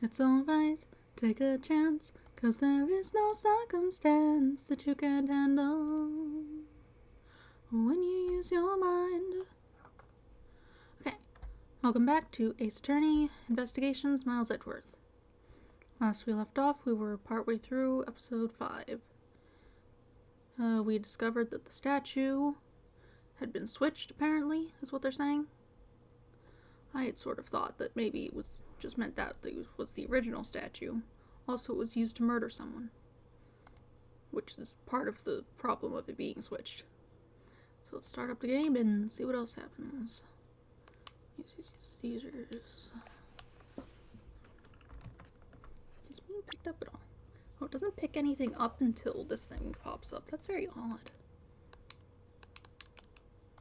It's alright, take a chance, 'cause there is no circumstance that you can't handle when you use your mind. Okay, welcome back to Ace Attorney Investigations, Miles Edgeworth. Last we left off, we were partway through episode 5. We discovered that the statue had been switched, apparently, is what they're saying. I had sort of thought that maybe it was just meant that it was the original statue. Also, it was used to murder someone, which is part of the problem of it being switched. So let's start up the game and see what else happens. Seizures. Is this being picked up at all? Oh, it doesn't pick anything up until this thing pops up. That's very odd.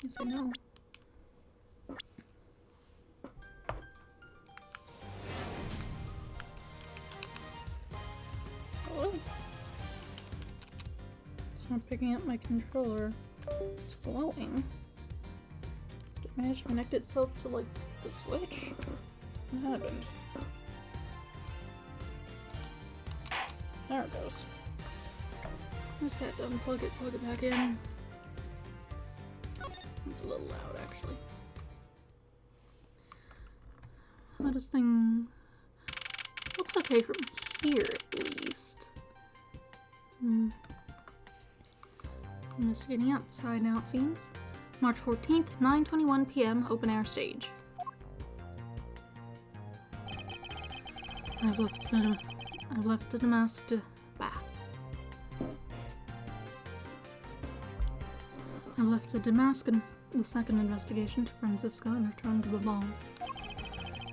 Yes, I know. Oh. It's not picking up my controller. It's glowing. Did it manage to connect itself to, like, the switch? What happened? There it goes. I just had to unplug it, plug it back in. It's a little loud, actually. How does thing... looks okay from here, at least. Investigating outside now, it seems. March 14th, 9:21 p.m., open air stage. I've left the masked... I've left the Damask and the second investigation to Francisca and returned to Babal.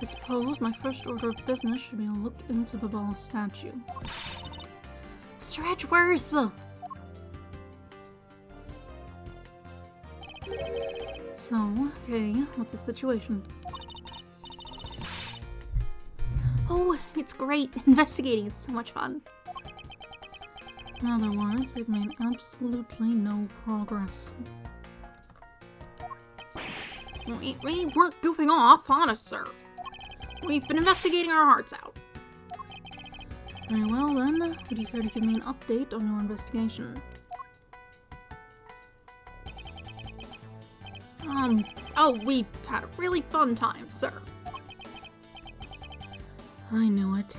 I suppose my first order of business should be to look into Babal's statue. Mr. Edgeworth! So, okay, what's the situation? Oh, it's great! Investigating is so much fun. In other words, they've made absolutely no progress. We weren't goofing off, honest sir. We've been investigating our hearts out. Very well then, would you care to give me an update on your investigation? Oh, we had a really fun time, sir. I knew it.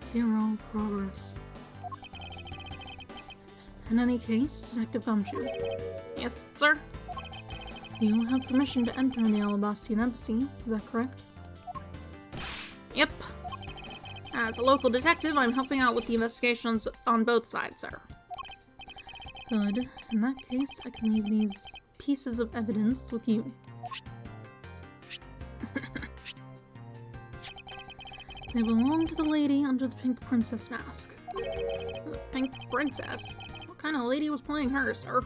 Zero progress. In any case, Detective Gumshoe. Yes, sir? You have permission to enter the Alabastian Embassy, is that correct? Yep. As a local detective, I'm helping out with the investigations on both sides, sir. Good. In that case, I can leave these pieces of evidence with you. They belong to the lady under the pink princess mask. The pink princess? What kind of lady was playing her, sir?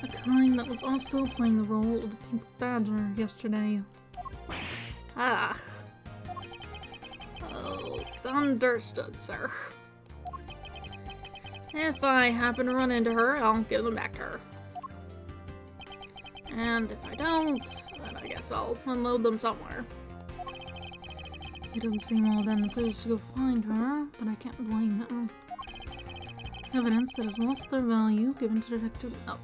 The kind that was also playing the role of the pink badger yesterday. Ah. Oh, understood, sir. If I happen to run into her, I'll give them back to her. And if I don't, then I guess I'll unload them somewhere. He doesn't seem all that enthused to go find her, but I can't blame him. Evidence that has lost their value given to Detective... Oh,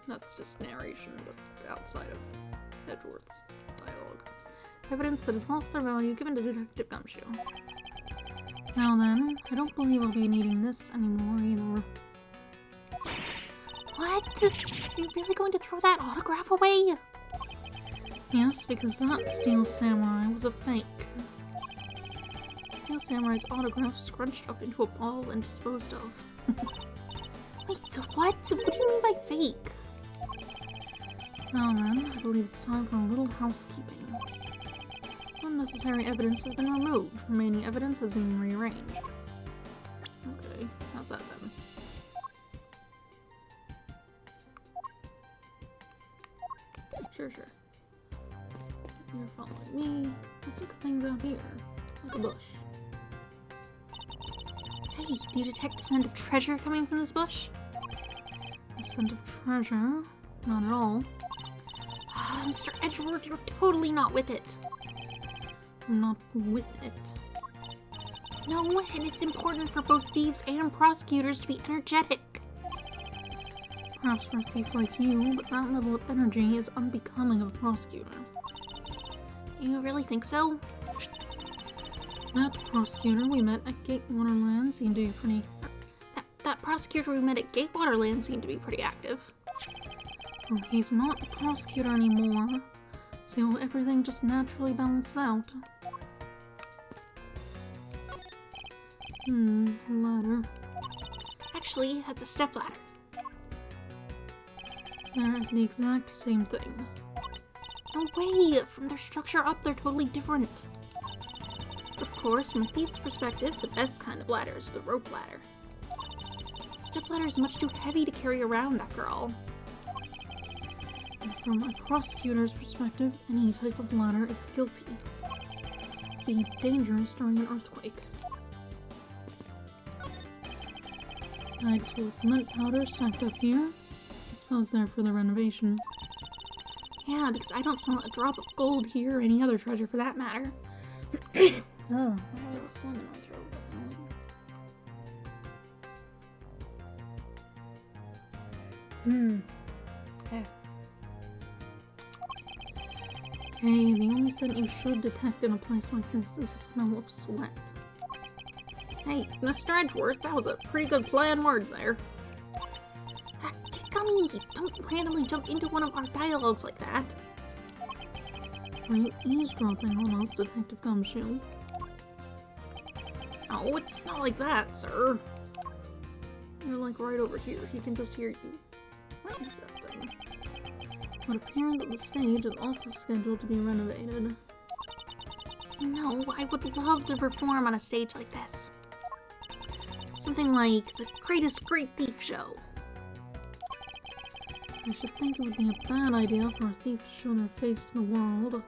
that's just narration, but outside of Edgeworth's dialogue. Evidence that has lost their value given to Detective Gumshoe. Now then, I don't believe I'll be needing this anymore either. What? Are you really going to throw that autograph away? Yes, because that Steel Samurai was a fake. Steel Samurai's autograph scrunched up into a ball and disposed of. Wait, what? What do you mean by fake? Now then, I believe it's time for a little housekeeping. Unnecessary evidence has been removed. Remaining evidence has been rearranged. Okay, how's that then? Sure. You're following me. Let's look at things out here. Like a bush. Hey, do you detect the scent of treasure coming from this bush? The scent of treasure? Not at all. Mr. Edgeworth, you're totally not with it. I'm not with it. No, and it's important for both thieves and prosecutors to be energetic. Perhaps for a thief like you, but that level of energy is unbecoming of a prosecutor. You really think so? That prosecutor we met at Gatewaterland seemed to be pretty... That prosecutor we met at Gatewaterland seemed to be pretty active. Well, he's not a prosecutor anymore, so everything just naturally balances out. Ladder. Actually, that's a stepladder. They're the exact same thing. No way! From their structure up, they're totally different. Of course, from a thief's perspective, the best kind of ladder is the rope ladder. Stepladder is much too heavy to carry around, after all. And from a prosecutor's perspective, any type of ladder is guilty, being dangerous during an earthquake. Bags full of cement powder stacked up here. I suppose they're for the renovation. Yeah, because I don't smell a drop of gold here or any other treasure for that matter. Oh, phlegm in my throat. That's annoying. Okay, the only scent you should detect in a place like this is the smell of sweat. Hey, Mr. Edgeworth, that was a pretty good play on words there. Gummy, don't randomly jump into one of our dialogues like that. Are you eavesdropping on us, Detective Gumshoe? Oh, it's not like that, sir. You're like right over here. He can just hear you. What is that thing? It would appear that the stage is also scheduled to be renovated. No, I would love to perform on a stage like this. Something like the Greatest Great Thief Show. I should think it would be a bad idea for a thief to show their face to the world.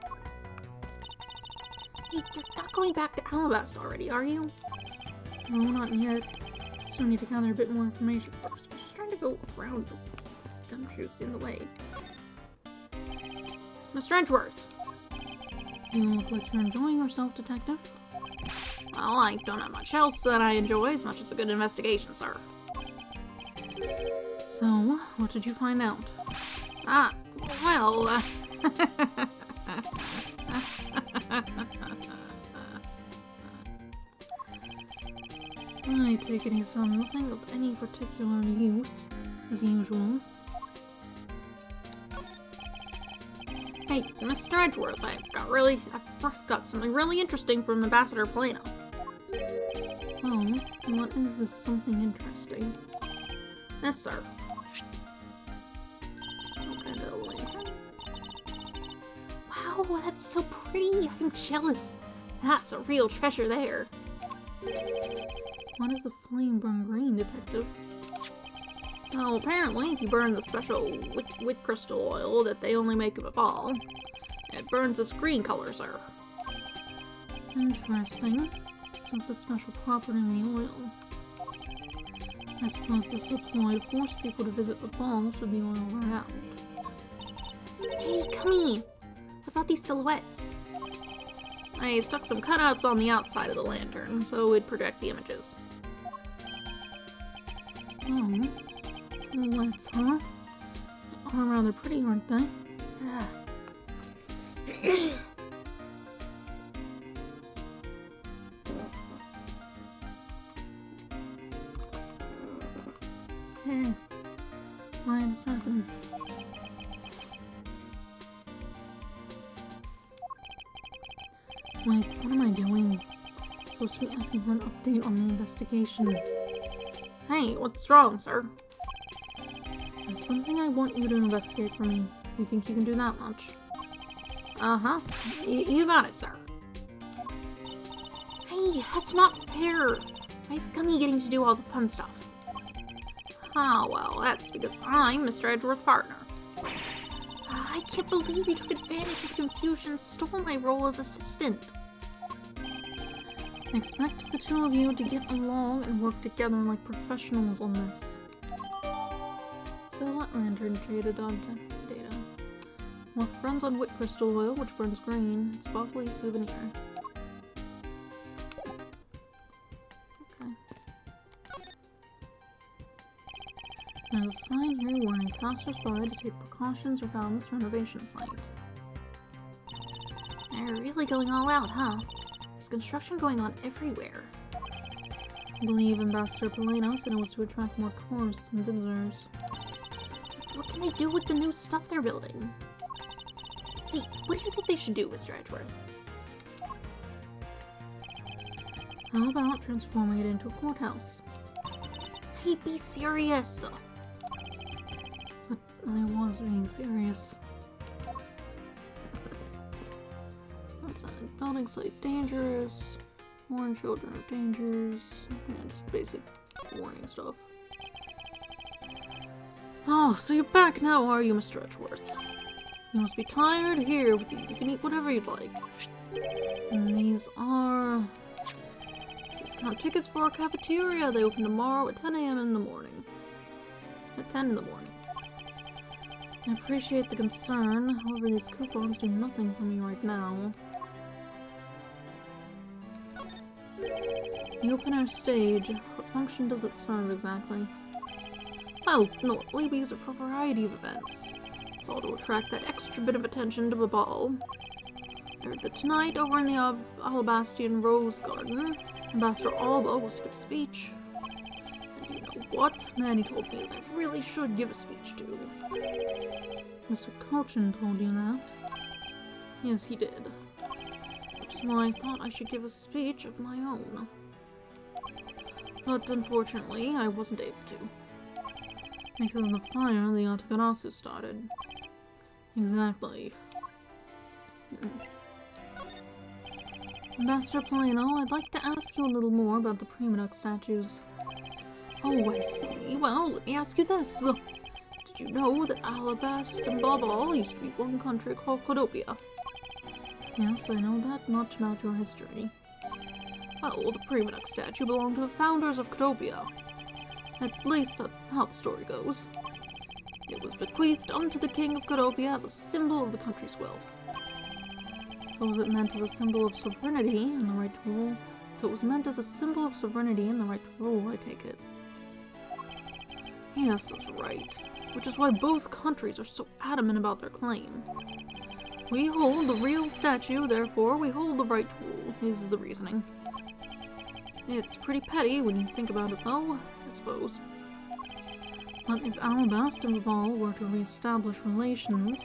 Hey, you're not going back to Alabasta already, are you? No, not yet. Still need to gather a bit more information first. I'm just trying to go around the gumshoes in the way. Mr. Edgeworth! You look like you're enjoying yourself, Detective. Well, I don't have much else that I enjoy as much as a good investigation, sir. So, what did you find out? Well, I take it he's done nothing of any particular use, as usual. Hey, Mr. Edgeworth, I've got something really interesting from Ambassador Plano. Oh, what is this something interesting? Yes, sir. Wow, that's so pretty! I'm jealous. That's a real treasure there. Why does the flame burn green, Detective? So apparently, if you burn the special wit crystal oil that they only make of a ball, it burns this green color, sir. Interesting. So it's a special property in the oil. I suppose this is a ploy to force people to visit the ball should the oil run out. Hey, Gummy! What about these silhouettes? I stuck some cutouts on the outside of the lantern, so it would project the images. Oh, silhouettes, huh? They are rather pretty, aren't they? Why does that happen? Wait, what am I doing? I'm supposed to be asking for an update on the investigation. Hey, what's wrong, sir? There's something I want you to investigate for me. You think you can do that much? Uh-huh. You got it, sir. Hey, that's not fair. Why is Gummy getting to do all the fun stuff? Ah, well, that's because I'm Mr. Edgeworth's partner. I can't believe you took advantage of the confusion and stole my role as assistant. I expect the two of you to get along and work together like professionals on this. Silhouette lantern data. Well, runs on wit crystal oil, which burns green. It's probably a souvenir. There's a sign here warning passers-by to take precautions around this renovation site. They're really going all out, huh? There's construction going on everywhere. I believe Ambassador Polino said it was to attract more tourists and visitors. What can they do with the new stuff they're building? Hey, what do you think they should do, Mr. Edgeworth? How about transforming it into a courthouse? Hey, be serious! But I was being serious. What's that? Building site dangerous. Warn children of dangers. Yeah, just basic warning stuff. Oh, so you're back now, are you, Mr. Edgeworth? You must be tired. Here with these. You can eat whatever you'd like. And these are discount tickets for our cafeteria. They open tomorrow at 10 a.m. in the morning. At 10 in the morning. I appreciate the concern. However, these coupons do nothing for me right now. The open air stage. What function does it serve exactly? Well, normally we use it for a variety of events. It's all to attract that extra bit of attention to the ball. I heard that tonight, over in the Alabastian Rose Garden, Ambassador Alba was to give a speech. And you know what? Manny told me that I really should give a speech too. Mr. Cochin told you that? Yes, he did. Which is why I thought I should give a speech of my own. But unfortunately, I wasn't able to. Because of the fire the Otakarasu started. Exactly. Ambassador Polino, I'd like to ask you a little more about the Prima Duck statues. Oh, I see. Well, let me ask you this. Did you know that Alabast and Babal used to be one country called Codopia? Yes, I know that much about your history. Well, the Prima Duck statue belonged to the founders of Codopia. At least that's how the story goes. It was bequeathed unto the king of Codopia as a symbol of the country's wealth. So was it meant as a symbol of sovereignty and the right to rule? So it was meant as a symbol of sovereignty and the right to rule, I take it. Yes, that's right. Which is why both countries are so adamant about their claim. We hold the real statue, therefore we hold the right to rule, is the reasoning. It's pretty petty when you think about it though, I suppose. But if Alabast and Babal were to re-establish relations,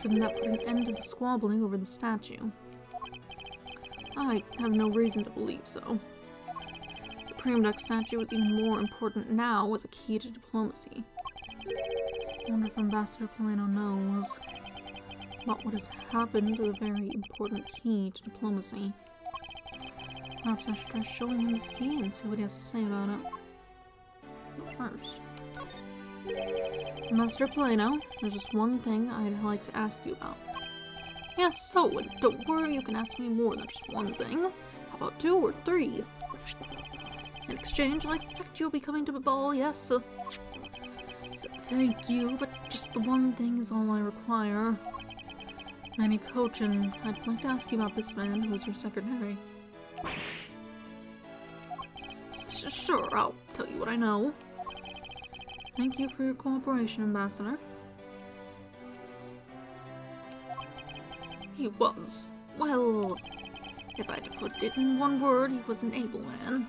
shouldn't that put an end to the squabbling over the statue? I have no reason to believe so. The Prima Duck statue is even more important now as a key to diplomacy. I wonder if Ambassador Polino knows about what has happened to the very important key to diplomacy. Perhaps I should try showing him this key and see what he has to say about it. But first, Master Polino, there's just one thing I'd like to ask you about. Yes, so, and don't worry, you can ask me more than just one thing. How about 2 or 3? In exchange, I expect you'll be coming to the ball, yes? Thank you, but just the one thing is all I require. Manny Cochin, I'd like to ask you about this man who's your secretary. Sure, I'll tell you what I know. Thank you for your cooperation, Ambassador. He was, well, if I had to put it in one word, he was an able man.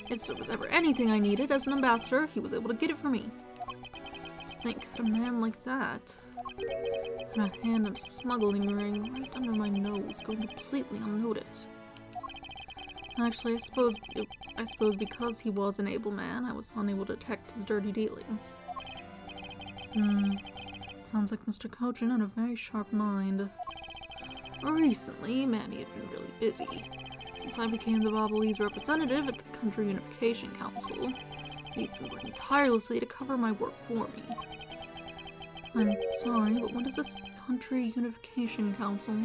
If there was ever anything I needed as an ambassador, he was able to get it for me. To think that a man like that had a hand in a smuggling ring right under my nose, going completely unnoticed. Actually, I suppose because he was an able man, I was unable to detect his dirty dealings. Sounds like Mr. Cochin had a very sharp mind. Recently, Manny had been really busy. Since I became the Babalese representative at the Country Unification Council, he's been working tirelessly to cover my work for me. I'm sorry, but what is this Country Unification Council?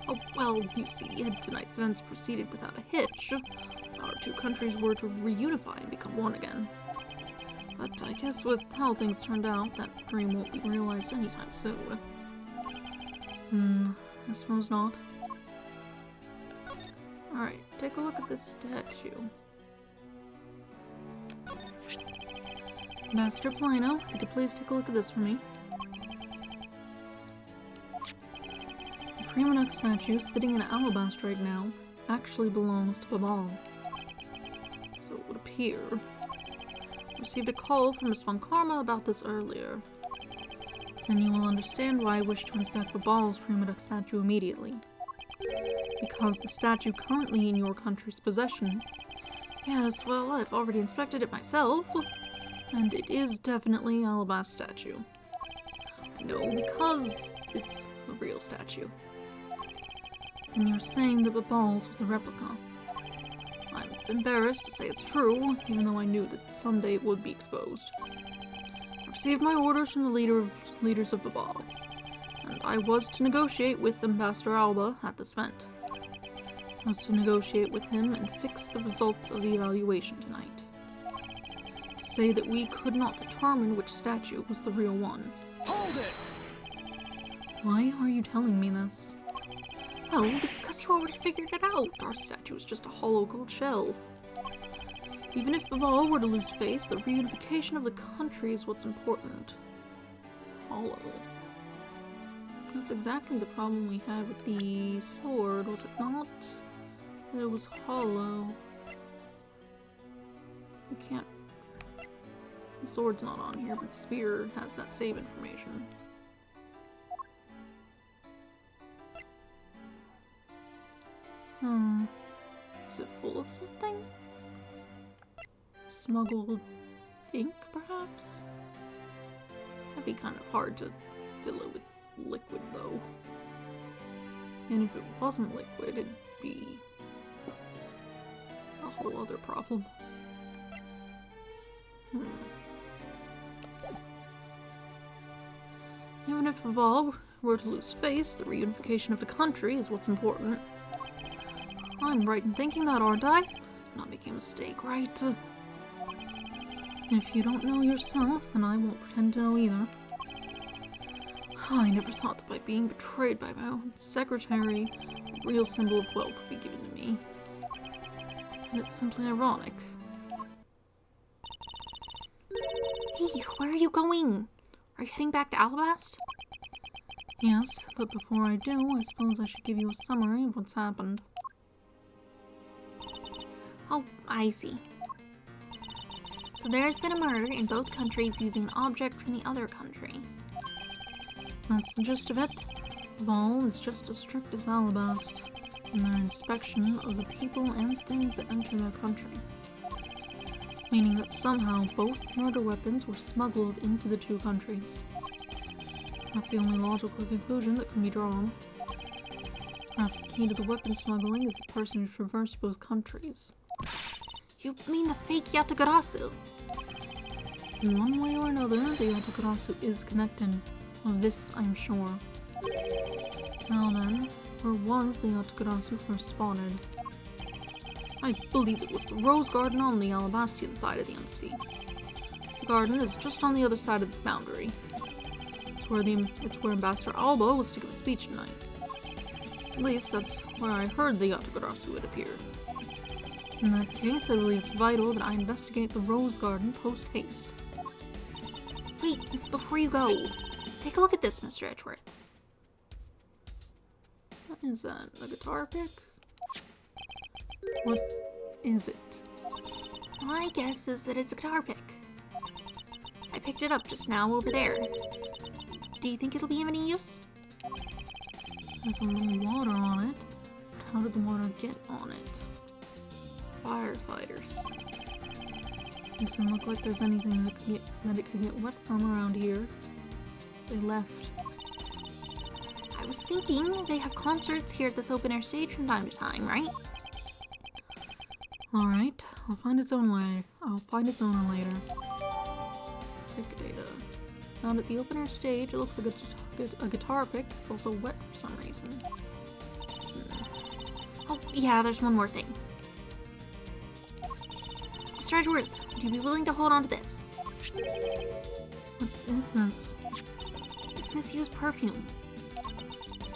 Oh, well, you see, had tonight's events proceeded without a hitch, our 2 countries were to reunify and become one again. But I guess with how things turned out, that dream won't be realized anytime soon. I suppose not. Alright, take a look at this statue. Master Plano, if you could please take a look at this for me. The Primonuc statue sitting in Alabast right now actually belongs to Babal. So it would appear. I received a call from Miss Von Karma about this earlier. Then you will understand why I wish to inspect Babal's Primonuc statue immediately. Because the statue currently in your country's possession. Yes, well, I've already inspected it myself. And it is definitely Alabast statue. I know, because it's a real statue. And you're saying that Babal's was a replica. I'm embarrassed to say it's true, even though I knew that someday it would be exposed. I received my orders from the leaders of Babal, and I was to negotiate with Ambassador Alba at this event. I was to negotiate with him and fix the results of the evaluation tonight. To say that we could not determine which statue was the real one. Hold it! Why are you telling me this? Well, because you already figured it out. Our statue is just a hollow gold shell. Even if Babal were to lose face, the reunification of the country is what's important. Hollow. That's exactly the problem we had with the sword, was it not? It was hollow. You can't... The sword's not on here, but the spear has that same information. Is it full of something? Smuggled ink, perhaps? That'd be kind of hard to fill it with liquid, though. And if it wasn't liquid, it'd be a whole other problem. Even if Babal were to lose face, the reunification of the country is what's important. I'm right in thinking that, aren't I? Not making a mistake, right? If you don't know yourself, then I won't pretend to know either. I never thought that by being betrayed by my own secretary, a real symbol of wealth would be given to me. Isn't it simply ironic? Hey, where are you going? Are you heading back to Alabast? Yes, but before I do, I suppose I should give you a summary of what's happened. Oh, I see. So there's been a murder in both countries using an object from the other country. That's the gist of it. Vol is just as strict as Alabast in their inspection of the people and things that enter their country. Meaning that somehow both murder weapons were smuggled into the two countries. That's the only logical conclusion that can be drawn. Perhaps the key to the weapon smuggling is the person who traversed both countries. You mean the fake Yatagarasu? In one way or another, the Yatagarasu is connected. Of this, I'm sure. Now then, where was the Yatagarasu first spotted? I believe it was the Rose Garden on the Alabastian side of the embassy. The garden is just on the other side of this boundary. It's where Ambassador Alba was to give a speech tonight. At least, that's where I heard the Yatagarasu would appear. In that case, I believe it's vital that I investigate the Rose Garden post-haste. Wait, before you go, take a look at this, Mr. Edgeworth. What is that? A guitar pick? What is it? My guess is that it's a guitar pick. I picked it up just now over there. Do you think it'll be of any use? There's a little water on it, but how did the water get on it? Firefighters. It doesn't look like there's anything that it could get wet from around here. They left. I was thinking they have concerts here at this open-air stage from time to time, right? Alright, I'll find its owner later. Pick data. Found at the open-air stage, it looks like a guitar pick. It's also wet for some reason. Oh, yeah, there's one more thing. Mr. Edgeworth, would you be willing to hold on to this? What is this? It's misused perfume.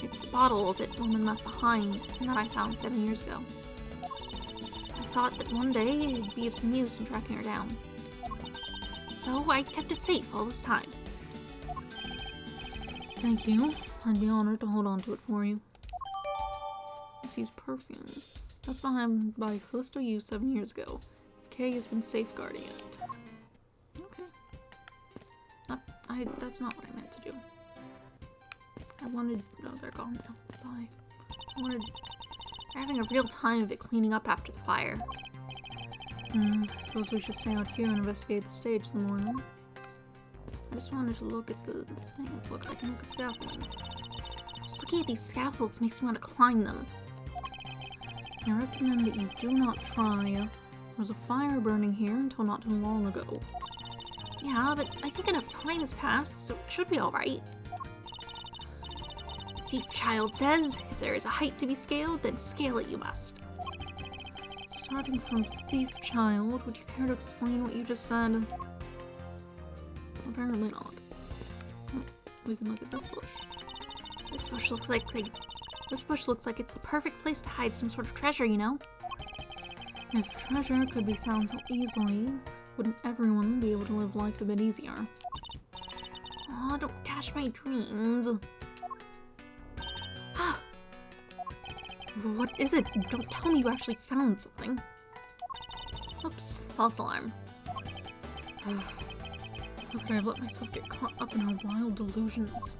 It's the bottle that the woman left behind and that I found 7 years ago. I thought that one day it'd be of some use in tracking her down. so I kept it safe all this time. Thank you. I'd be honored to hold on to it for you. This is perfume. Left behind by Callisto U 7 years ago. Kay has been safeguarding it. Okay. That's not what I meant to do. I wanted... No, they're gone now. Bye. We're having a real time of it cleaning up after the fire. I suppose we should stay out here and investigate the stage some more then. I just wanted to look at the things. Look, I can look at scaffolding. Just looking at these scaffolds makes me want to climb them. I recommend that you do not try. There was a fire burning here until not too long ago. Yeah, but I think enough time has passed, so it should be alright. Thief Child says, if there is a height to be scaled, then scale it you must. Starting from Thief Child, would you care to explain what you just said? Apparently not. We can look at this bush. This bush looks like it's the perfect place to hide some sort of treasure, you know? If treasure could be found so easily, wouldn't everyone be able to live life a bit easier? Aw, don't dash my dreams. What is it? Don't tell me you actually found something. Oops, false alarm. How could I have let myself get caught up in her wild delusions?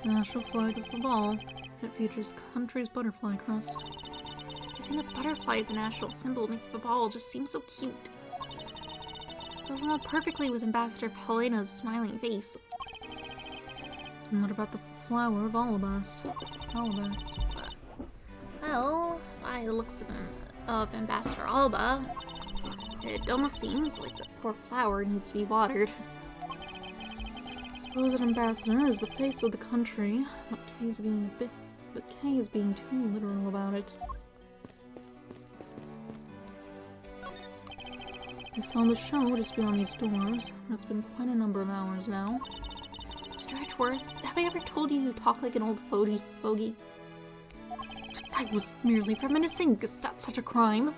The national flag of the ball. It features the country's butterfly crest. Using a butterfly as a national symbol makes Babal just seem so cute. It goes along perfectly with Ambassador Palena's smiling face. And what about the flower of Alabast? Well, by the looks of Ambassador Alba, it almost seems like the poor flower needs to be watered. I suppose an ambassador is the face of the country, but Kay is being too literal about it. I saw the show just beyond these doors. It's been quite a number of hours now. Mr. Edgeworth, have I ever told you you talk like an old fogey? I was merely reminiscing. Is that such a crime?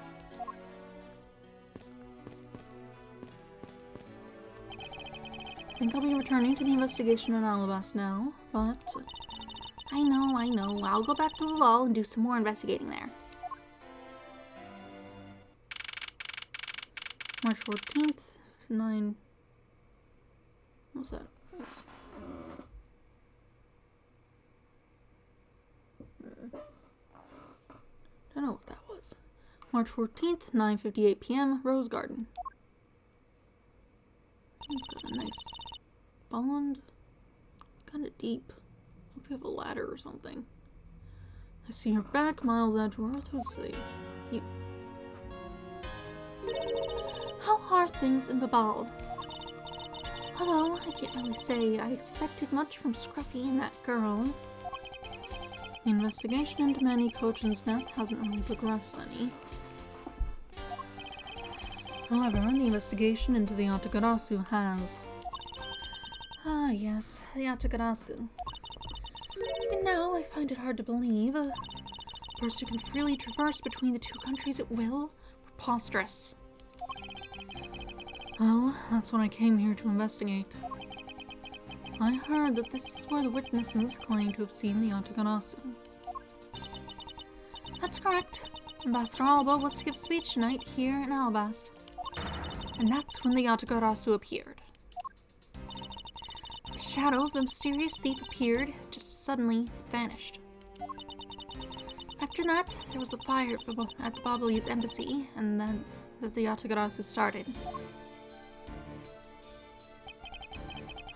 I think I'll be returning to the investigation in Alabast now, but... I know. I'll go back to the wall and do some more investigating there. March 14th, 9... What's that? Don't know what that was. March 14th, 9:58 p.m., Rose Garden. It's got a nice bond. Kinda deep. Hope you have a ladder or something. I see you're back, Miles Edgeworth. Who's see? You. How are things in Babal? Although, I can't really say I expected much from Scruffy and that girl. The investigation into Manny Cochin's death hasn't really progressed any. However, the investigation into the Yatagarasu has. Ah yes, the Yatagarasu. Even now, I find it hard to believe. A person who can freely traverse between the two countries at will? Preposterous. Well, that's what I came here to investigate. I heard that this is where the witnesses claim to have seen the Yatagarasu. That's correct. Ambassador Alba was to give a speech tonight here in Alabast. And that's when the Yatagarasu appeared. The shadow of the mysterious thief appeared, just suddenly vanished. After that, there was the fire at the Babali's embassy, and then the Yatagarasu started.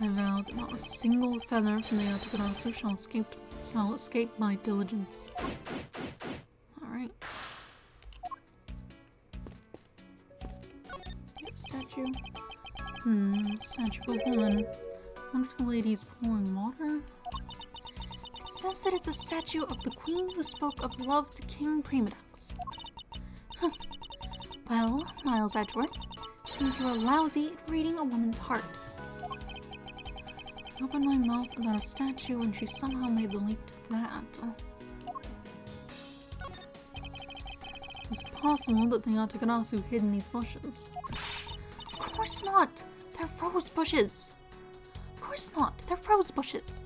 I vow that not a single feather from the Yatagarasu shall escape my diligence. Alright. Statue. Statue of a woman. Wonder if the lady's pouring water? It says that it's a statue of the queen who spoke of love to King Primadux. Well, Miles Edgeworth, seems you're lousy at reading a woman's heart. I opened my mouth about a statue and she somehow made the leap to that. Is it possible that the Yatagarasu hid in these bushes? Of course not! They're rose bushes! Of course not! They're rose bushes!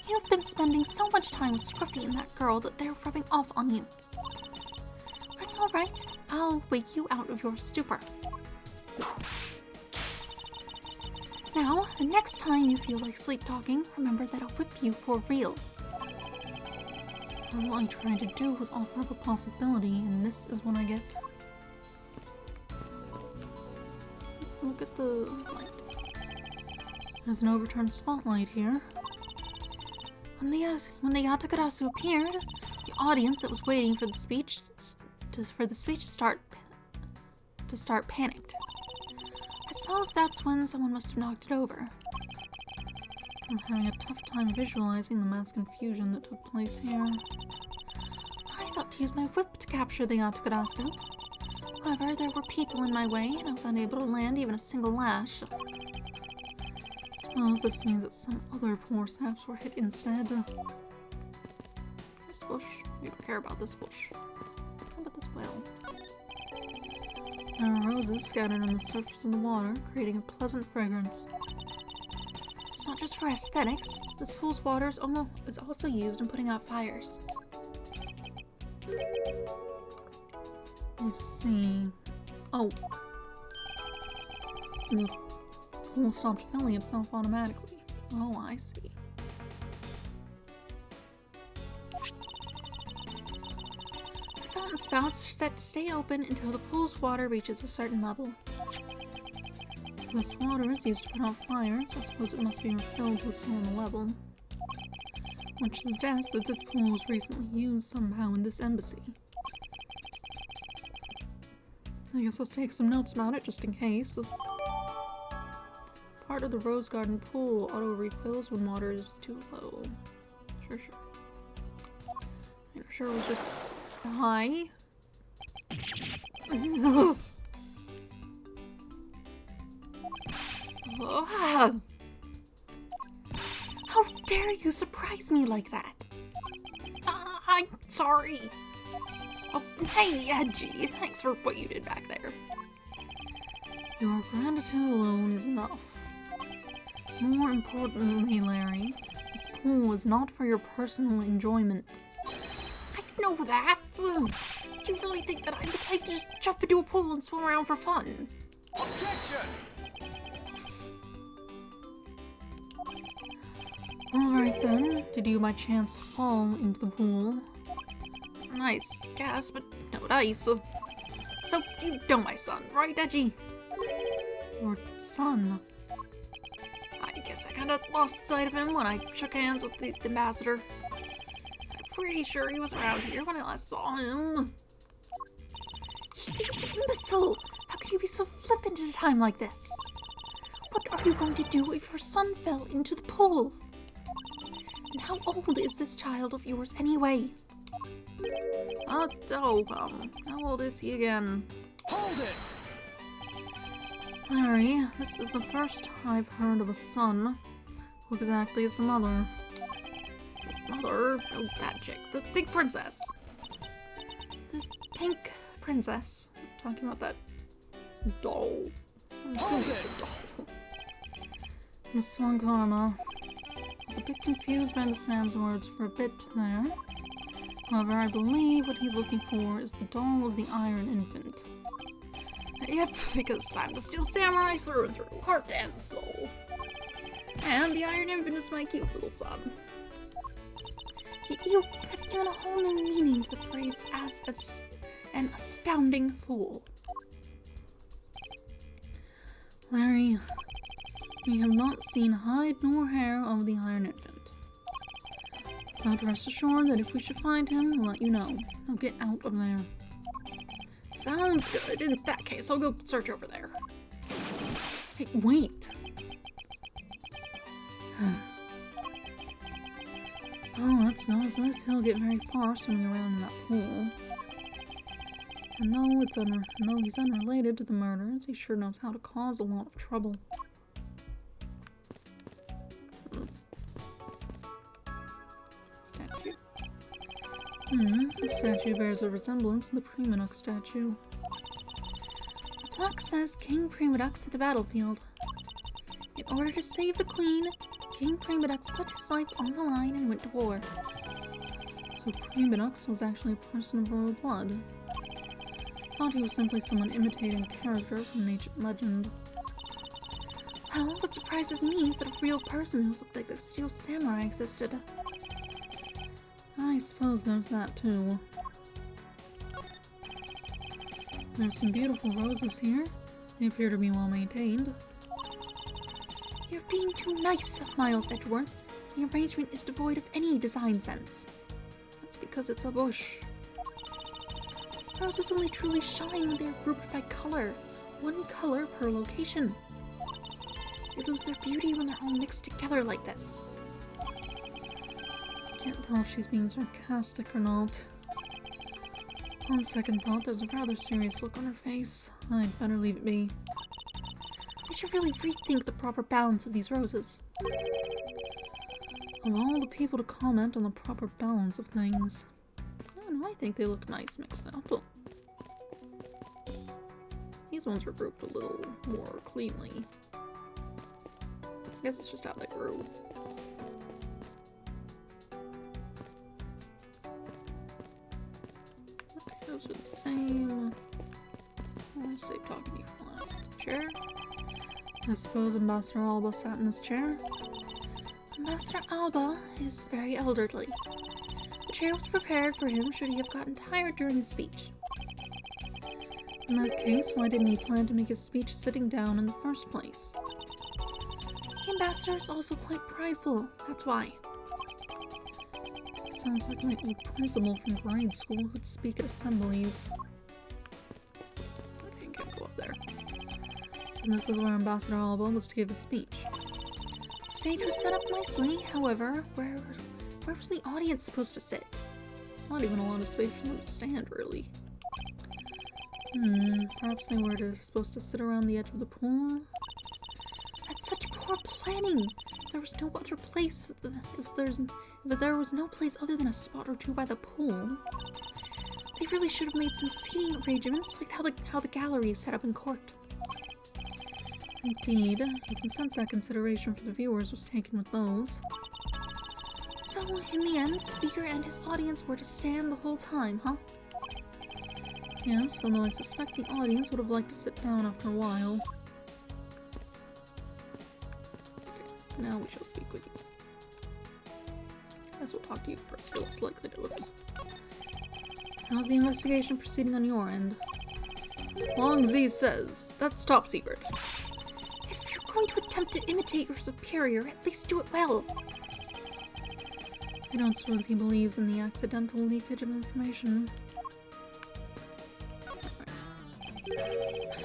You've been spending so much time with Scruffy and that girl that they're rubbing off on you. But it's alright. I'll wake you out of your stupor. Now, the next time you feel like sleep-talking, remember that I'll whip you for real. All I tried to do was offer up a possibility, and this is what I get. Look at the light. There's an overturned spotlight here. When the Yatagarasu appeared, the audience that was waiting for the speech to start panicked. I suppose that's when someone must have knocked it over. I'm having a tough time visualizing the mass confusion that took place here. I thought to use my whip to capture the Yatagarasu. However, there were people in my way, and I was unable to land even a single lash. I suppose this means that some other poor saps were hit instead. This bush? We don't care about this bush. How about this well? There are roses scattered on the surface of the water, creating a pleasant fragrance. It's not just for aesthetics. This pool's water is also used in putting out fires. Let's see. Oh. The pool stopped filling itself automatically. Oh, I see. The fountain spouts are set to stay open until the pool's water reaches a certain level. This water is used to put out fires. I suppose it must be refilled to its normal level. Which suggests that this pool was recently used somehow in this embassy. I guess I'll take some notes about it just in case. Part of the Rose Garden pool auto refills when water is too low. Sure. I'm sure it was just... Hi? Oh, how dare you surprise me like that? I'm sorry. Oh, hey, Edgy. Thanks for what you did back there. Your gratitude alone is enough. More importantly, Larry, this pool is not for your personal enjoyment. I know that. Do you really think that I'm the type to just jump into a pool and swim around for fun? Objection! Alright then, did you by chance fall into the pool? Nice gas, but no dice. So you know my son, right, Edgy? Your son? I guess I kinda lost sight of him when I shook hands with the ambassador. I'm pretty sure he was around here when I last saw him. You imbecile! How can you be so flippant at a time like this? What are you going to do if your son fell into the pool? And how old is this child of yours anyway? How old is he again? Hold it! Larry, this is the first I've heard of a son. Who exactly is the mother? Mother? Oh, that chick. The pink princess. The pink princess. I'm talking about that doll. I'm assuming it's a doll. Miss Swan Karma. I was a bit confused by this man's words for a bit there. However, I believe what he's looking for is the doll of the Iron Infant. Yep, because I'm the Steel Samurai through and through, heart and soul. And the Iron Infant is my cute little son. You have given a whole new meaning to the phrase as an astounding fool. Larry, we have not seen hide nor hair of the Iron Infant. But rest assured that if we should find him, we'll let you know. Now get out of there. Sounds good. In that case, I'll go search over there. Hey, wait! Oh, that's not as if he'll get very far swimming around in that pool. And though he's unrelated to the murders, he sure knows how to cause a lot of trouble. This statue bears a resemblance to the Primadux statue. The plaque says King Primadux at the battlefield. In order to save the queen, King Primadux put his life on the line and went to war. So Primadux was actually a person of royal blood. Thought he was simply someone imitating a character from ancient legend. Well, what surprises me is that a real person who looked like the Steel Samurai existed. I suppose there's that too. There's some beautiful roses here. They appear to be well maintained. You're being too nice, Miles Edgeworth. The arrangement is devoid of any design sense. That's because it's a bush. Roses only truly shine when they are grouped by color. One color per location. They lose their beauty when they're all mixed together like this. Can't tell if she's being sarcastic or not. On second thought, there's a rather serious look on her face. I'd better leave it be. They should really rethink the proper balance of these roses. Of all the people to comment on the proper balance of things, I don't know, I think they look nice mixed up. These ones were grouped a little more cleanly. I guess it's just how they grew. Okay, those are the same. Let's save talking to you for last. Chair. I suppose Ambassador Alba sat in this chair. Ambassador Alba is very elderly. The chair was prepared for him should he have gotten tired during his speech. In that case, why didn't he plan to make his speech sitting down in the first place? The ambassador is also quite prideful, that's why. Sounds like my old principal from grade school who'd speak at assemblies. Okay, can't go up there. So this is where Ambassador Alba was to give his speech. The stage was set up nicely, however, where was the audience supposed to sit? It's not even a lot of space for them to stand, really. Perhaps they were supposed to sit around the edge of the pool? That's such poor planning! If there was no other place, if there was no place other than a spot or two by the pool, they really should have made some seating arrangements, like how the gallery is set up in court. Indeed, you can sense that consideration for the viewers was taken with those. So, in the end, the speaker and his audience were to stand the whole time, huh? Yes, although I suspect the audience would have liked to sit down after a while. Okay, now we shall speak with you. Guess we'll talk to you first, you're less likely to notice. How's the investigation proceeding on your end? Long Z says, that's top secret. If you're going to attempt to imitate your superior, at least do it well. I don't suppose he believes in the accidental leakage of information.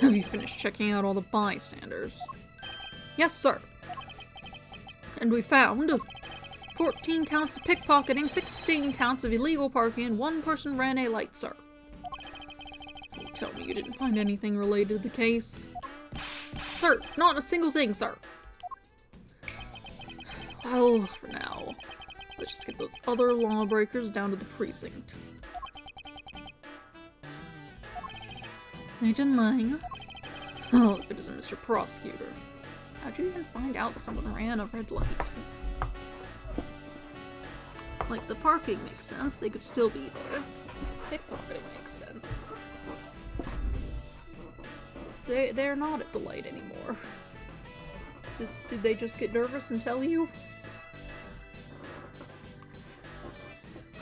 Have you finished checking out all the bystanders? Yes, sir. And we found 14 counts of pickpocketing, 16 counts of illegal parking, and one person ran a light, sir. Don't tell me you didn't find anything related to the case. Sir, not a single thing, sir. Well, for now, let's just get those other lawbreakers down to the precinct. Agent Lang. Oh, if it isn't Mr. Prosecutor. How'd you even find out someone ran a red light? Like, the parking makes sense, they could still be there. Pickpocketing makes sense. They're not at the light anymore. Did they just get nervous and tell you?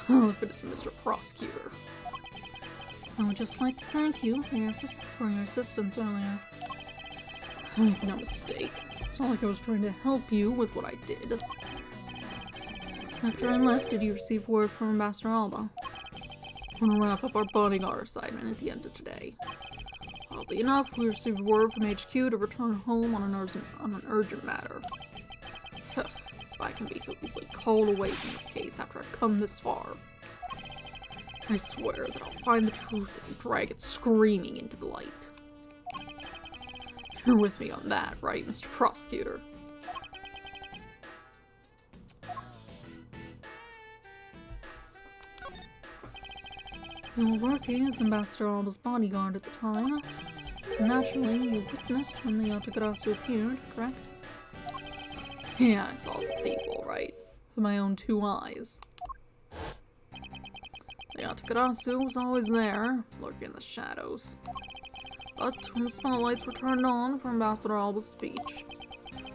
Oh, if it isn't Mr. Prosecutor. I would just like to thank you for your assistance earlier. Make no mistake. It's not like I was trying to help you with what I did. After I left, did you receive word from Ambassador Alba? I'm gonna wrap up our bodyguard assignment at the end of today. Oddly enough, we received word from HQ to return home on an urgent matter. So I can be so easily called away from this case after I've come this far. I swear that I'll find the truth and drag it screaming into the light. You're with me on that, right, Mr. Prosecutor? You were working as Ambassador Alba's bodyguard at the time, so naturally you witnessed when the Yatagarasu appeared, correct? Yeah, I saw the thief all right, with my own 2 eyes. The Yatagarasu was always there, lurking in the shadows. But when the spotlights were turned on for Ambassador Alba's speech,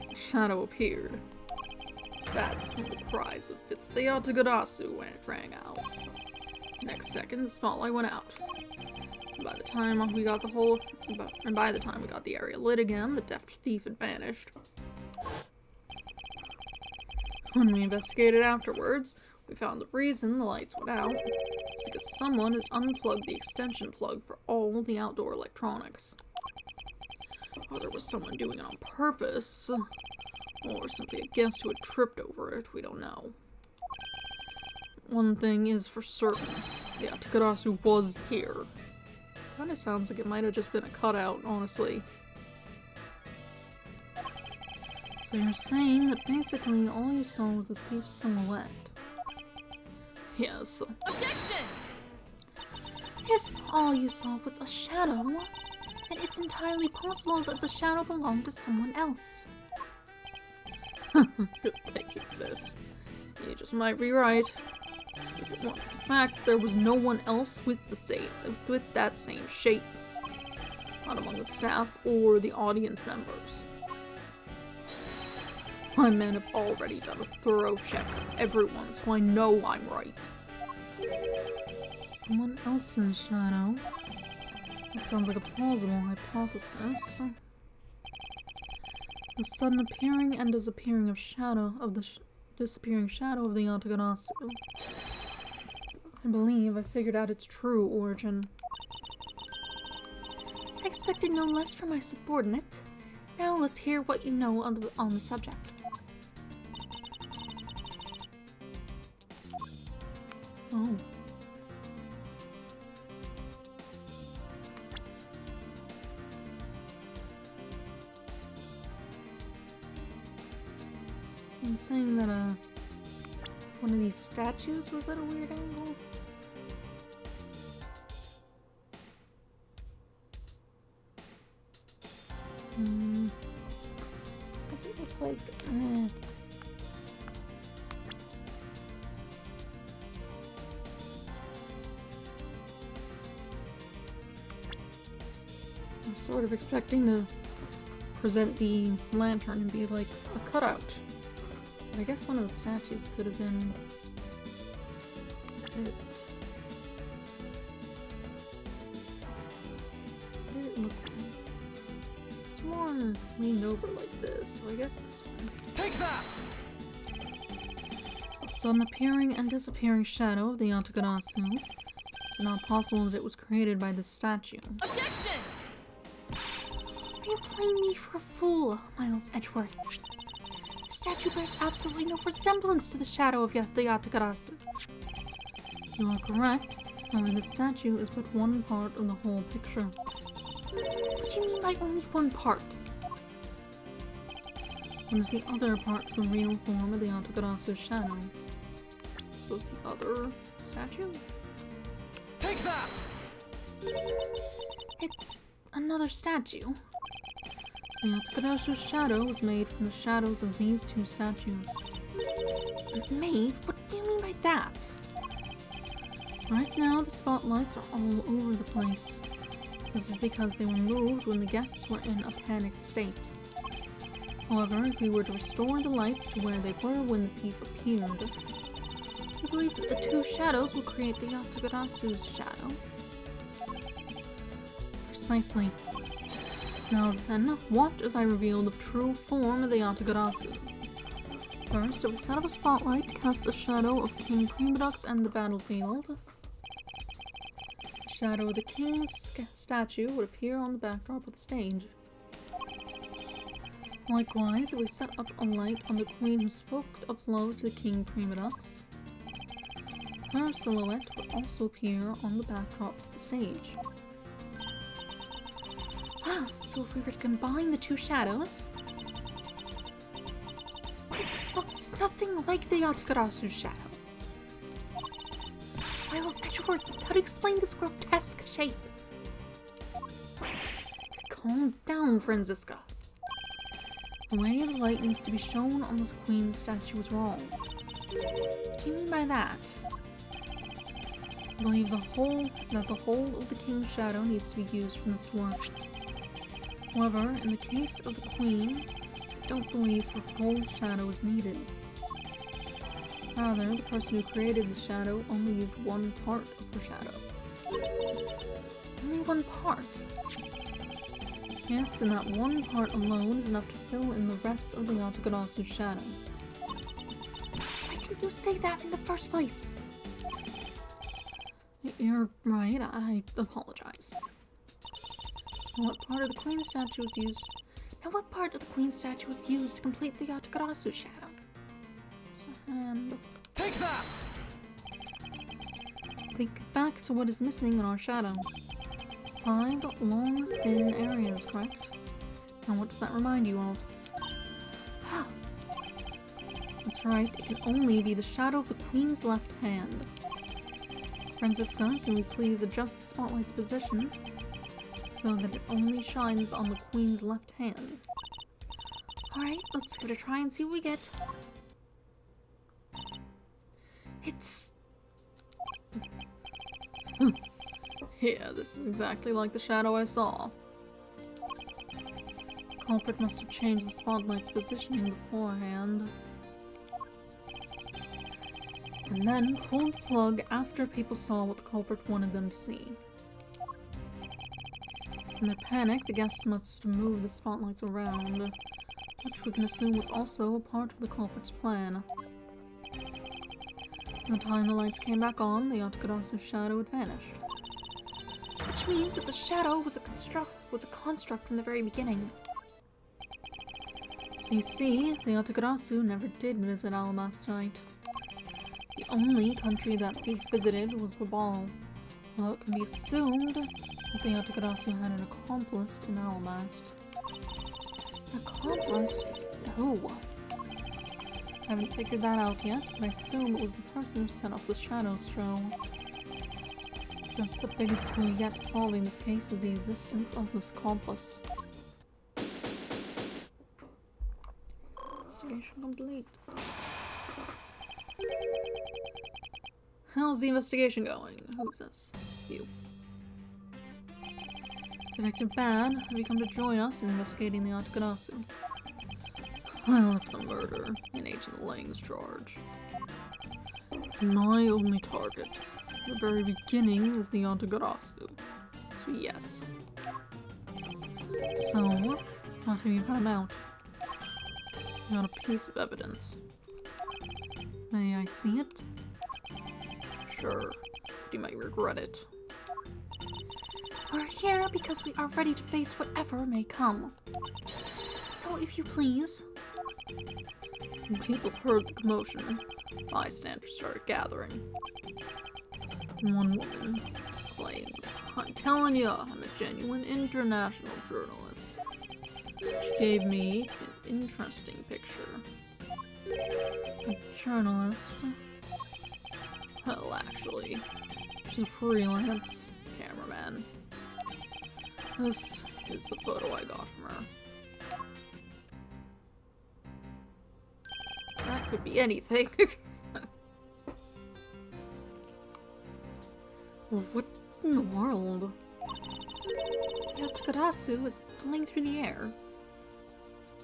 a shadow appeared. That's when the cries of "It's the Yatagarasu" rang out. Next second, the spotlight went out. And by the time we got the area lit again, the deft thief had vanished. When we investigated afterwards, we found the reason the lights went out is because someone has unplugged the extension plug for all the outdoor electronics. Whether it was someone doing it on purpose, or simply a guest who had tripped over it, we don't know. One thing is for certain, the Yatagarasu was here. Kinda sounds like it might have just been a cutout, honestly. So you're saying that basically all you saw was the thief's silhouette? Yes. Objection! If all you saw was a shadow, then it's entirely possible that the shadow belonged to someone else. Good thinking, sis. You just might be right. If it weren't for the fact there was no one else with that same shape. Not among the staff or the audience members. My men have already done a thorough check of everyone, so I know I'm right. Someone else's shadow? That sounds like a plausible hypothesis. The sudden appearing and disappearing of disappearing shadow of the Yatagarasu. I believe I figured out its true origin. I expected no less from my subordinate. Now let's hear what you know on the subject. Oh. I'm saying that one of these statues was at a weird angle. What's it look like? I'm sort of expecting to present the lantern and be like a cutout. But I guess one of the statues could have been it. What did it look like? It's more leaned over like this, so I guess this one. Take that! A sudden appearing and disappearing shadow of the Yatagarasu. It's not possible that it was created by this statue. Objection! Are you playing me for a fool, Miles Edgeworth? The statue bears absolutely no resemblance to the shadow of the Yatagarasu. You are correct. However, the statue is but one part of the whole picture. What do you mean by only one part? What is the other part of the real form of the Yatagarasu's shadow? I suppose the other statue? Take that! It's another statue. The Yatagarasu's shadow was made from the shadows of these 2 statues. Made? What do you mean by that? Right now, the spotlights are all over the place. This is because they were moved when the guests were in a panicked state. However, if we were to restore the lights to where they were when the thief appeared, I believe that the 2 shadows will create the Yatagarasu's shadow. Precisely. Now then, watch as I reveal the true form of the Yatagarasu. First, I will set up a spotlight to cast a shadow of King Primadux and the battlefield. The shadow of the king's statue would appear on the backdrop of the stage. Likewise, if we set up a light on the queen who spoke of love to King Primadux, her silhouette would also appear on the backdrop to the stage. Ah, so if we were to combine the 2 shadows, it looks nothing like the Yatagarasu's shadow. Miles Edgeworth, how to explain this grotesque shape? Calm down, Franziska. The way the light needs to be shown on this queen's statue is wrong. What do you mean by that? I believe that the whole of the king's shadow needs to be used from this to work. However, in the case of the queen, I don't believe her whole shadow is needed. Rather, the person who created the shadow only used one part of her shadow. Only one part? Yes, and that one part alone is enough to fill in the rest of the Yatagarasu shadow. Why didn't you say that in the first place? You're right, I apologize. What part of the queen statue was used? Now what part of the queen statue was used to complete the Yatagarasu shadow? And Take that! think back to what is missing in our shadow. 5 long, thin areas, correct? Now what does that remind you of? That's right, it can only be the shadow of the queen's left hand. Franziska, can we please adjust the spotlight's position so that it only shines on the queen's left hand? Alright, let's give it a try and see what we get. It's... Yeah, this is exactly like the shadow I saw. The culprit must have changed the spotlight's positioning beforehand. And then pulled the plug after people saw what the culprit wanted them to see. In their panic, the guests must move the spotlights around, which we can assume was also a part of the culprit's plan. By the time the lights came back on, the Yatagarasu shadow had vanished. Which means that the shadow was a construct from the very beginning. So you see, the Yatagarasu never did visit Alabastite. The only country that they visited was Babal, although it can be assumed that the Yatagarasu had an accomplice in Alabast. An accomplice? Who? I haven't figured that out yet, but I assume it was the person who set up the Shadows show. Since the biggest clue yet to solving this case is the existence of this accomplice. Investigation complete. How's the investigation going? Who's this? You. Detective Bad, have you come to join us in investigating the Yatagarasu? I left the murder in Agent Lang's charge. My only target, at the very beginning, is the Yatagarasu. So yes. So, what have you found out? You got a piece of evidence. May I see it? Sure, but you might regret it. We're here because we are ready to face whatever may come. So if you please. When people heard the commotion, bystanders started gathering. One woman claimed, "I'm telling you, I'm a genuine international journalist." She gave me an interesting picture. A journalist? Well, actually, she's a freelance cameraman. This is the photo I got from her. That could be anything. What in the world? Yatagarasu is flying through the air.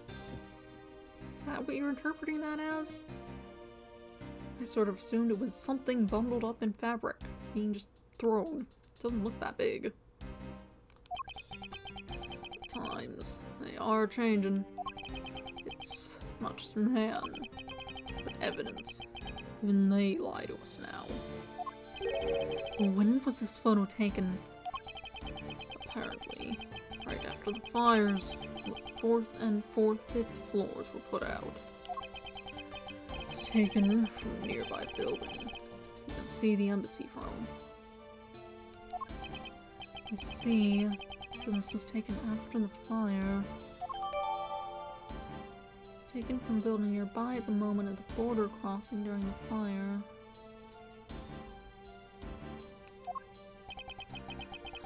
Is that what you're interpreting that as? I sort of assumed it was something bundled up in fabric, being just thrown. It doesn't look that big. Times, they are changing. It's not just man, but evidence. Even they lie to us now. When was this photo taken? Apparently, right after the fires, the 4th and 5th floors were put out. It was taken from a nearby building. You can see the embassy from. I see. So this was taken after the fire. Taken from a building nearby at the moment of the border crossing during the fire.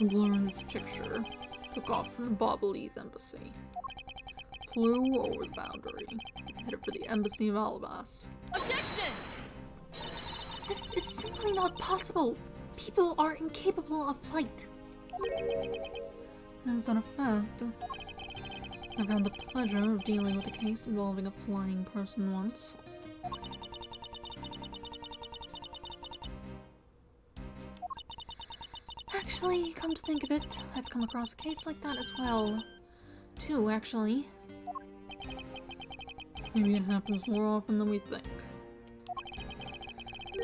blur in this picture. Took off from Bobbly's embassy. Flew over the boundary. Headed for the embassy of Alabast. Objection! This is simply not possible. People are incapable of flight. As a fact, I've had the pleasure of dealing with a case involving a flying person once. Actually, come to think of it, I've come across a case like that as well. Too, actually. Maybe it happens more often than we think.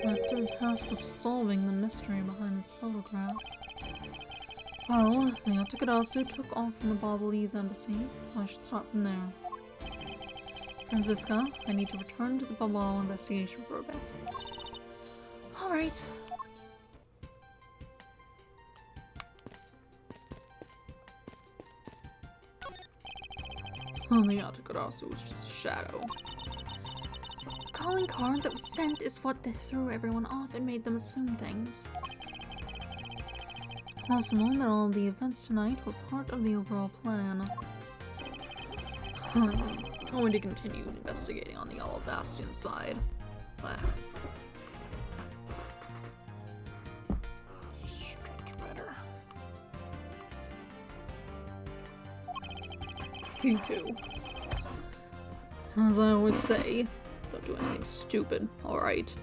Left to the task of solving the mystery behind this photograph. Well, the Yatakarasu took off from the Bobbly's embassy, so I should start from there. Franziska, I need to return to the Bubble investigation for a bit. Alright. So the Yatakarasu was just a shadow. The calling card that was sent is what threw everyone off and made them assume things. It's possible that all the events tonight were part of the overall plan. I'm going to continue investigating on the Yellow Bastion side. Ugh. Better. You too. As I always say, don't do anything stupid, alright?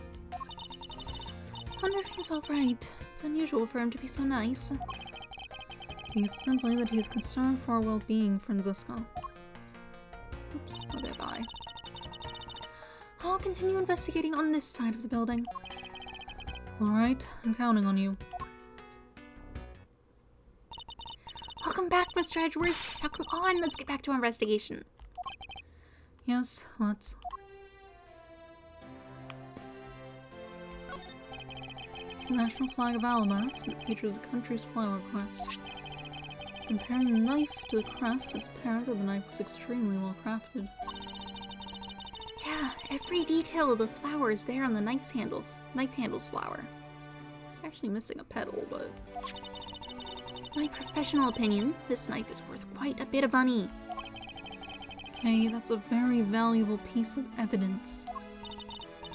Wonder if he's alright. It's unusual for him to be so nice. I think it's simply that he is concerned for our well-being, Franziska. Oops, okay, bye. I'll continue investigating on this side of the building. Alright, I'm counting on you. Welcome back, Mr. Edgeworth. Now come on, let's get back to our investigation. Yes, let's. It's the national flag of Alabast, and it features the country's flower crest. Comparing the knife to the crest, it's apparent that the knife was extremely well crafted. Yeah, every detail of the flower is there on the knife handle's flower. It's actually missing a petal, but My professional opinion, this knife is worth quite a bit of money. okay, that's a very valuable piece of evidence.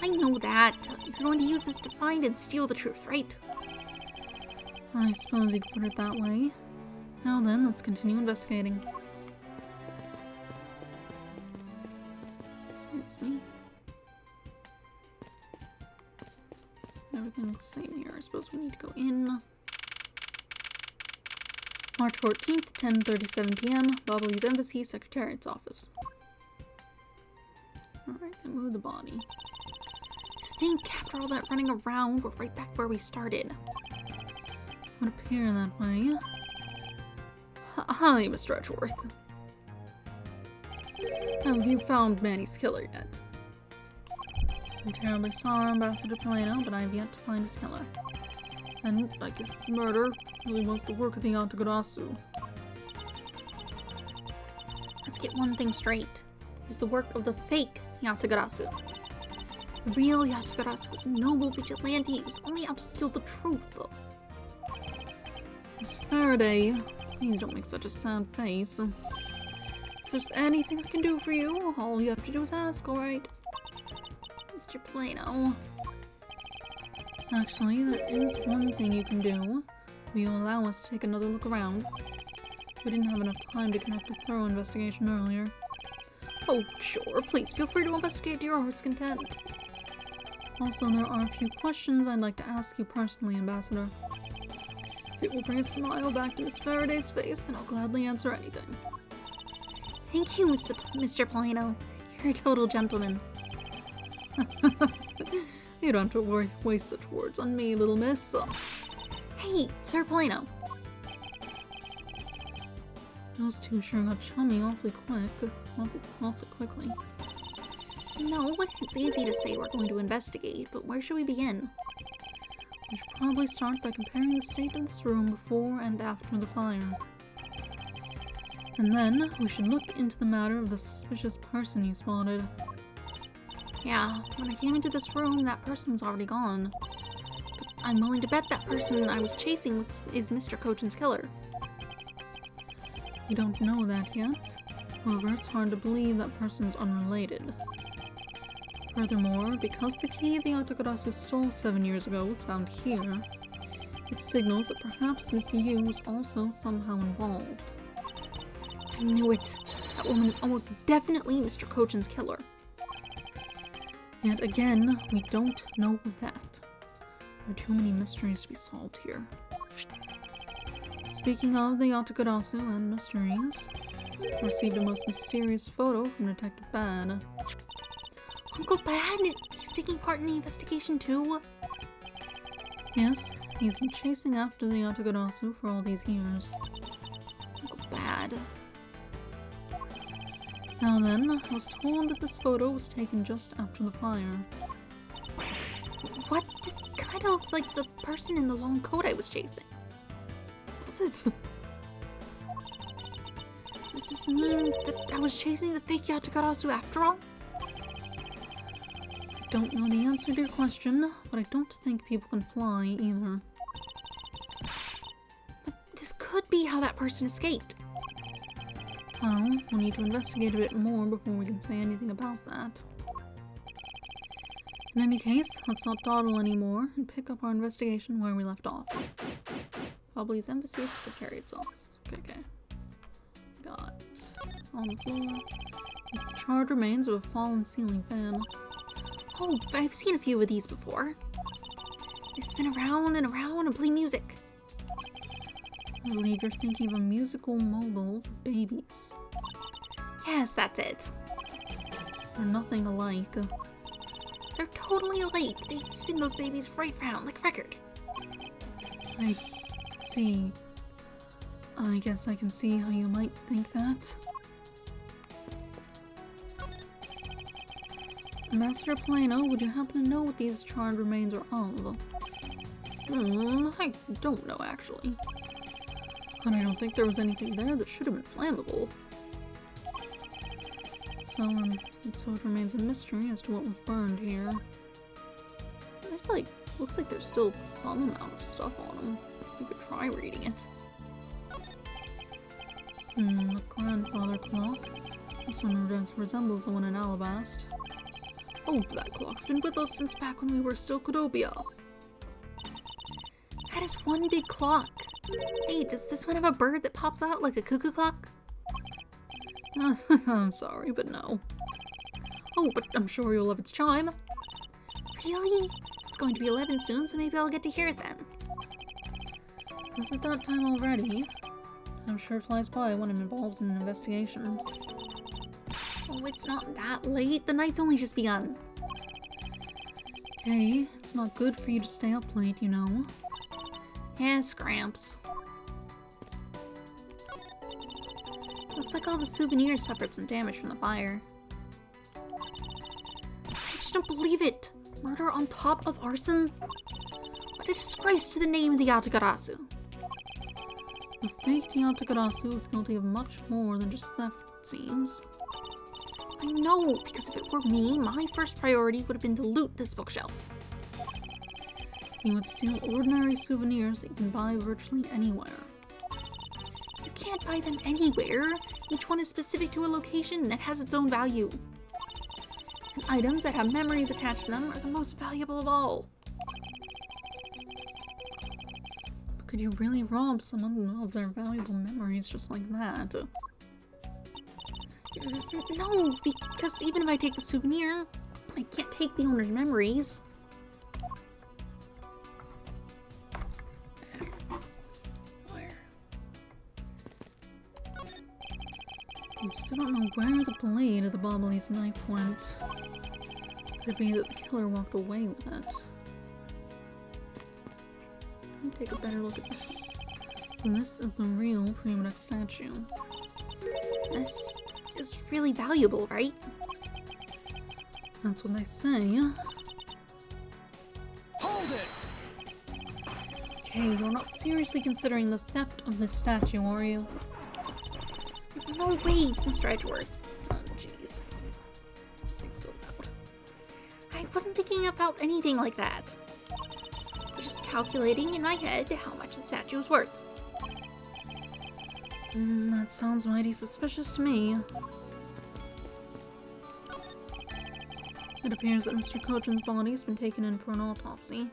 I know that. You're going to use this to find and steal the truth, right? I suppose you could put it that way. Now then, let's continue investigating. Excuse me. Everything looks the same here. I suppose we need to go in. March 14th, 10:37 p.m. Bobbly's Embassy, Secretariat's Office. Alright, then move the body. To think, after all that running around, we're right back where we started. Would appear that way. Hi, Mr. Edgeworth. Have you found Manny's killer yet? I'm terribly sorry, Ambassador Polano, but I have yet to find his killer. And I guess his murder really was the work of the Yatagarasu. Let's get one thing straight. It's the work of the fake Yatagarasu. The real Yatagarasu was a noble vigilante who was only out to steal the truth, though. Miss Faraday, please don't make such a sad face. If there's anything I can do for you, all you have to do is ask, alright? Mr. Polano. Actually, there is one thing you can do. Will you allow us to take another look around? We didn't have enough time to conduct a thorough investigation earlier. Oh, sure. Please feel free to investigate to your heart's content. Also, there are a few questions I'd like to ask you personally, Ambassador. If it will bring a smile back to Miss Faraday's face, then I'll gladly answer anything. Thank you, Mr. Polano. You're a total gentleman. You don't have to waste such words on me, little miss. Hey, Sir Polano. Those two sure got chummy awfully quickly. No, it's easy to say we're going to investigate, but where should we begin? We should probably start by comparing the state of this room before and after the fire. And then, we should look into the matter of the suspicious person you spotted. Yeah, when I came into this room, that person was already gone. But I'm willing to bet that person I was chasing is Mr. Kochin's killer. We don't know that yet. However, it's hard to believe that person is unrelated. Furthermore, because the key the Yatagarasu stole 7 years ago was found here, it signals that perhaps Miss Yu was also somehow involved. I knew it. That woman is almost definitely Mr. Kochin's killer. Yet again, we don't know that. There are too many mysteries to be solved here. Speaking of the Yatagarasu and mysteries, I received a most mysterious photo from Detective Bad. Uncle Bad? He's taking part in the investigation too? Yes, he's been chasing after the Yatagarasu for all these years. Uncle Bad. Now then, I was told that this photo was taken just after the fire. What? This kinda looks like the person in the long coat I was chasing. Was it? Does this mean that I was chasing the fake Yatagarasu after all? I don't know the answer to your question, but I don't think people can fly either. But this could be how that person escaped. Well, we'll need to investigate a bit more before we can say anything about that. In any case, let's not dawdle anymore and pick up our investigation where we left off. Bubbly's embassy secretariat's office. Okay. Got on the floor. It's the charred remains of a fallen ceiling fan. Oh, I've seen a few of these before. They spin around and around and play music. I believe you're thinking of a musical mobile for babies. Yes, that's it. They're nothing alike. They're totally alike. They spin those babies right round like a record. I see. I guess I can see how you might think that. Ambassador Plano, would you happen to know what these charred remains are of? I don't know, actually. And I don't think there was anything there that should have been flammable. So it remains a mystery as to what was burned here. There's looks like there's still some amount of stuff on them. You could try reading it. The grandfather clock. This one resembles the one in Alabast. Oh, that clock's been with us since back when we were still Kudobia. That is one big clock. Hey, does this one have a bird that pops out like a cuckoo clock? I'm sorry, but no. Oh, but I'm sure you'll love its chime. Really? It's going to be 11 soon, so maybe I'll get to hear it then. Is it that time already? I'm sure it flies by when I'm involved in an investigation. Oh, it's not that late. The night's only just begun. Hey, it's not good for you to stay up late, you know. Yeah, Scramps. Looks like all the souvenirs suffered some damage from the fire. I just don't believe it! Murder on top of arson? What a disgrace to the name of the Yatagarasu. The fake Yatagarasu is guilty of much more than just theft, it seems. I know, because if it were me, my first priority would have been to loot this bookshelf. You would steal ordinary souvenirs that you can buy virtually anywhere. You can't buy them anywhere. Each one is specific to a location and it has its own value. And items that have memories attached to them are the most valuable of all. But could you really rob someone of their valuable memories just like that? No, because even if I take the souvenir, I can't take the owner's memories. I still don't know where the blade of the Bobbly's knife went. Could it be that the killer walked away with it? Let me take a better look at this. And this is the real Prima statue. This is really valuable, right? That's what they say. Hold it! Okay, you're not seriously considering the theft of this statue, are you? No way, Mr. Edgeworth. Oh, jeez. This thing's so loud. I wasn't thinking about anything like that. was just calculating in my head how much the statue was worth. That sounds mighty suspicious to me. It appears that Mr. Kojin's body has been taken in for an autopsy.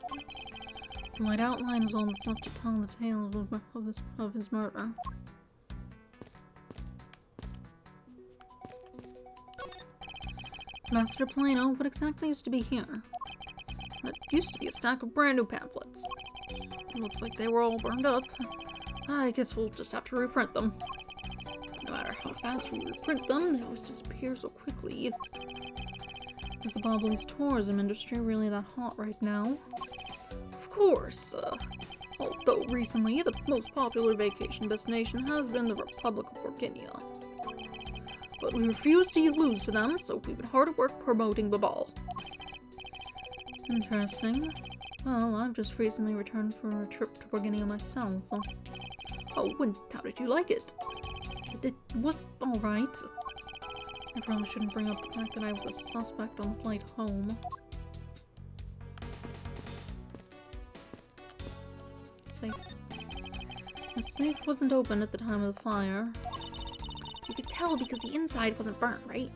The white outline is all that's left to tell the tale of his murder. Master Plano, what exactly used to be here? That used to be a stack of brand new pamphlets. It looks like they were all burned up. I guess we'll just have to reprint them. No matter how fast we reprint them, they always disappear so quickly. Is the Bobbly's tourism industry really that hot right now? Of course. Although recently, the most popular vacation destination has been the Republic of Virginia. But we refuse to lose to them, so we've been hard at work promoting the ball. Interesting. Well, I've just recently returned from a trip to Virginia myself. Oh, and how did you like it? It was alright. I probably shouldn't bring up the fact that I was a suspect on the flight home. Safe. The safe wasn't open at the time of the fire. You could tell because the inside wasn't burnt, right?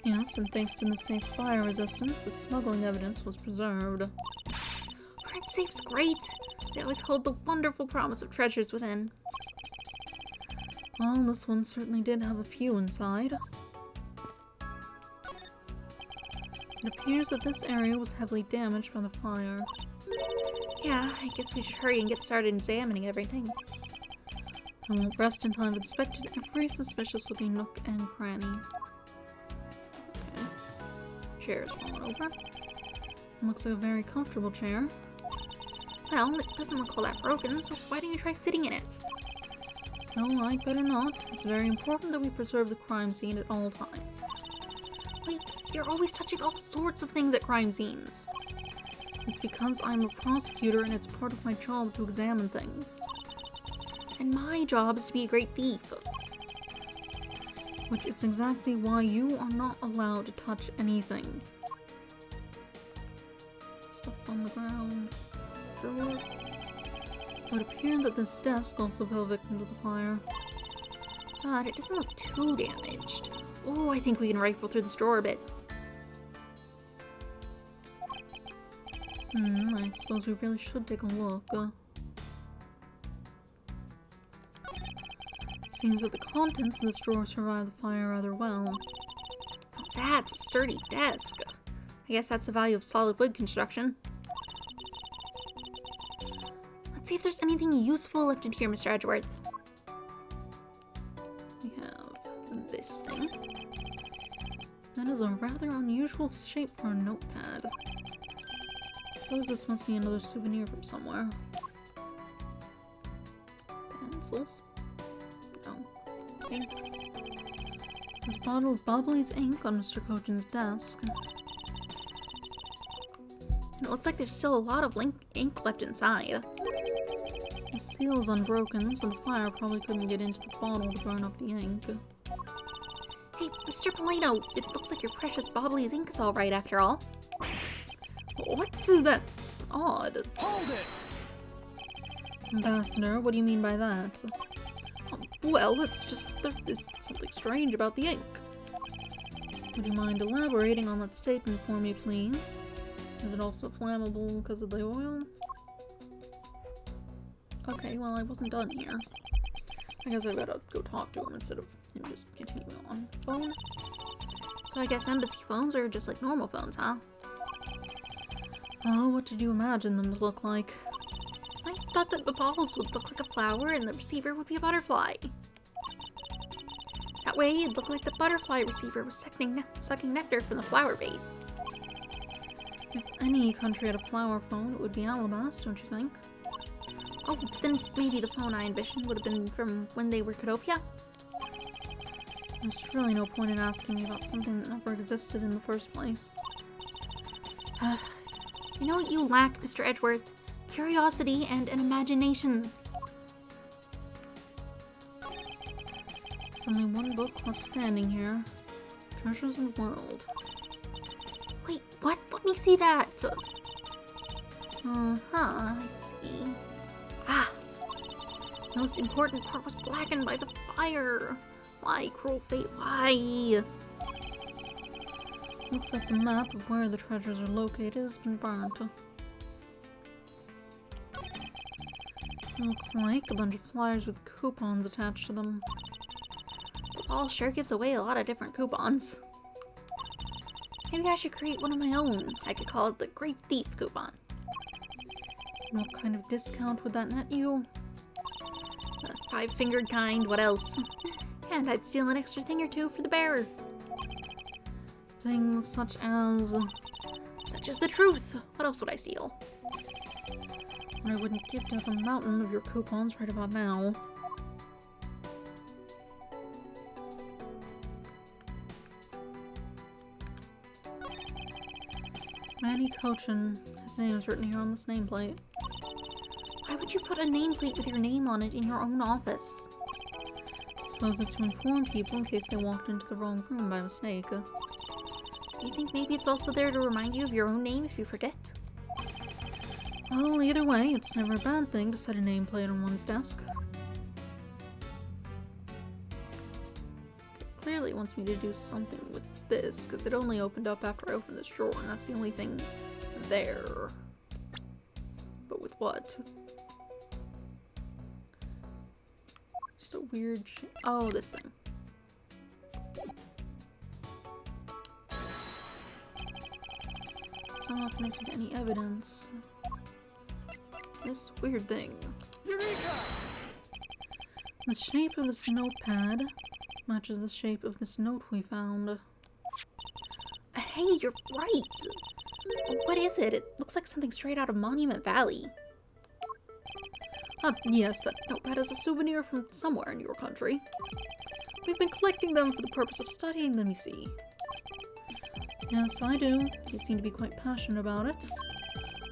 Yes, and thanks to the safe's fire resistance, the smuggling evidence was preserved. Aren't safes great? They always hold the wonderful promise of treasures within. Well, this one certainly did have a few inside. It appears that this area was heavily damaged by the fire. Yeah, I guess we should hurry and get started examining everything. I won't rest until I've inspected every suspicious-looking nook and cranny. Okay. Chair's fallen over. Looks like a very comfortable chair. Well, it doesn't look all that broken, so why don't you try sitting in it? No, I'd better not. It's very important that we preserve the crime scene at all times. Wait, you're always touching all sorts of things at crime scenes. It's because I'm a prosecutor and it's part of my job to examine things. And my job is to be a great thief. Which is exactly why you are not allowed to touch anything. Stuff on the ground. Drawer. It would appear that this desk also fell victim to the fire. God, it doesn't look too damaged. Oh, I think we can rifle through this drawer a bit. I suppose we really should take a look. Seems that the contents of this drawer survived the fire rather well. Oh, that's a sturdy desk. I guess that's the value of solid wood construction. Let's see if there's anything useful left in here, Mr. Edgeworth. We have this thing. That is a rather unusual shape for a notepad. I suppose this must be another souvenir from somewhere. Pencils? No. Ink. There's a bottle of Bobbly's ink on Mr. Kojin's desk. It looks like there's still a lot of ink left inside. The seal is unbroken, so the fire probably couldn't get into the bottle to burn up the ink. Hey, Mr. Polino, it looks like your precious Bobbly's ink is all right after all. What? That's odd. Hold it! Ambassador, what do you mean by that? Well, it's just there is something strange about the ink. Would you mind elaborating on that statement for me, please? Is it also flammable because of the oil? Okay, well, I wasn't done here. I guess I've got to go talk to him instead of him just continuing on phone. So I guess embassy phones are just like normal phones, huh? Oh, what did you imagine them to look like? I thought that the balls would look like a flower and the receiver would be a butterfly. That way, it'd look like the butterfly receiver was sucking nectar from the flower base. If any country had a flower phone, it would be Alabama, don't you think? Oh, then maybe the phone I envisioned would have been from when they were Codopia? There's really no point in asking me about something that never existed in the first place. You know what you lack, Mr. Edgeworth? Curiosity and an imagination. There's only one book left standing here. Treasures of the World. Wait, what? Let me see that! I see. Ah! The most important part was blackened by the fire. Why, cruel fate, why? Looks like the map of where the treasures are located has been burnt. Looks like a bunch of flyers with coupons attached to them. The ball sure gives away a lot of different coupons. Maybe I should create one of my own. I could call it the Grave Thief coupon. What kind of discount would that net you? The five-fingered kind, what else? And I'd steal an extra thing or two for the bearer. Things such as... Such as the truth. What else would I steal? I wouldn't give Death a mountain of your coupons right about now. Manny Cochin. His name is written here on this nameplate. Why would you put a nameplate with your name on it in your own office? I suppose it's to inform people in case they walked into the wrong room by mistake. Do you think maybe it's also there to remind you of your own name if you forget? Well, either way, it's never a bad thing to set a nameplate on one's desk. It clearly wants me to do something with this, because it only opened up after I opened this drawer, and that's the only thing there. But with what? Just a weird oh, this thing. Somehow connected to any evidence. This weird thing. Eureka! The shape of this notepad matches the shape of this note we found. Hey, you're right! What is it? It looks like something straight out of Monument Valley. Yes, that notepad is a souvenir from somewhere in your country. We've been collecting them for the purpose of studying them, you see. Yes, I do. You seem to be quite passionate about it.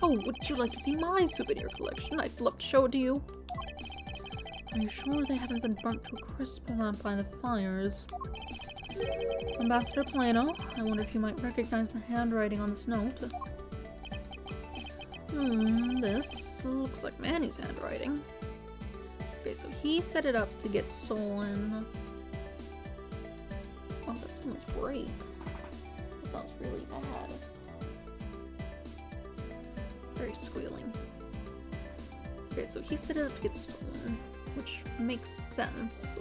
Oh, would you like to see my souvenir collection? I'd love to show it to you. Are you sure they haven't been burnt to a crisp by the fires? Ambassador Plano, I wonder if you might recognize the handwriting on this note. This looks like Manny's handwriting. Okay, so he set it up to get stolen. Oh, that's someone's brakes. That sounds really bad. Very squealing. Okay, so he set it up to get stolen, which makes sense.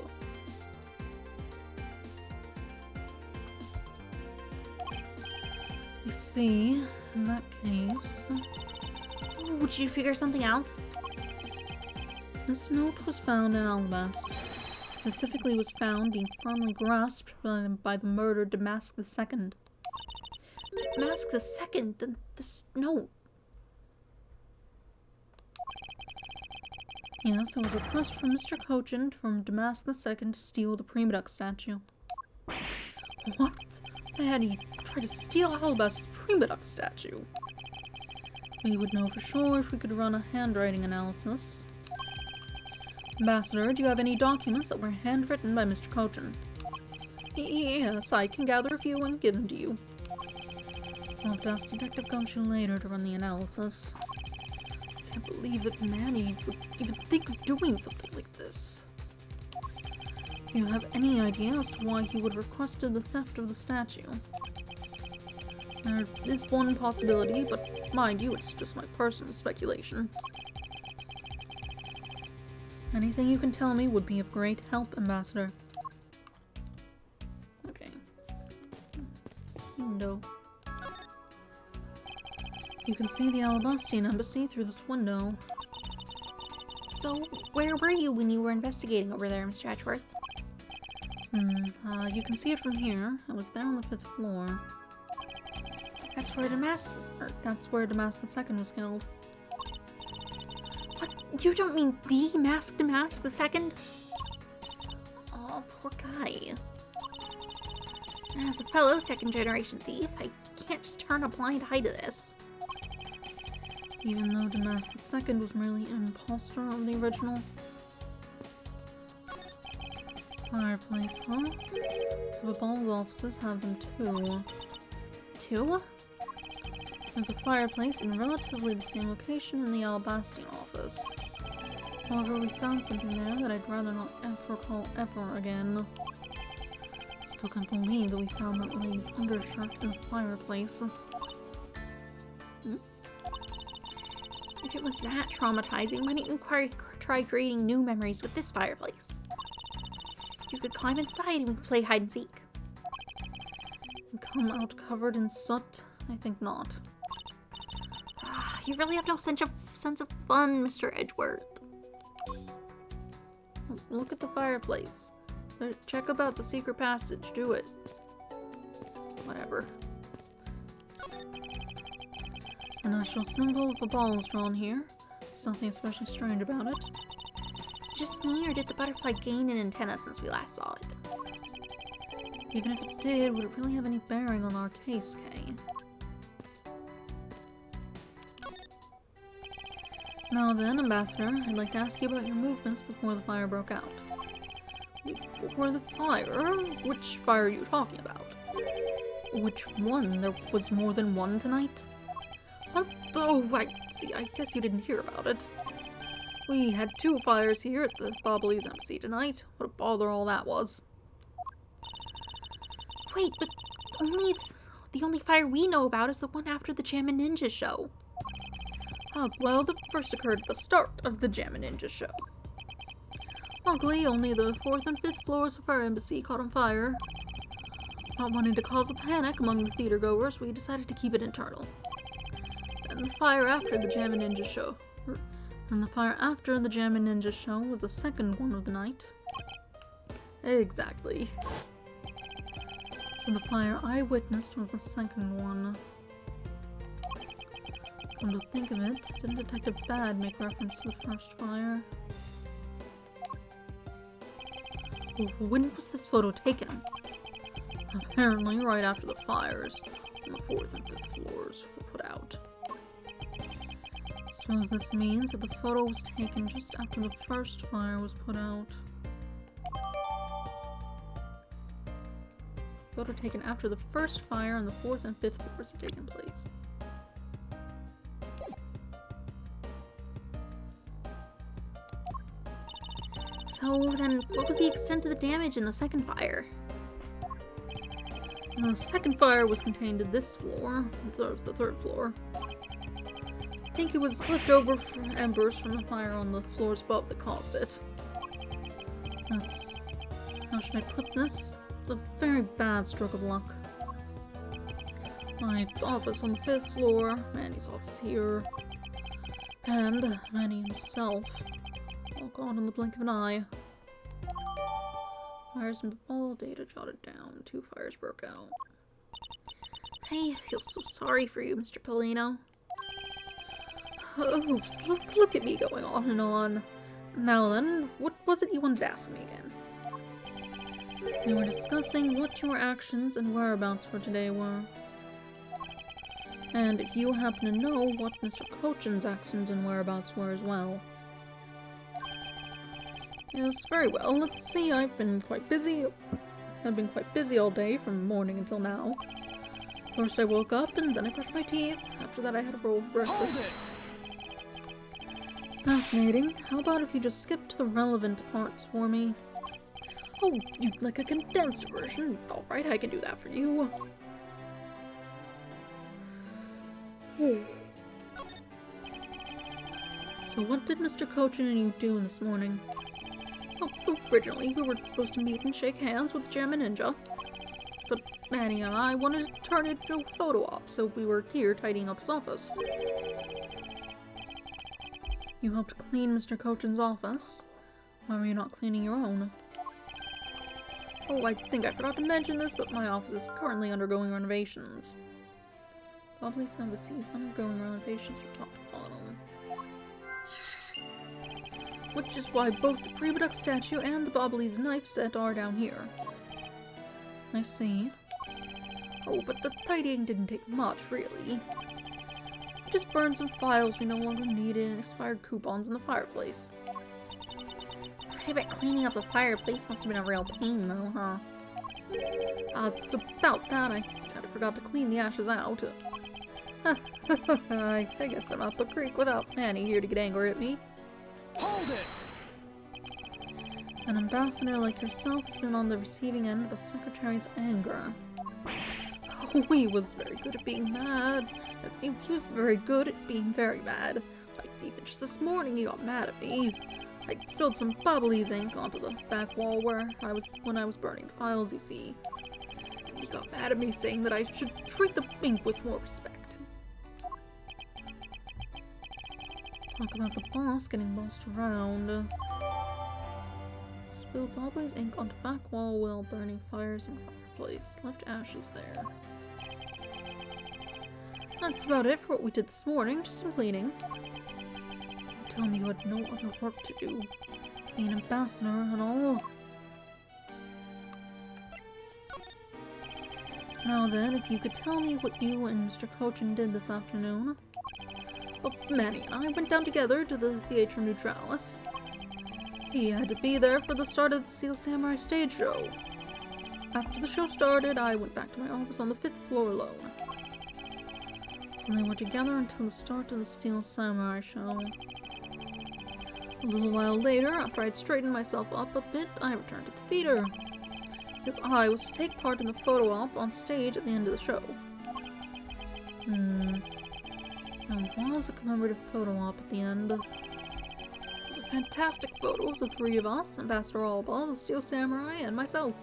I see. In that case... Would you figure something out? This note was found in Alabasta. Specifically was found being firmly grasped by the murdered Damask II. Damask II? Then this note. Yes, it was a request from Mr. Cochin from Damask II to steal the Prima statue. What? Had he tried to steal Alabasta's Prima statue? We would know for sure if we could run a handwriting analysis. Ambassador, do you have any documents that were handwritten by Mr. Cochin? Yes, I can gather a few and give them to you. I'll have to ask Detective Gumshoe later to run the analysis. I can't believe that Manny would even think of doing something like this. Do you have any idea as to why he would have requested the theft of the statue? There is one possibility, but mind you, it's just my personal speculation. Anything you can tell me would be of great help, Ambassador. Okay. Window. You can see the Alabastian embassy through this window. So, where were you when you were investigating over there, Mr. Edgeworth? You can see it from here. I was there on the 5th floor. That's where Damask II was killed. What? You don't mean the Masked Damask II? Oh, poor guy. As a fellow second-generation thief, I can't just turn a blind eye to this. Even though Damask II was merely an imposter of the original. Fireplace, huh? So the ball's offices have them too. Two? There's a fireplace in relatively the same location in the Alabastian office. However, we found something there that I'd rather not ever call ever again. Still can't believe that we found that lady's undershirt in the fireplace. If it was that traumatizing, why didn't you try creating new memories with this fireplace? You could climb inside and we could play hide and seek. And come out covered in soot? I think not. You really have no sense of fun, Mr. Edgeworth. Look at the fireplace. Check about the secret passage. Do it. Whatever. The national symbol of a ball is drawn here. There's nothing especially strange about it. Is it just me, or did the butterfly gain an antenna since we last saw it? Even if it did, would it really have any bearing on our case, Kay? Now then, Ambassador, I'd like to ask you about your movements before the fire broke out. Before the fire? Which fire are you talking about? Which one? There was more than one tonight? Oh, I see. I guess you didn't hear about it. We had 2 fires here at the Bobbly's embassy tonight. What a bother all that was. Wait, but the only fire we know about is the one after the Jam and Ninja show. Well, the first occurred at the start of the Jam and Ninja show. Luckily, only the 4th and 5th floors of our embassy caught on fire. Not wanting to cause a panic among the theater goers, we decided to keep it internal. And the fire after the Jam and Ninja show. Was the second one of the night. Exactly. So the fire I witnessed was the second one. Come to think of it, didn't Detective Bad make reference to the first fire? When was this photo taken? Apparently right after the fires on the 4th and 5th floors were put out. Suppose this means that the photo was taken just after the first fire was put out. Photo taken after the first fire on the 4th and 5th floors had taken place. So then, what was the extent of the damage in the second fire? The second fire was contained to this floor, the 3rd floor. I think it was leftover embers from the fire on the floors above that caused it. That's... how should I put this? A very bad stroke of luck. My office on the 5th floor, Manny's office here, and Manny himself. All gone in the blink of an eye. Fires and ball data jotted down. 2 fires broke out. I feel so sorry for you, Mr. Polino. Oops, look at me going on and on. Now then, what was it you wanted to ask me again? We were discussing what your actions and whereabouts for today were. And if you happen to know what Mr. Cochin's actions and whereabouts were as well. Yes, very well. Let's see, I've been quite busy. I've been quite busy all day from morning until now. First I woke up and then I brushed my teeth. After that I had a roll of breakfast. Fascinating. How about if you just skip to the relevant parts for me? Oh, you'd like a condensed version? Alright, I can do that for you. So what did Mr. Cochin and you do this morning? Well, originally we were supposed to meet and shake hands with Gem and Ninja. But Manny and I wanted to turn it into a photo op, so we were here tidying up his office. You helped clean Mr. Cochin's office. Why were you not cleaning your own? Oh, I think I forgot to mention this, but my office is currently undergoing renovations. Bobbly's embassy is undergoing renovations from top to bottom. Which is why both the Prebuduck statue and the Bobbly's knife set are down here. I see. Oh, but the tidying didn't take much, really. We just burned some files we no longer needed and expired coupons in the fireplace. I bet cleaning up the fireplace must have been a real pain, though, huh? About that, I kind of forgot to clean the ashes out. I guess I'm up a creek without Manny here to get angry at me. Hold it! An ambassador like yourself has been on the receiving end of a secretary's anger. Oh, he was very good at being mad. He was very good at being very mad. Like, even just this morning he got mad at me. I spilled some Bubbly's ink onto the back wall when I was burning the files, you see. And he got mad at me, saying that I should treat the ink with more respect. Talk about the boss getting bossed around. Spilled Bubbly's ink onto back wall while burning fires in fireplace. Left ashes there. That's about it for what we did this morning, just some cleaning. Tell me you had no other work to do. Being an ambassador and all. Now then, if you could tell me what you and Mr. Cochin did this afternoon. Well, Manny and I went down together to the Theatre Neutralis. He had to be there for the start of the Steel Samurai stage show. After the show started, I went back to my office on the 5th floor alone. So they were together until the start of the Steel Samurai show. A little while later, after I'd straightened myself up a bit, I returned to the theater. Because I was to take part in the photo op on stage at the end of the show. There was a commemorative photo op at the end. It was a fantastic photo of the three of us, Ambassador Alba, the Steel Samurai, and myself.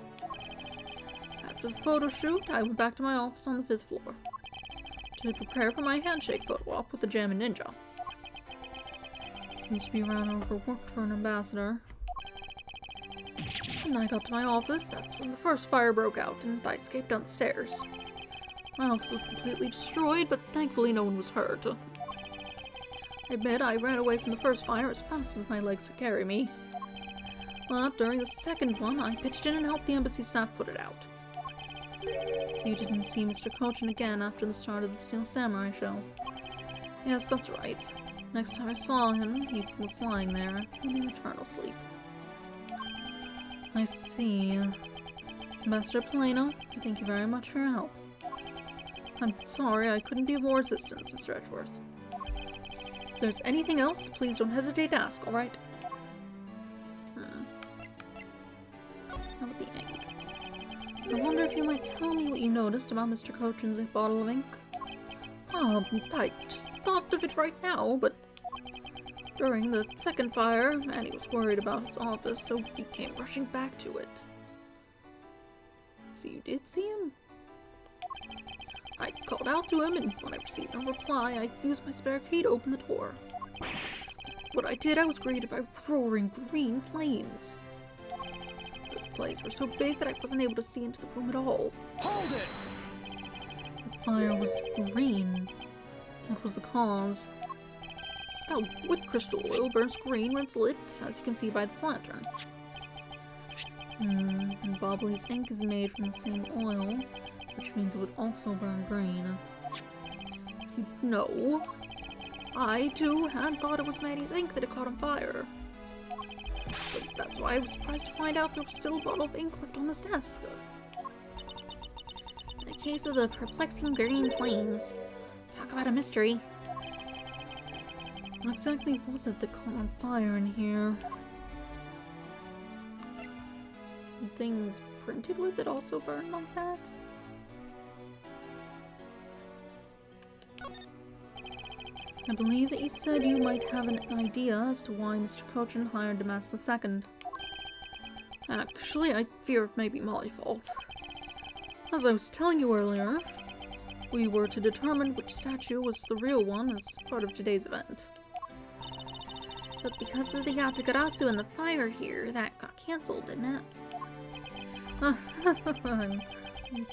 After the photo shoot, I went back to my office on the 5th floor to prepare for my handshake photo op with the Jammin' Ninja. Seems to be rather overworked for an ambassador. When I got to my office, that's when the first fire broke out and I escaped down the stairs. My office was completely destroyed, but thankfully no one was hurt. I admit I ran away from the first fire as fast as my legs could carry me. But during the second one, I pitched in and helped the embassy staff put it out. So you didn't see Mr. Cochin again after the start of the Steel Samurai show? Yes, that's right. Next time I saw him, he was lying there in eternal sleep. I see. Ambassador Polino, thank you very much for your help. I'm sorry I couldn't be of more assistance, Mr. Edgeworth. If there's anything else, please don't hesitate to ask, alright? How about the ink? I wonder if you might tell me what you noticed about Mr. Cochin's bottle of ink? I just thought of it right now, but during the second fire, Manny was worried about his office, so he came rushing back to it. So you did see him? I called out to him, and when I received no reply, I used my spare key to open the door. What I did, I was greeted by roaring green flames. The flames were so big that I wasn't able to see into the room at all. Hold it! The fire was green. What was the cause? Well, wood crystal oil burns green when it's lit, as you can see by this lantern. And Bubbly's ink is made from the same oil, which means it would also burn green. No. I, too, had thought it was Manny's ink that had caught on fire. So that's why I was surprised to find out there was still a bottle of ink left on his desk. In the case of the perplexing green flames, talk about a mystery. What exactly was it that caught on fire in here? And things printed with it also burned like that? I believe that you said you might have an idea as to why Mr. Cochin hired Damas II. Actually, I fear it may be my fault. As I was telling you earlier, we were to determine which statue was the real one as part of today's event. But because of the Yatagarasu and the fire here, that got cancelled, didn't it? I'm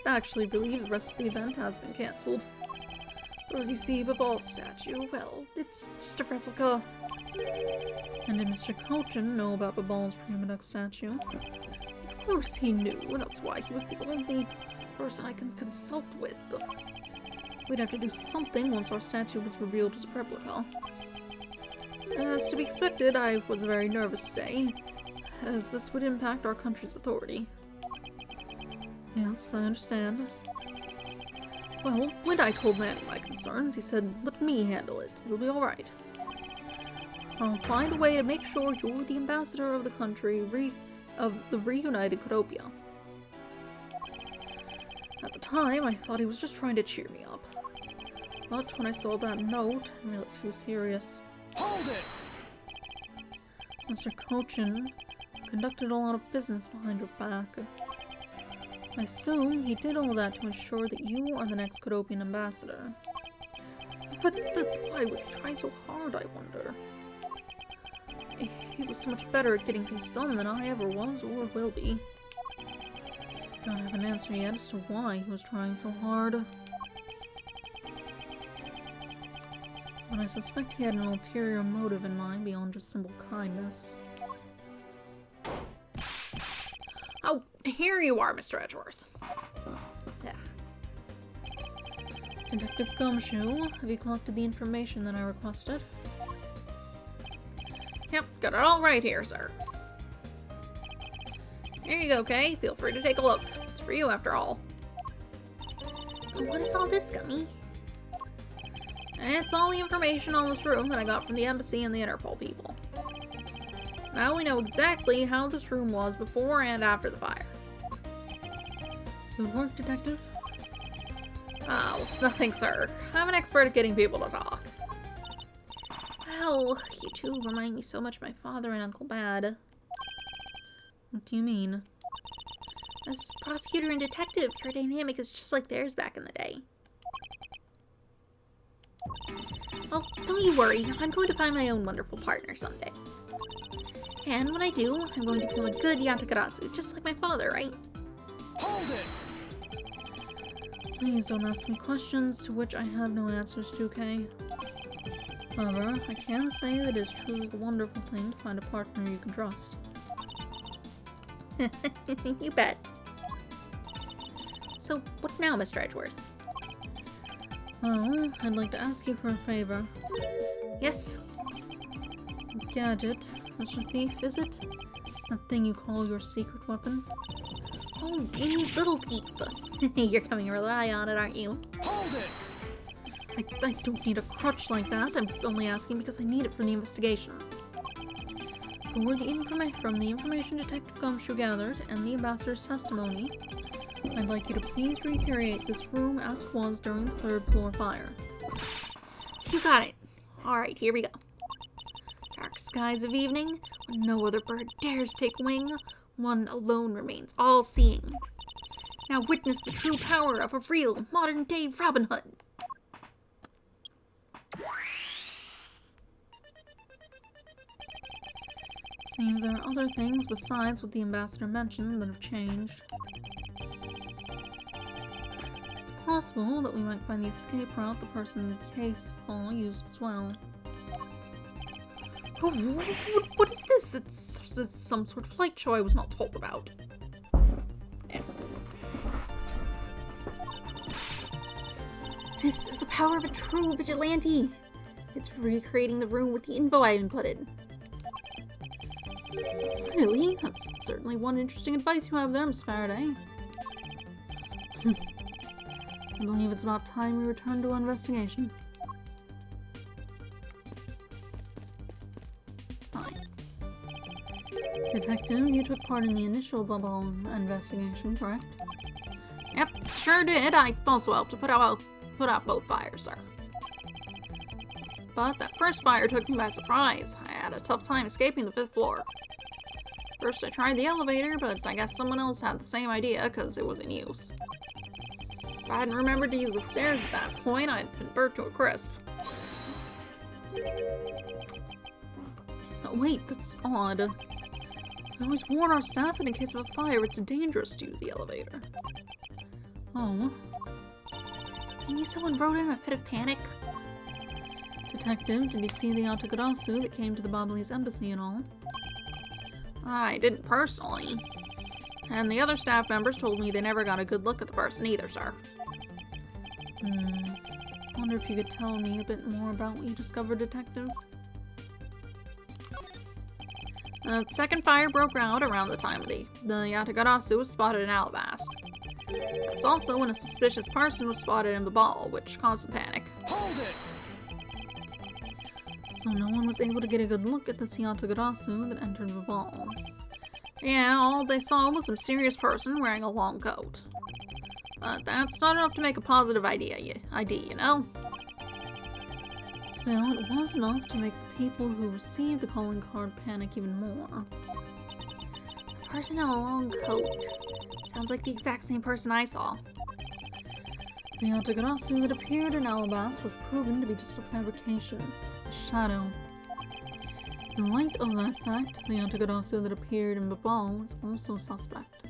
actually relieved the rest of the event has been cancelled. Or you see, Babal's statue, well, it's just a replica. And did Mr. Cochin know about Babal's prima duck statue? Of course he knew, and that's why he was the only person I can consult with. We'd have to do something once our statue was revealed as a replica. As to be expected, I was very nervous today, as this would impact our country's authority. Yes, I understand. Well, when I told Manny my concerns, he said, let me handle it. It'll be alright. I'll find a way to make sure you're the ambassador of the country of the reunited Codopia. At the time, I thought he was just trying to cheer me up. But when I saw that note, I realized he was serious. Hold it! Mr. Cochin conducted a lot of business behind your back. I assume he did all that to ensure that you are the next Codopian ambassador. But why was he trying so hard, I wonder? He was so much better at getting things done than I ever was or will be. Don't have an answer yet as to why he was trying so hard. But I suspect he had an ulterior motive in mind beyond just simple kindness. Oh, here you are, Mr. Edgeworth. Yeah. Detective Gumshoe, have you collected the information that I requested? Yep, got it all right here, sir. Here you go, Kay. Feel free to take a look. It's for you, after all. What is all this, Gummy? It's all the information on this room that I got from the embassy and the Interpol people. Now we know exactly how this room was before and after the fire. Good work, Detective. Oh, it's nothing, sir. I'm an expert at getting people to talk. Wow, you two remind me so much of my father and Uncle Bad. What do you mean? As prosecutor and detective, your dynamic is just like theirs back in the day. Well, don't you worry. I'm going to find my own wonderful partner someday. And when I do, I'm going to become a good Yatakarasu, just like my father, right? Hold it! Please don't ask me questions to which I have no answers to, Kay. However, I can say that it is truly a wonderful thing to find a partner you can trust. You bet. So, what now, Mr. Edgeworth? Well, I'd like to ask you for a favor. Yes? Gadget, Mr. Thief, is it? That thing you call your secret weapon? Oh, you little thief. You're coming to rely on it, aren't you? Hold it! I don't need a crutch like that. I'm only asking because I need it for the investigation. From the information Detective Gumshoe gathered and the ambassador's testimony, I'd like you to please recreate this room as it was during the third floor fire. You got it. Alright, here we go. Dark skies of evening, when no other bird dares take wing, one alone remains all-seeing. Now witness the true power of a real, modern-day Robin Hood. Seems there are other things besides what the ambassador mentioned that have changed. It's possible that we might find the escape route the person in the case hall used as well. Oh, what is this? It's some sort of flight show I was not told about. This is the power of a true vigilante. It's recreating the room with the info I inputted. Really? That's certainly one interesting advice you have there, Miss Faraday. I believe it's about time we return to our investigation. Fine. Detective, you took part in the initial bubble investigation, correct? Yep, sure did. I also helped to put out both fires, sir. But that first fire took me by surprise. I had a tough time escaping the 5th floor. First I tried the elevator, but I guess someone else had the same idea because it was in use. If I hadn't remembered to use the stairs at that point, I'd been burnt to a crisp. Oh, wait, that's odd. I always warn our staff that in case of a fire, it's dangerous to use the elevator. Oh. Maybe someone wrote in a fit of panic. Detective, did you see the Yatagarasu that came to the Bobbly's embassy and all? I didn't personally. And the other staff members told me they never got a good look at the person either, sir. Wonder if you could tell me a bit more about what you discovered, Detective? The second fire broke out around the time the Yatagarasu was spotted in Alabast. It's also when a suspicious person was spotted in the ball, which caused a panic. Hold it! So no one was able to get a good look at the Yatagarasu that entered the ball. Yeah, all they saw was a mysterious person wearing a long coat. But that's not enough to make a positive ID, you know? Still, it was enough to make the people who received the calling card panic even more. A person in a long coat. Sounds like the exact same person I saw. The Yatagarasu that appeared in Alabas was proven to be just a fabrication, a shadow. In light of that fact, the Yatagarasu that appeared in Babal is also suspect.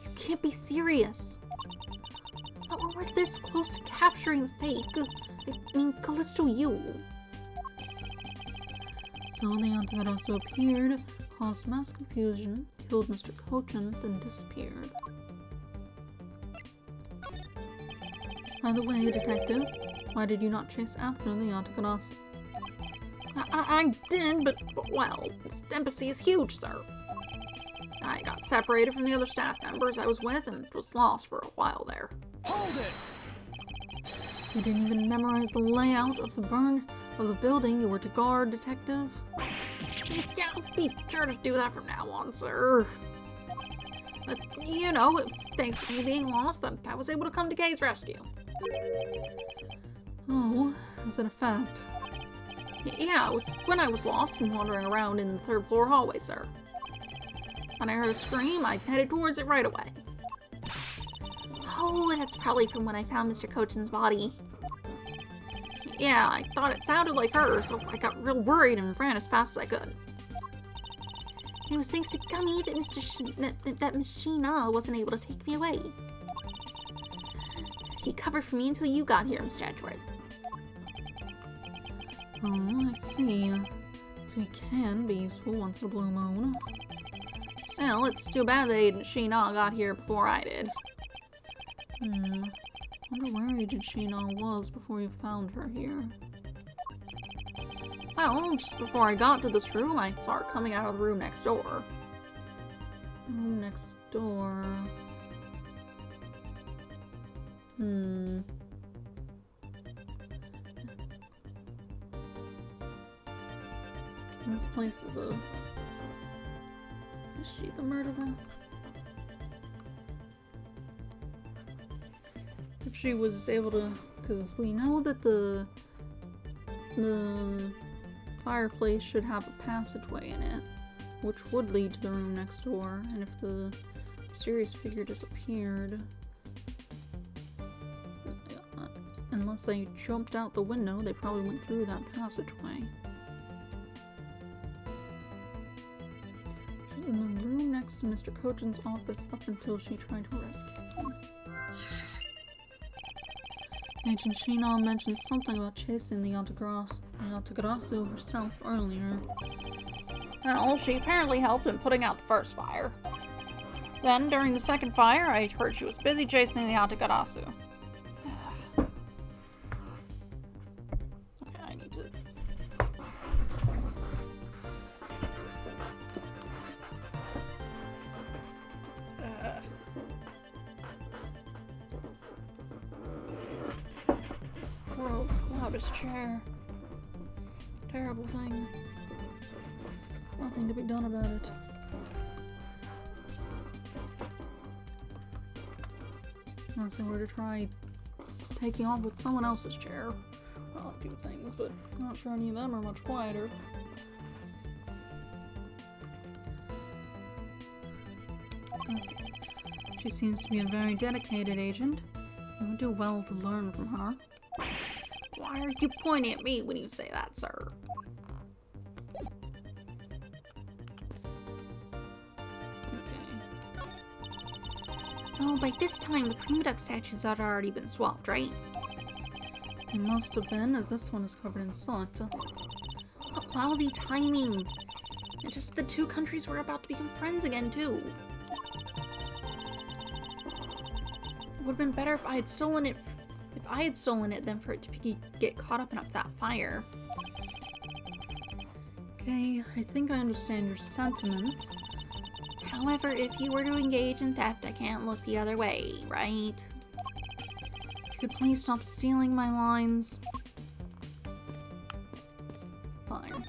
You can't be serious. But when we're this close to capturing the fake, I mean, Callisto, you. So the Yatagarasu appeared, caused mass confusion, killed Mr. Cochin, then disappeared. By the way, detective, why did you not chase after the Yatagarasu? I did, but well, this embassy is huge, sir. I got separated from the other staff members I was with and was lost for a while there. Hold it! You didn't even memorize the layout of the building you were to guard, detective? Yeah, I'll be sure to do that from now on, sir. But, you know, it's thanks to me being lost that I was able to come to Kay's rescue. Oh, is it a fact? Yeah, it was when I was lost and wandering around in the third floor hallway, sir. When I heard a scream, I headed towards it right away. Oh, that's probably from when I found Mr. Cochin's body. Yeah, I thought it sounded like her, so I got real worried and ran as fast as I could. It was thanks to Gummy that that Miss Sheena wasn't able to take me away. He covered for me until you got here, Mr. Edgeworth. Oh, I see. So he can be useful once in a blue moon. Still, it's too bad that Agent Sheena got here before I did. Wonder where Agent Sheena was before you found her here. Well, just before I got to this room, I saw her coming out of the room next door. Room next door. This place is Is she the murderer? If she was able to... Because we know that the fireplace should have a passageway in it, which would lead to the room next door, and if the mysterious figure disappeared... Unless they jumped out the window, they probably went through that passageway. In the room next to Mr. Cochin's office up until she tried to rescue him. Agent Sheena mentioned something about chasing the Yatagarasu herself earlier. Well, she apparently helped in putting out the first fire. Then, during the second fire, I heard she was busy chasing the Yatagarasu. Okay, I need to... Gross, loudest chair. Terrible thing. Nothing to be done about it. Unless I were to try taking off with someone else's chair. Well, a few things, but I'm not sure any of them are much quieter. She seems to be a very dedicated agent. You would do well to learn from her. Why are you pointing at me when you say that, sir? So by this time, the prima duck statues had already been swapped, right? It must have been, as this one is covered in soot. What lousy timing! And just the two countries were about to become friends again, too. It would have been better if I had stolen it. If I had stolen it, than for it to get caught up in that fire. Okay, I think I understand your sentiment. However, if you were to engage in theft, I can't look the other way, right? You could please stop stealing my lines. Fine.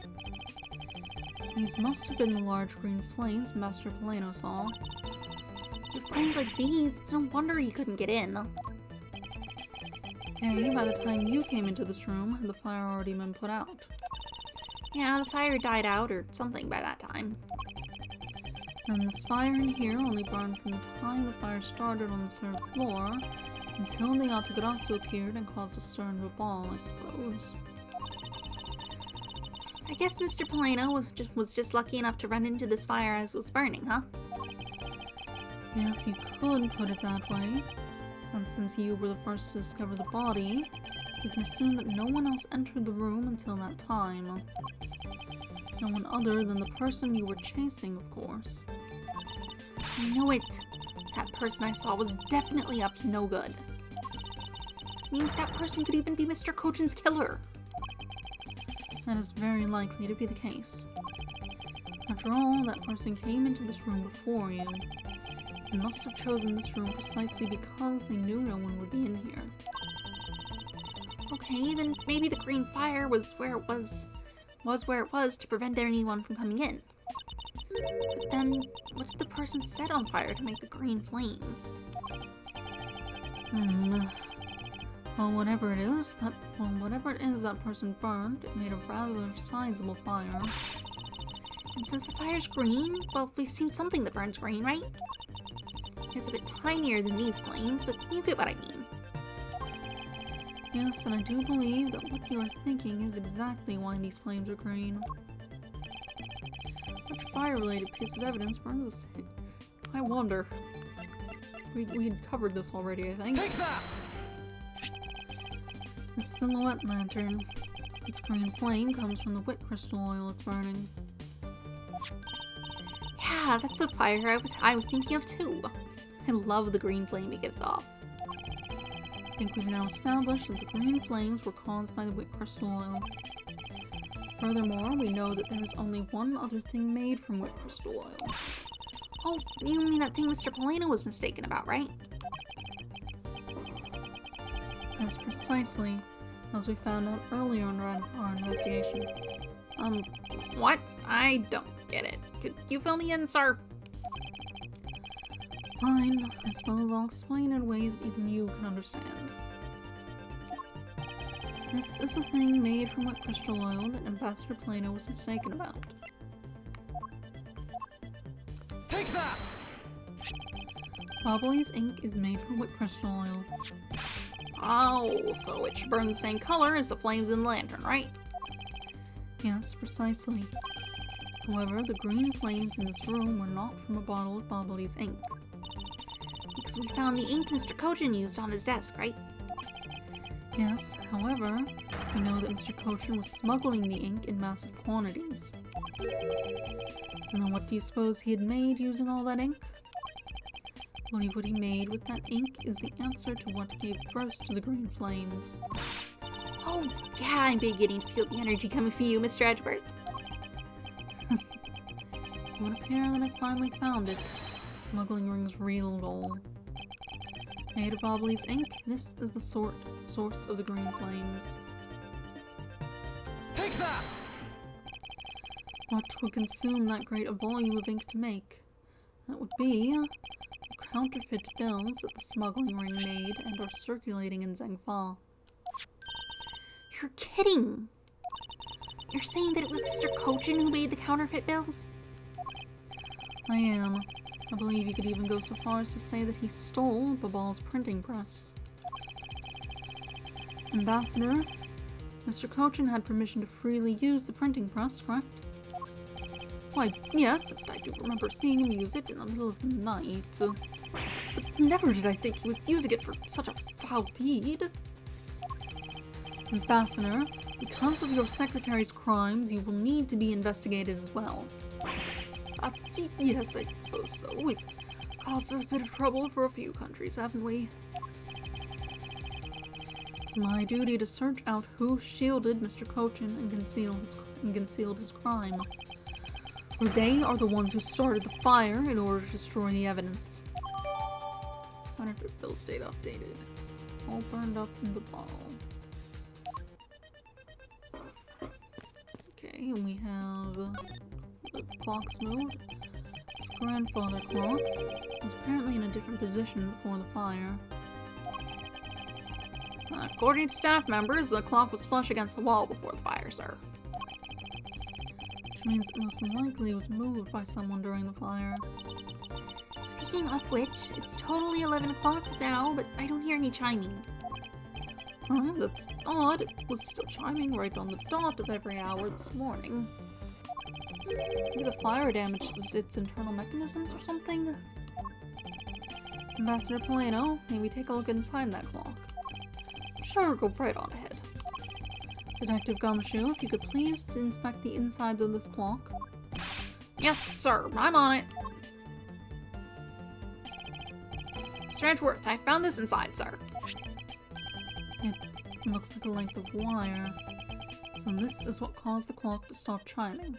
These must have been the large green flames Master Polano saw. With flames like these, it's no wonder you couldn't get in. Hey, by the time you came into this room, had the fire already been put out? Yeah, the fire died out or something by that time. And this fire in here only burned from the time the fire started on the 3rd floor until the Autograsso appeared and caused a stir in the ball, I suppose. I guess Mr. Polano was just lucky enough to run into this fire as it was burning, huh? Yes, you could put it that way. And since you were the first to discover the body, we can assume that no one else entered the room until that time. No one other than the person you were chasing, of course. I knew it! That person I saw was definitely up to no good. I mean, that person could even be Mr. Kochin's killer. That is very likely to be the case. After all, that person came into this room before you. They must have chosen this room precisely because they knew no one would be in here. Okay, then maybe the green fire was where it was to prevent anyone from coming in. But then, what did the person set on fire to make the green flames? Well, whatever it is that person burned, it made a rather sizable fire. And since the fire's green, well, we've seen something that burns green, right? It's a bit tinier than these flames, but you get what I mean. Yes, and I do believe that what you are thinking is exactly why these flames are green. Which fire-related piece of evidence burns the same? I wonder. We had covered this already, I think. Take that! The silhouette lantern. Its green flame comes from the wet crystal oil it's burning. Yeah, that's a fire I was thinking of too. I love the green flame it gives off. I think we've now established that the green flames were caused by the wet crystal oil. Furthermore, we know that there is only one other thing made from wet crystal oil. Oh, you mean that thing Mr. Polano was mistaken about, right? That's precisely as we found out earlier in our investigation. What? I don't get it. Could you fill me in, sir? Fine, I suppose I'll explain in a way that even you can understand. This is a thing made from wet crystal oil that Ambassador Polano was mistaken about. Take that! Bobbly's ink is made from wet crystal oil. Oh, so it should burn the same color as the flames in the lantern, right? Yes, precisely. However, the green flames in this room were not from a bottle of Bobbly's ink. Because we found the ink Mr. Kochin used on his desk, right? Yes, however, we know that Mr. Kochin was smuggling the ink in massive quantities. And then what do you suppose he had made using all that ink? I believe what he made with that ink is the answer to what gave birth to the green flames. Oh, yeah, I'm beginning to feel the energy coming from you, Mr. Edgeworth. It would appear that I finally found it. The smuggling ring's real goal. Made of Bobbly's ink, this is the source of the green flames. Take that! What would consume that great a volume of ink to make? That would be the counterfeit bills that the smuggling ring made and are circulating in Zhengfa. You're kidding! You're saying that it was Mr. Kochin who made the counterfeit bills? I am. I believe you could even go so far as to say that he stole Babal's printing press. Ambassador, Mr. Kochin had permission to freely use the printing press, correct? Why, yes, I do remember seeing him use it in the middle of the night. But never did I think he was using it for such a foul deed. Ambassador, because of your secretary's crimes, you will need to be investigated as well. Yes, I suppose so. We've caused a bit of trouble for a few countries, haven't we? It's my duty to search out who shielded Mr. Kochin and concealed his crime. For they are the ones who started the fire in order to destroy the evidence. I wonder if their bill stayed updated. All burned up in the ball. Okay, and we have the clock's moved. This grandfather clock was apparently in a different position before the fire. According to staff members, the clock was flush against the wall before the fire, sir. Which means it most likely was moved by someone during the fire. Speaking of which, it's totally 11 o'clock now, but I don't hear any chiming. Huh? That's odd. It was still chiming right on the dot of every hour this morning. Maybe the fire damaged its internal mechanisms or something? Ambassador Polano, maybe take a look inside that clock. Sure, go right on ahead. Detective Gumshoe, if you could please inspect the insides of this clock. Yes, sir, I'm on it. Mr. Edgeworth, I found this inside, sir. It looks like a length of wire. So this is what caused the clock to stop chiming.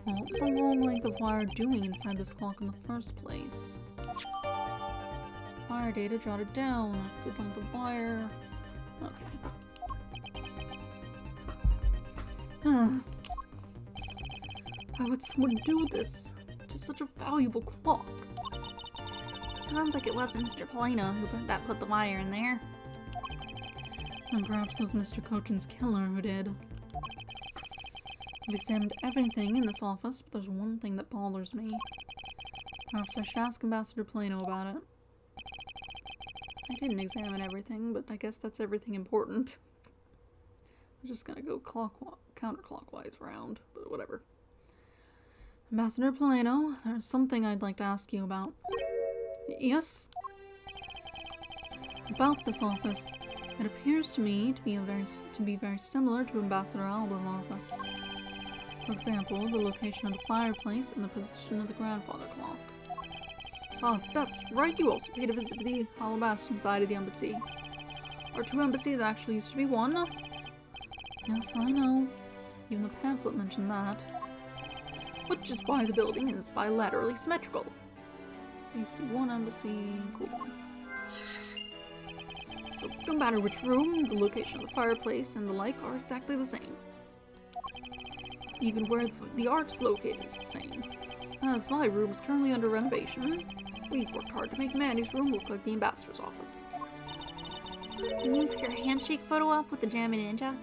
Well, what's a long length of wire doing inside this clock in the first place? Wire data jotted down. Good length of wire. Okay. Why would someone do this to such a valuable clock? Sounds like it wasn't Mr. Polano who put the wire in there. And perhaps it was Mr. Cochin's killer who did. I've examined everything in this office, but there's one thing that bothers me. Perhaps I should ask Ambassador Polano about it. I didn't examine everything, but I guess that's everything important. I'm just gonna go counterclockwise around, but whatever. Ambassador Polano, there's something I'd like to ask you about. Yes? About this office. It appears to me to be very similar to Ambassador Alba's office. For example, the location of the fireplace and the position of the grandfather clock. Oh, that's right, you also paid a visit to the Alabastion side of the embassy. Our two embassies actually used to be one. Yes, I know. Even the pamphlet mentioned that. Which is why the building is bilaterally symmetrical. So used to be one embassy, cool. So no matter which room, the location of the fireplace and the like are exactly the same. Even where the art's located is the same. As my room is currently under renovation, we've worked hard to make Mandy's room look like the ambassador's office. You mean for your handshake photo op with the Jammin' Ninja?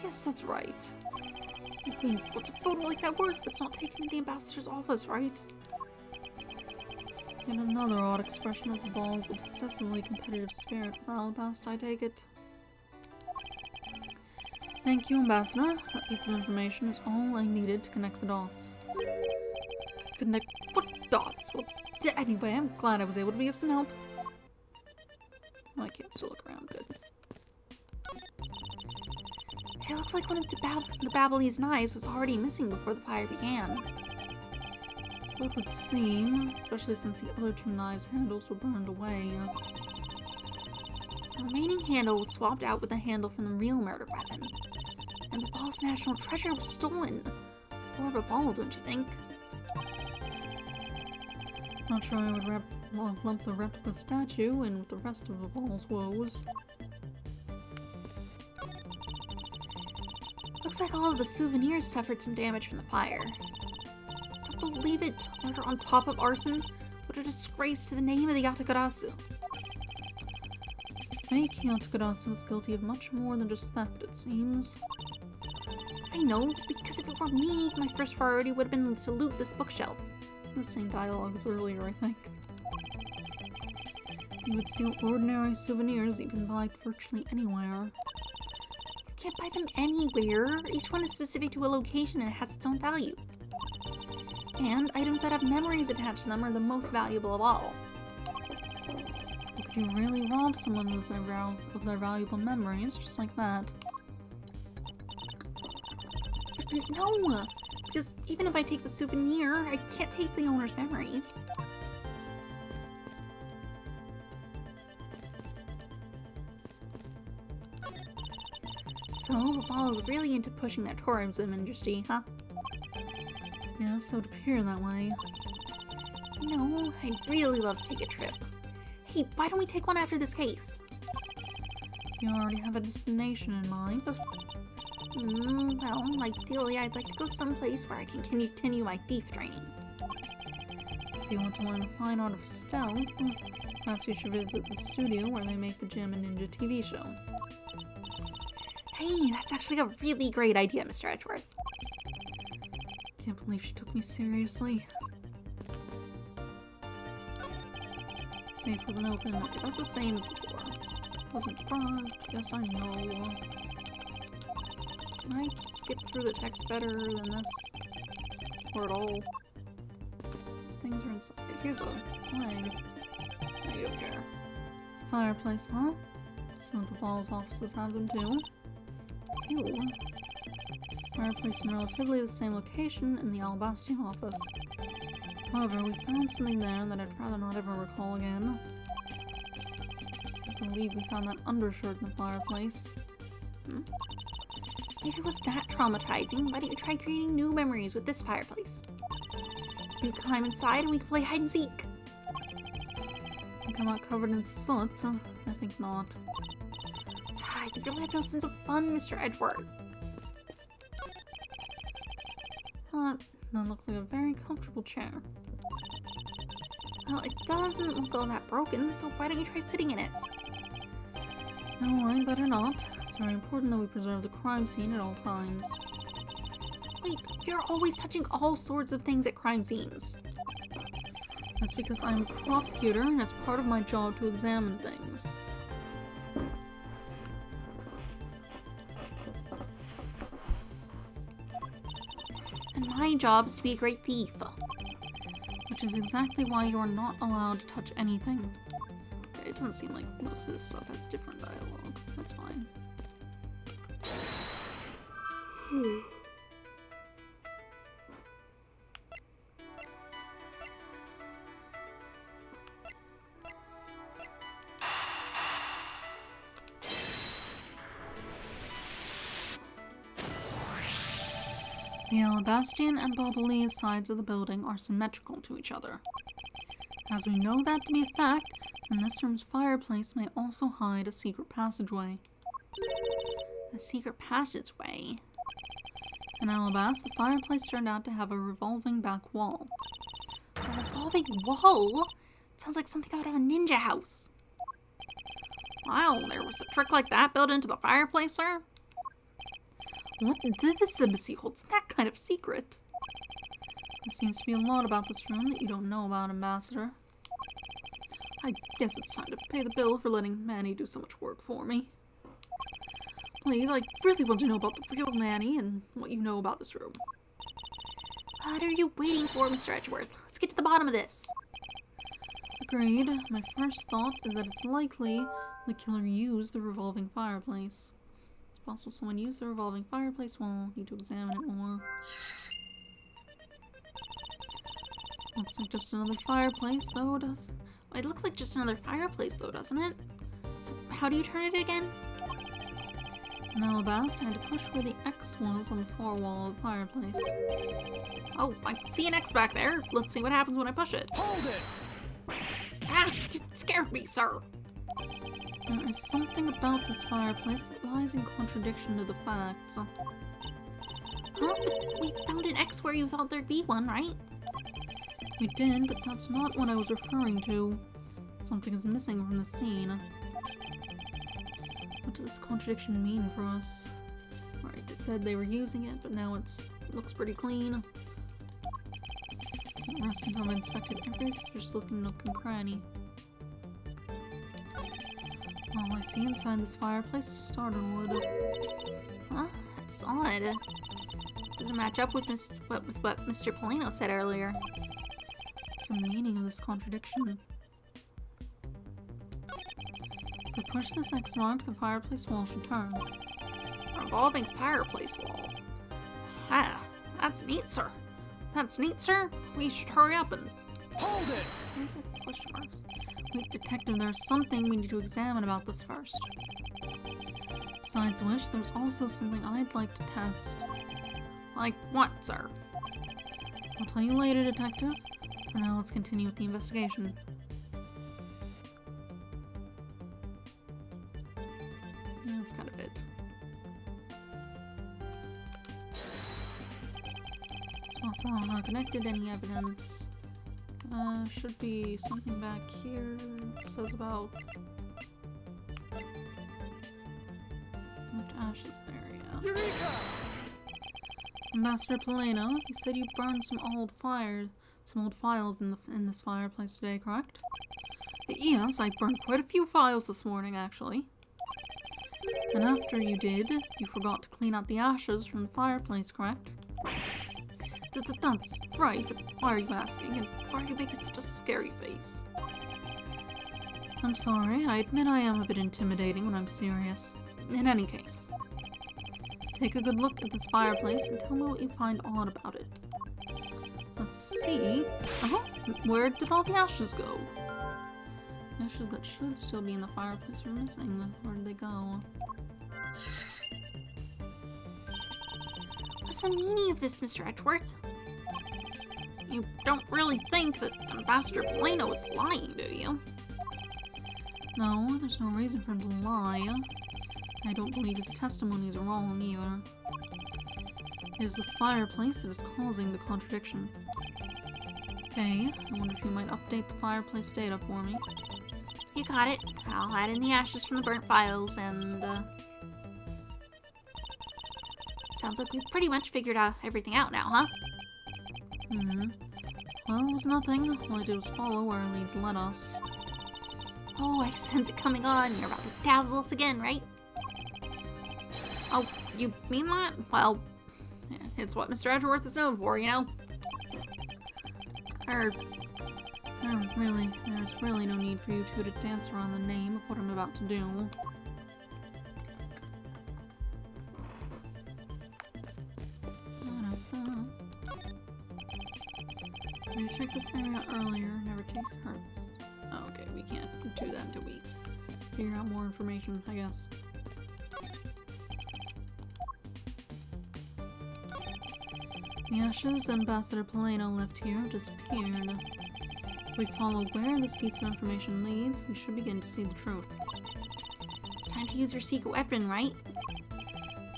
Yes, that's right. I mean, what's a photo like that worth if it's not taken to the ambassador's office, right? Yet another odd expression of the ball's obsessively competitive spirit for Alabast, I take it. Thank you, Ambassador. That piece of information is all I needed to connect the dots. Connect what dots? Well, anyway, I'm glad I was able to be of some help. Oh, I can't still look around. Good. It looks like one of the Babbly's knives was already missing before the fire began. So it would seem, especially since the other two knives' handles were burned away. The remaining handle was swapped out with the handle from the real murder weapon. And the ball's national treasure was stolen. Poor of a ball, don't you think? Not sure I would lump the replica statue in with the rest of the ball's woes. Looks like all of the souvenirs suffered some damage from the fire. Don't believe it! Murder on top of arson? What a disgrace to the name of the Yatagarasu. Fake Yatagarasu was guilty of much more than just theft, it seems. I know, because if it were me, my first priority would have been to loot this bookshelf. The same dialogue as earlier, I think. You would steal ordinary souvenirs you can buy virtually anywhere. You can't buy them anywhere. Each one is specific to a location and it has its own value. And items that have memories attached to them are the most valuable of all. Could you really rob someone of their valuable memories just like that? No, because even if I take the souvenir, I can't take the owner's memories. So, the ball is really into pushing their tourism industry, huh? Yes, it would appear that way. No, I'd really love to take a trip. Hey, why don't we take one after this case? You already have a destination in mind. Well, ideally I'd like to go someplace where I can continue my thief training. If you want to learn the fine art of stealth, perhaps you should visit the studio where they make the Gem and Ninja TV show. Hey, that's actually a really great idea, Mr. Edgeworth. Can't believe she took me seriously. Safe wasn't open. Okay, that's the same as before. Wasn't burned. Yes, I know. Can I skip through the text better than this? Or at all? These things are inside. Here's a flag. I don't care. Fireplace, huh? Some of the Ball's offices have them too. Ew. Fireplace in relatively the same location in the Alabastion office. However, we found something there that I'd rather not ever recall again. I believe we found that undershirt in the fireplace. If it was that traumatizing, why don't you try creating new memories with this fireplace? You climb inside and we can play hide and seek. Think I'm not covered in soot? I think not. You really have no sense of fun, Mr. Edgeworth. That looks like a very comfortable chair. Well, it doesn't look all that broken, so why don't you try sitting in it? No, I better not. It's very important that we preserve the crime scene at all times. Wait, you're always touching all sorts of things at crime scenes. That's because I'm a prosecutor and it's part of my job to examine things. And my job is to be a great thief. Which is exactly why you are not allowed to touch anything. Okay, it doesn't seem like most of this stuff has different dialogue. That's fine. The Alabastian and Bobolese sides of the building are symmetrical to each other. As we know that to be a fact, then this room's fireplace may also hide a secret passageway. A secret passageway? In Alabas, the fireplace turned out to have a revolving back wall. A revolving wall? Sounds like something out of a ninja house. Wow, there was a trick like that built into the fireplace, sir? What this embassy holds that kind of secret? There seems to be a lot about this room that you don't know about, Ambassador. I guess it's time to pay the bill for letting Manny do so much work for me. Please, I really want to know about the real Manny and what you know about this room. What are you waiting for, Mr. Edgeworth? Let's get to the bottom of this. Agreed. My first thought is that it's likely the killer used the revolving fireplace. It's possible someone used the revolving fireplace wall. Need to examine it more. Looks like just another fireplace, though. It looks like just another fireplace, though, doesn't it? So how do you turn it again? In Alabasta, I had to push where the X was on the far wall of the fireplace. Oh, I see an X back there. Let's see what happens when I push it. Hold it! Ah, you scared me, sir. There is something about this fireplace that lies in contradiction to the facts. Huh? But we found an X where you thought there'd be one, right? We did, but that's not what I was referring to. Something is missing from the scene. What does this contradiction mean for us? Alright, they said they were using it, but now it looks pretty clean. Won't rest until I've inspected every suspicious looking nook and cranny. All I see inside this fireplace is starter wood. Huh? That's odd. Doesn't match up with what Mr. Polino said earlier. What's the meaning of this contradiction? If we push this X mark, the fireplace wall should turn. A revolving fireplace wall. Ah, that's neat, sir. That's neat, sir. We should hurry up and... Hold it! Where's the question marks? Wait, Detective, there's something we need to examine about this first. Besides which, there's also something I'd like to test. Like what, sir? I'll tell you later, Detective. For now, let's continue with the investigation. Yeah, that's kind of it. Spots are not connected, any evidence. Should be something back here. It says about... Left ashes there, yeah. Eureka! Ambassador Polano, you said you burned some old files in this fireplace today, correct? Yes, I burned quite a few files this morning, actually. And after you did, you forgot to clean out the ashes from the fireplace, correct? That's right, but why are you asking, and why are you making such a scary face? I'm sorry, I admit I am a bit intimidating when I'm serious. In any case, take a good look at this fireplace and tell me what you find odd about it. Let's see. Oh, where did all the ashes go? The ashes that should still be in the fireplace are missing. Where did they go? What's the meaning of this, Mr. Edgeworth? You don't really think that Ambassador Polano is lying, do you? No, there's no reason for him to lie. I don't believe his testimony is wrong either. It is the fireplace that is causing the contradiction. Okay, I wonder if you might update the fireplace data for me. You got it. I'll add in the ashes from the burnt files and, sounds like we've pretty much figured out everything out now, huh? Well, it was nothing. All I did was follow where our leads led us. Oh, I sense it coming on. You're about to dazzle us again, right? Oh, you mean that? Well, it's what Mr. Edgeworth is known for, you know? There's really no need for you two to dance around the name of what I'm about to do. We checked this area earlier, never take hurts. Oh, okay, we can't do that until we figure out more information, I guess. The ashes Ambassador Polano left here disappeared. If we follow where this piece of information leads, we should begin to see the truth. It's time to use your secret weapon, right?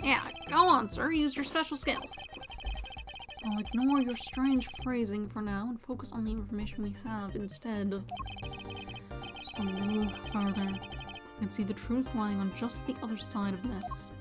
Yeah, go on, sir. Use your special skill. I'll ignore your strange phrasing for now and focus on the information we have instead. Just a little further. I can see the truth lying on just the other side of this.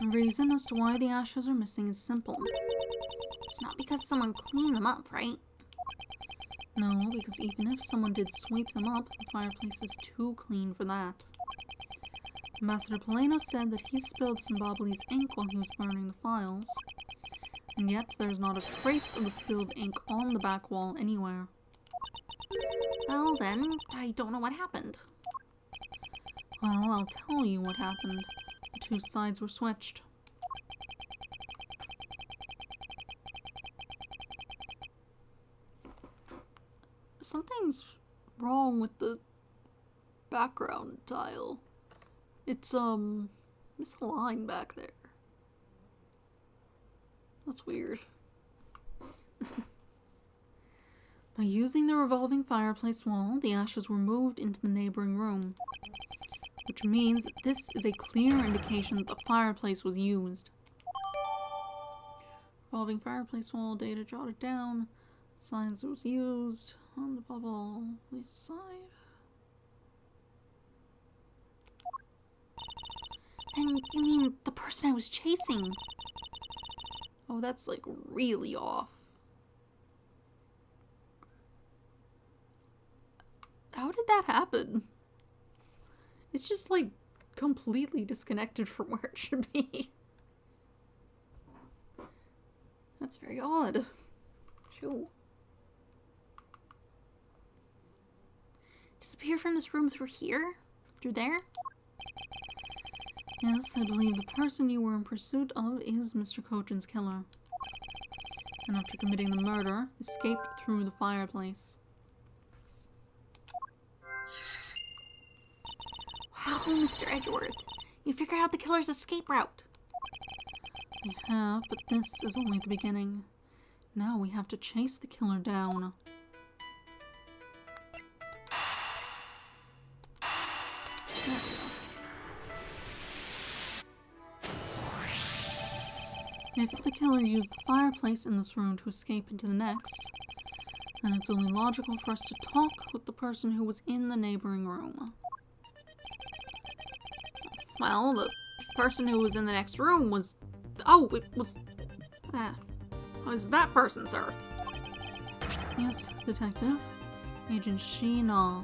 The reason as to why the ashes are missing is simple. It's not because someone cleaned them up, right? No, because even if someone did sweep them up, the fireplace is too clean for that. Ambassador Polano said that he spilled some Bobbly's ink while he was burning the files. And yet, there's not a trace of the spilled ink on the back wall anywhere. Well then, I don't know what happened. Well, I'll tell you what happened. The two sides were switched. Something's wrong with the background tile. It's, misaligned back there. That's weird. By using the revolving fireplace wall, the ashes were moved into the neighboring room, which means that this is a clear indication that the fireplace was used. Revolving fireplace wall data jotted down. Signs it was used on the bubble this side. And you mean the person I was chasing? Oh, that's like really off. How did that happen? It's just like completely disconnected from where it should be. That's very odd. Shoo. Disappear from this room through here? Through there? Yes, I believe the person you were in pursuit of is Mr. Cochin's killer. and after committing the murder, escaped through the fireplace. Wow, Mr. Edgeworth, you figured out the killer's escape route. We have, but this is only the beginning. Now we have to chase the killer down. There we go. If the killer used the fireplace in this room to escape into the next, then it's only logical for us to talk with the person who was in the neighboring room. Well, the person who was in the next room was... Oh, it was... was that person, sir? Yes, Detective. Agent Sheena.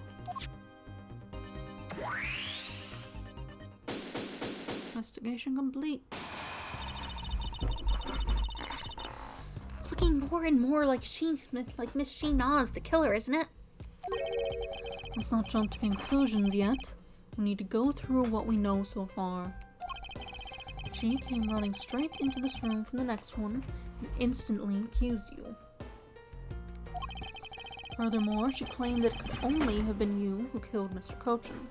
Investigation complete. It's looking more and more like Miss Sheena's the killer, isn't it? Let's not jump to conclusions yet. We need to go through what we know so far. She came running straight into this room from the next one and instantly accused you. Furthermore, she claimed that it could only have been you who killed Mr. Cochin.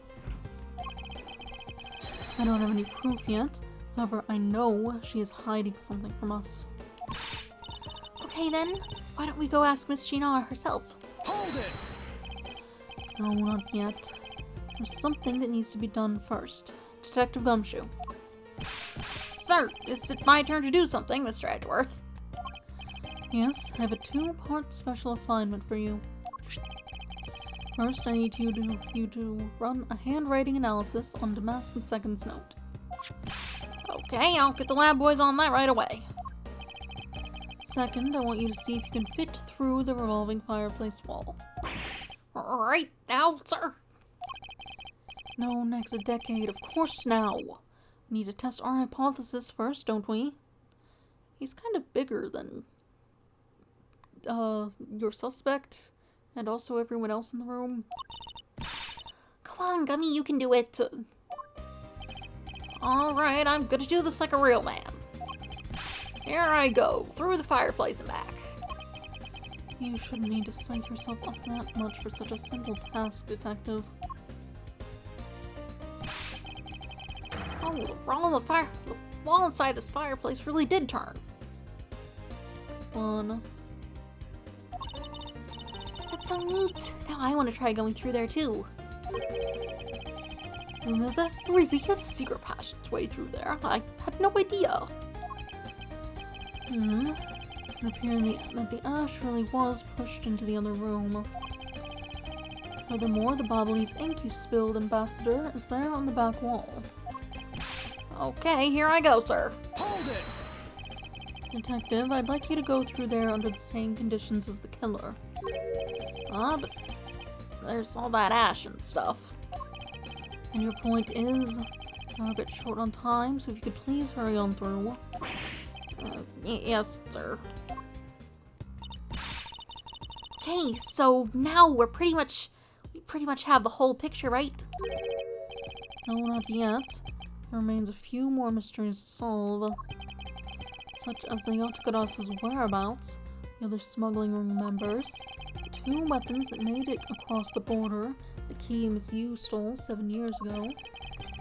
I don't have any proof yet, however I know she is hiding something from us. Okay then, why don't we go ask Miss Sheena herself? Hold it! No, not yet. There's something that needs to be done first. Detective Gumshoe. Sir, is it my turn to do something, Mr. Edgeworth? Yes, I have a 2-part special assignment for you. First, I need you to run a handwriting analysis on Damask II's note. Okay, I'll get the lab boys on that right away. Second, I want you to see if you can fit through the revolving fireplace wall. Right now, sir. No, next a decade, of course now. We need to test our hypothesis first, don't we? He's kind of bigger than, your suspect, and also everyone else in the room. Come on, Gummy, you can do it. Alright, I'm gonna do this like a real man. Here I go, through the fireplace and back. You shouldn't need to psych yourself up that much for such a simple task, Detective. Oh, the wall inside this fireplace really did turn. Fun. That's so neat. Now I want to try going through there too. And that really is a secret passageway through there. I had no idea. It appeared that the ash really was pushed into the other room. Furthermore, the Bobbly's ink you spilled, Ambassador, is there on the back wall. Okay, here I go, sir. Hold it! Detective, I'd like you to go through there under the same conditions as the killer. But there's all that ash and stuff. And your point is, we're a bit short on time, so if you could please hurry on through. Yes, sir. Okay, so now we pretty much have the whole picture, right? No, not yet. There remains a few more mysteries to solve, such as the Yatagarasa's whereabouts, the other smuggling room members, 2 weapons that made it across the border, the key Miss Yu stole 7 years ago.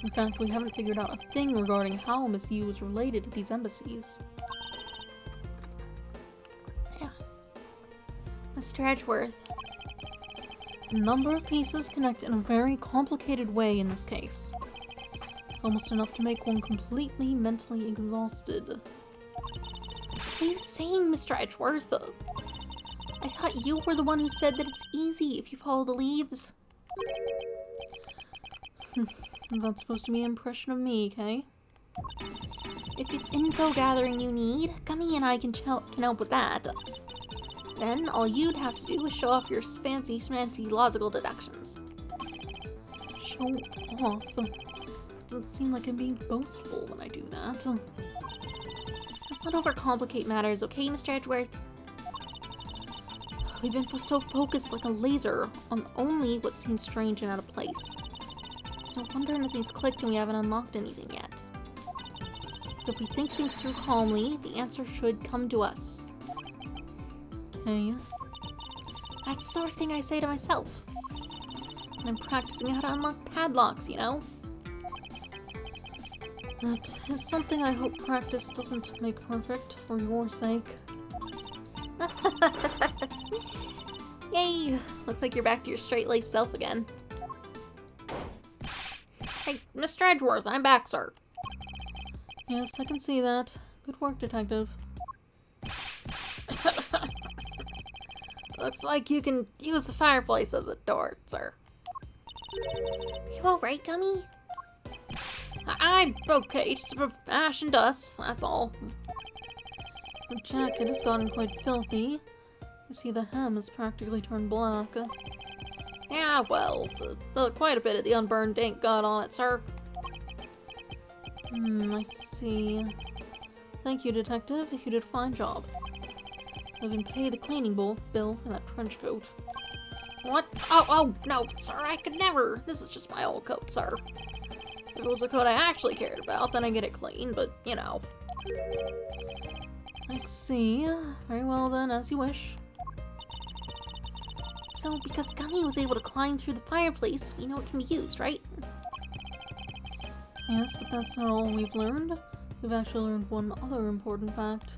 In fact, we haven't figured out a thing regarding how Miss Yu is related to these embassies. Mr. Edgeworth. A number of pieces connect in a very complicated way in this case. It's almost enough to make one completely mentally exhausted. What are you saying, Mr. Edgeworth? I thought you were the one who said that it's easy if you follow the leads. Is that supposed to be an impression of me, Kay? If it's info gathering you need, Gummy and I can help with that. Then all you'd have to do is show off your fancy schmancy logical deductions. Show off? Doesn't seem like I'm being boastful when I do that. Let's not overcomplicate matters, okay, Mr. Edgeworth? We've been so focused like a laser on only what seems strange and out of place. It's no wonder nothing's clicked and we haven't unlocked anything yet. But if we think things through calmly, the answer should come to us. okay? That's the sort of thing I say to myself. And I'm practicing how to unlock padlocks, you know? That is something I hope practice doesn't make perfect, for your sake. Yay! Looks like you're back to your straight-laced self again. Hey, Mr. Edgeworth, I'm back, sir. Yes, I can see that. Good work, detective. Looks like you can use the fireplace as a door, sir. You alright, Gummy? I'm okay, just a bit of ash and dust, that's all. Your jacket has gotten quite filthy. You see the hem has practically turned black. Yeah, well, quite a bit of the unburned ink got on it, sir. I see. Thank you, detective. You did a fine job. I've been paid the cleaning bill for that trench coat. What? Oh, no, sir, I could never. This is just my old coat, sir. If it was a coat I actually cared about, then I get it clean, but, you know. I see. Very well then, as you wish. So, because Gummy was able to climb through the fireplace, we know it can be used, right? Yes, but that's not all we've learned. We've actually learned one other important fact.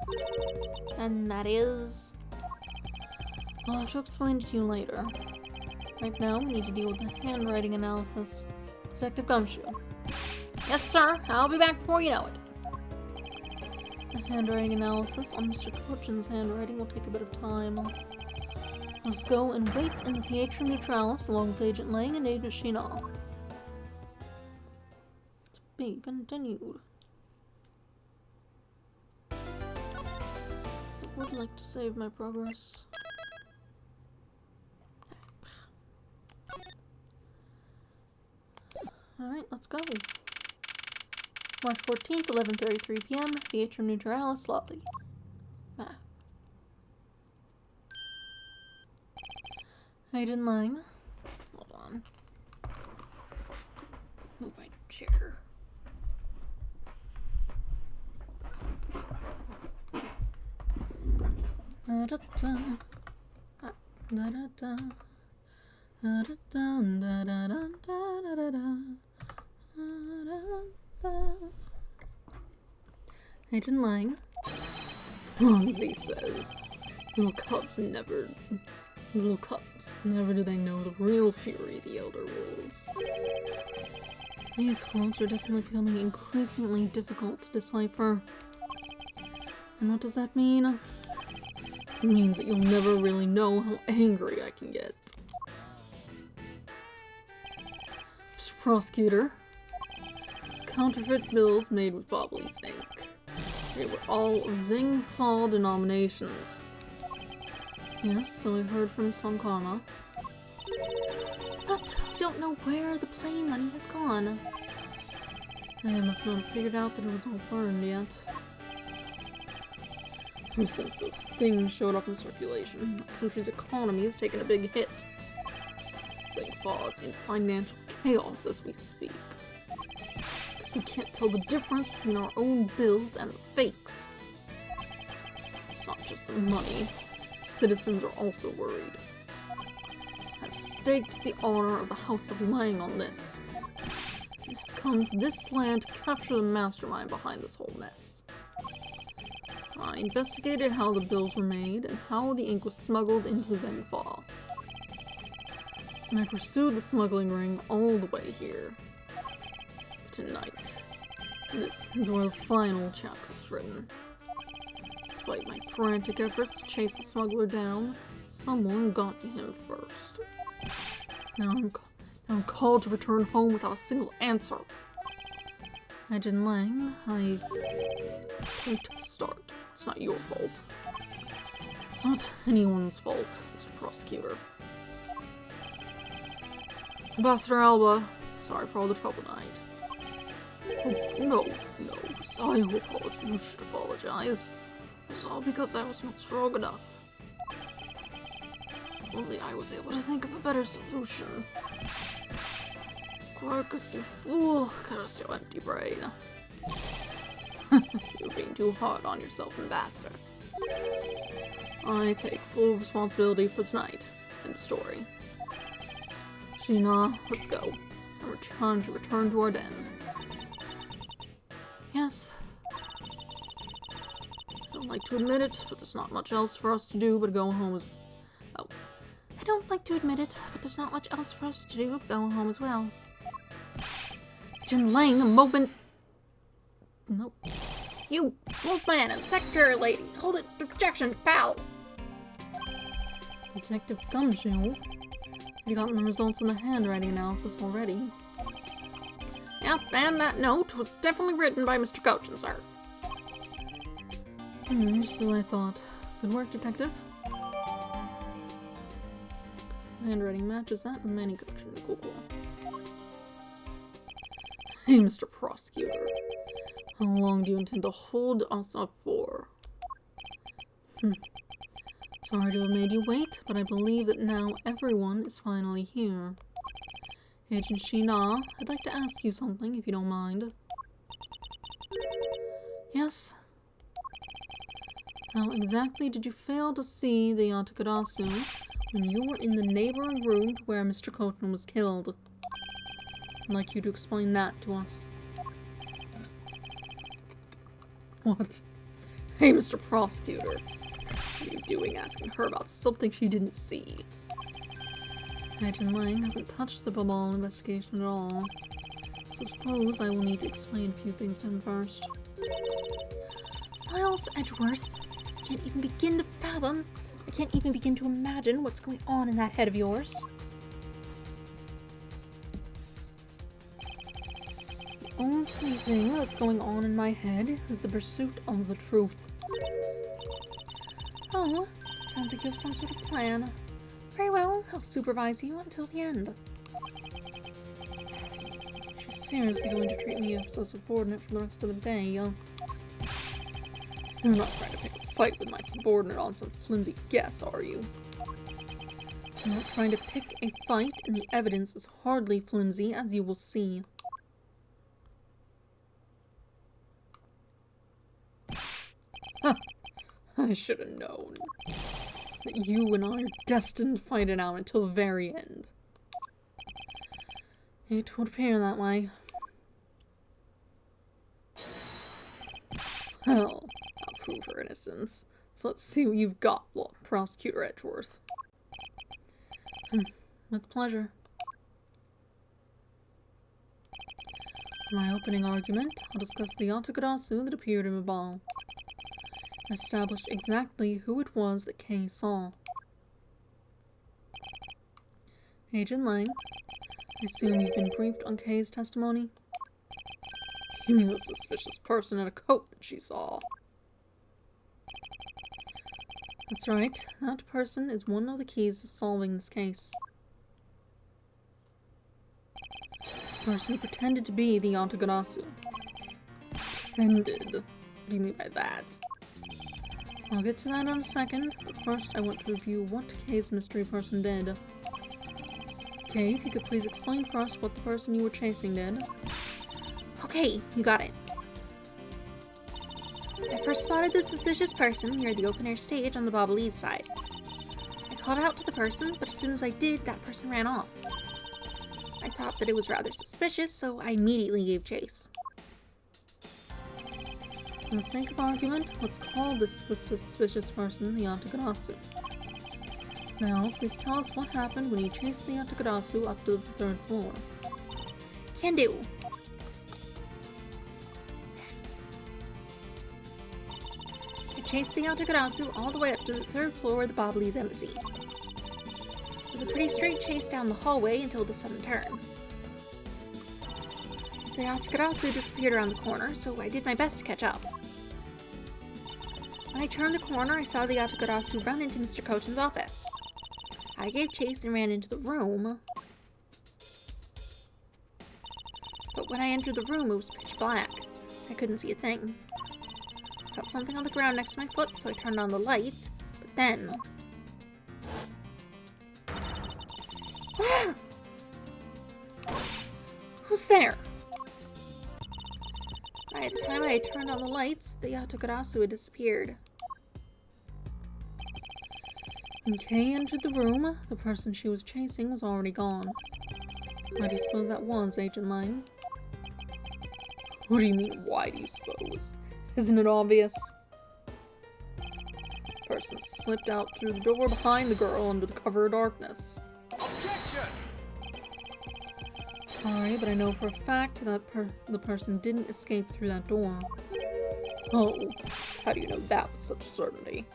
And that is... I'll have to explain it to you later. Right now, we need to deal with the handwriting analysis. Detective Gumshoe. Yes, sir. I'll be back before you know it. The handwriting analysis on Mr. Cochin's handwriting will take a bit of time. Let's go and wait in the Theatre Neutralis along with Agent Lang and Agent Sheena. To be continued. I would like to save my progress. Alright, let's go. March 14th, 11:33 p.m., Theatre Neutralis lobby. Agent Lang. Hold on. Move my chair. Da-da-da. Da-da-da. Da-da-da. Da-da-da. Da-da-da. Da-da-da. Agent Lang. Fonzie says, little cubs never do they know the real fury the Elder rules. These quotes are definitely becoming increasingly difficult to decipher. And what does that mean? It means that you'll never really know how angry I can get. Mr. Prosecutor, counterfeit bills made with Bobbly's ink. They were all of Zing Fall denominations. Yes, so we heard from Swankana. But we don't know where the plane money has gone. I must not have figured out that it was all burned yet. Ever since those things showed up in circulation, the country's economy has taken a big hit. Zing Fall is in financial chaos as we speak. Because we can't tell the difference between our own bills and the fakes. It's not just the money. Citizens are also worried. I've staked the honor of the House of Lang on this. And have come to this land to capture the mastermind behind this whole mess. I investigated how the bills were made and how the ink was smuggled into Zengfall. And I pursued the smuggling ring all the way here. Tonight, this is where the final chapter was written. Despite my frantic efforts to chase the smuggler down, someone got to him first. Now I'm called to return home without a single answer. Agent Lang, I don't start. It's not your fault. It's not anyone's fault, Mr. Prosecutor. Ambassador Alba, sorry for all the trouble tonight. Oh, no, it's I who apologize. You should apologize. It's all because I was not strong enough. Only I was able to think of a better solution. Quarkus, you fool! Curse your empty brain. You're being too hard on yourself, Ambassador. I take full responsibility for tonight. End of story. Sheena, let's go. It's time to return to our den. Yes. I don't like to admit it, but there's not much else for us to do but go home as... Oh. I don't like to admit it, but there's not much else for us to do but go home as well. Jin Lang, a moment... Nope. You, Wolfman and Secretary Lady, hold it, objection, pal! Detective Gumshoe? Have you gotten the results in the handwriting analysis already? Yep, and that note was definitely written by Mr. Cochin, sir. Just as I thought. Good work, Detective. Handwriting matches that many Cochin. Cool. Hey, Mr. Prosecutor. How long do you intend to hold us up for? Sorry to have made you wait, but I believe that now everyone is finally here. Agent Sheena, I'd like to ask you something, if you don't mind. Yes? How exactly did you fail to see the Yatakarasu when you were in the neighboring room where Mr. Cochin was killed? I'd like you to explain that to us. What? Hey, Mr. Prosecutor. What are you doing asking her about something she didn't see? Agent Lang hasn't touched the Babal investigation at all. So suppose I will need to explain a few things to him first. Miles Edgeworth, I can't even begin to fathom. I can't even begin to imagine what's going on in that head of yours. The only thing that's going on in my head is the pursuit of the truth. Oh, sounds like you have some sort of plan. Very well, I'll supervise you until the end. She's seriously going to treat me as a subordinate for the rest of the day. You're not trying to pick a fight with my subordinate on some flimsy guess, are you? I'm not trying to pick a fight, and the evidence is hardly flimsy, as you will see. Huh. I should have known that you and I are destined to fight it out until the very end. It would appear that way. Well, I'll prove her innocence. So let's see what you've got, Prosecutor Edgeworth. With pleasure. For my opening argument, I'll discuss the Yatakarasu that appeared in Babal. Established exactly who it was that Kay saw. Agent Lang, I assume you've been briefed on Kay's testimony? You mean the suspicious person in a coat that she saw? That's right. That person is one of the keys to solving this case. The person who pretended to be the Yatagarasu. Pretended? What do you mean by that? I'll get to that in a second, but first I want to review what Kay's mystery person did. Kay, if you could please explain for us what the person you were chasing did. Okay, you got it. I first spotted the suspicious person near the open-air stage on the Bobbleese side. I called out to the person, but as soon as I did, that person ran off. I thought that it was rather suspicious, so I immediately gave chase. For the sake of argument, let's call this suspicious person the Yatagarasu. Now, please tell us what happened when you chased the Yatagarasu up to the 3rd floor. Can do. I chased the Yatagarasu all the way up to the 3rd floor of the Bobbleese embassy. It was a pretty straight chase down the hallway until the sudden turn. The Yatagarasu disappeared around the corner, so I did my best to catch up. When I turned the corner, I saw the Yatagarasu run into Mr. Cochin's office. I gave chase and ran into the room. But when I entered the room, it was pitch black. I couldn't see a thing. I felt something on the ground next to my foot, so I turned on the lights. But then... Who's there? By the time I had turned on the lights, the Yatagarasu had disappeared. When Kay entered the room, the person she was chasing was already gone. Why do you suppose that was, Agent Lang? What do you mean, why do you suppose? Isn't it obvious? The person slipped out through the door behind the girl under the cover of darkness. Objection! Sorry, but I know for a fact that the person didn't escape through that door. Oh, how do you know that with such certainty?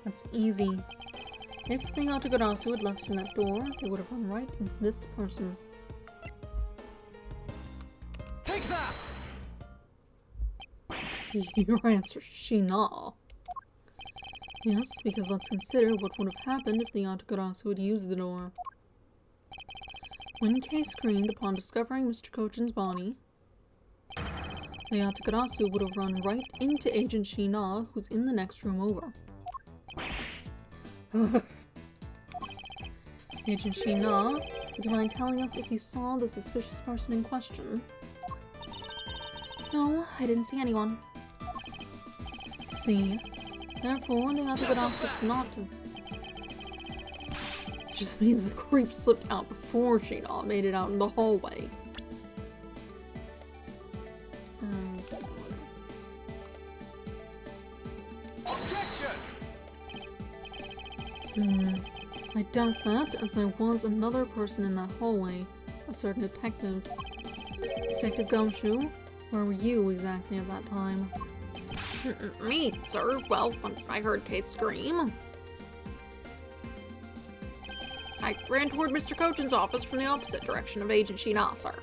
That's easy. If the Yatagarasu had left through that door, they would have run right into this person. Take that! Your answer, Shina. Yes, because let's consider what would have happened if the Yatagarasu had used the door. When Kay screamed upon discovering Mr. Kochin's body, the Yatagarasu would have run right into Agent Shina, who's in the next room over. Agent Shina, would you mind telling us if you saw the suspicious person in question? No, I didn't see anyone. See? Therefore, the Yatagarasu could not have... Just means the creep slipped out before Shina made it out in the hallway. Objection! I doubt that, as there was another person in that hallway, a certain detective. Detective Gumshoe, where were you exactly at that time? Me, sir. Well, when I heard Kay scream, I ran toward Mr. Kochin's office from the opposite direction of Agent Shina, sir.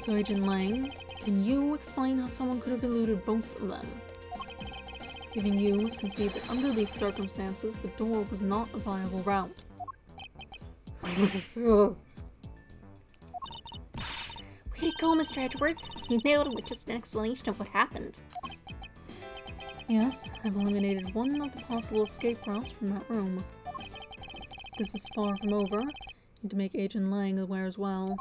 So, Agent Lang, can you explain how someone could have eluded both of them? Even you must concede that under these circumstances, the door was not a viable route. Way to go, Mr. Edgeworth. You nailed it with just an explanation of what happened. Yes, I've eliminated one of the possible escape routes from that room. This is far from over. I need to make Agent Lang aware as well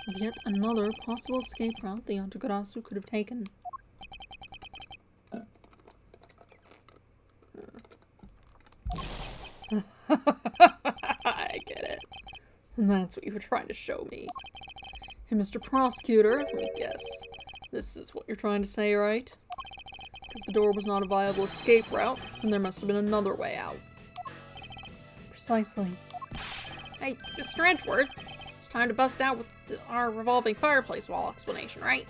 of yet another possible escape route the Yatagarasu could have taken. I get it. And that's what you were trying to show me. Hey, Mr. Prosecutor, let me guess. This is what you're trying to say, right? Because the door was not a viable escape route, and there must have been another way out. Precisely. Hey, Mr. Edgeworth, it's time to bust out with our revolving fireplace wall explanation, right?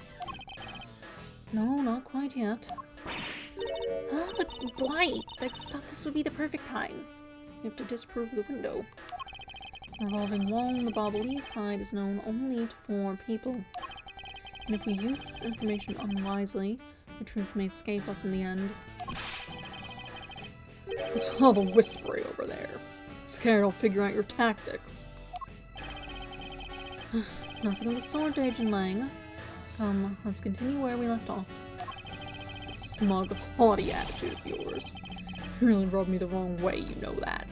No, not quite yet. Huh? But why? I thought this would be the perfect time. You have to disprove the window. The revolving wall on the Bobble East side is known only to 4 people. And if we use this information unwisely, the truth may escape us in the end. It's all the whispering over there. Scared I'll figure out your tactics. Nothing of the sort, Agent Lang. Come, let's continue where we left off. That smug, haughty attitude of yours. You really rubbed me the wrong way, you know that.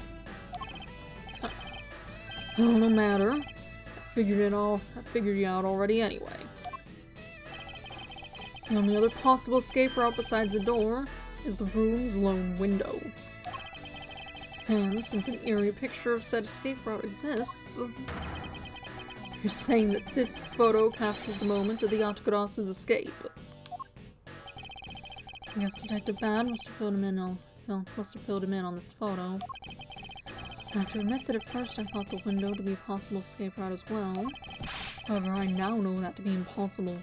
Well, no matter. I figured you out already anyway. The only other possible escape route besides the door is the room's lone window. And since an eerie picture of said escape route exists, you're saying that this photo captures the moment of the Yatagarasu's escape. I guess Detective Bad must have filled him in on this photo. I have to admit that at first I thought the window to be a possible escape route as well. However, I now know that to be impossible.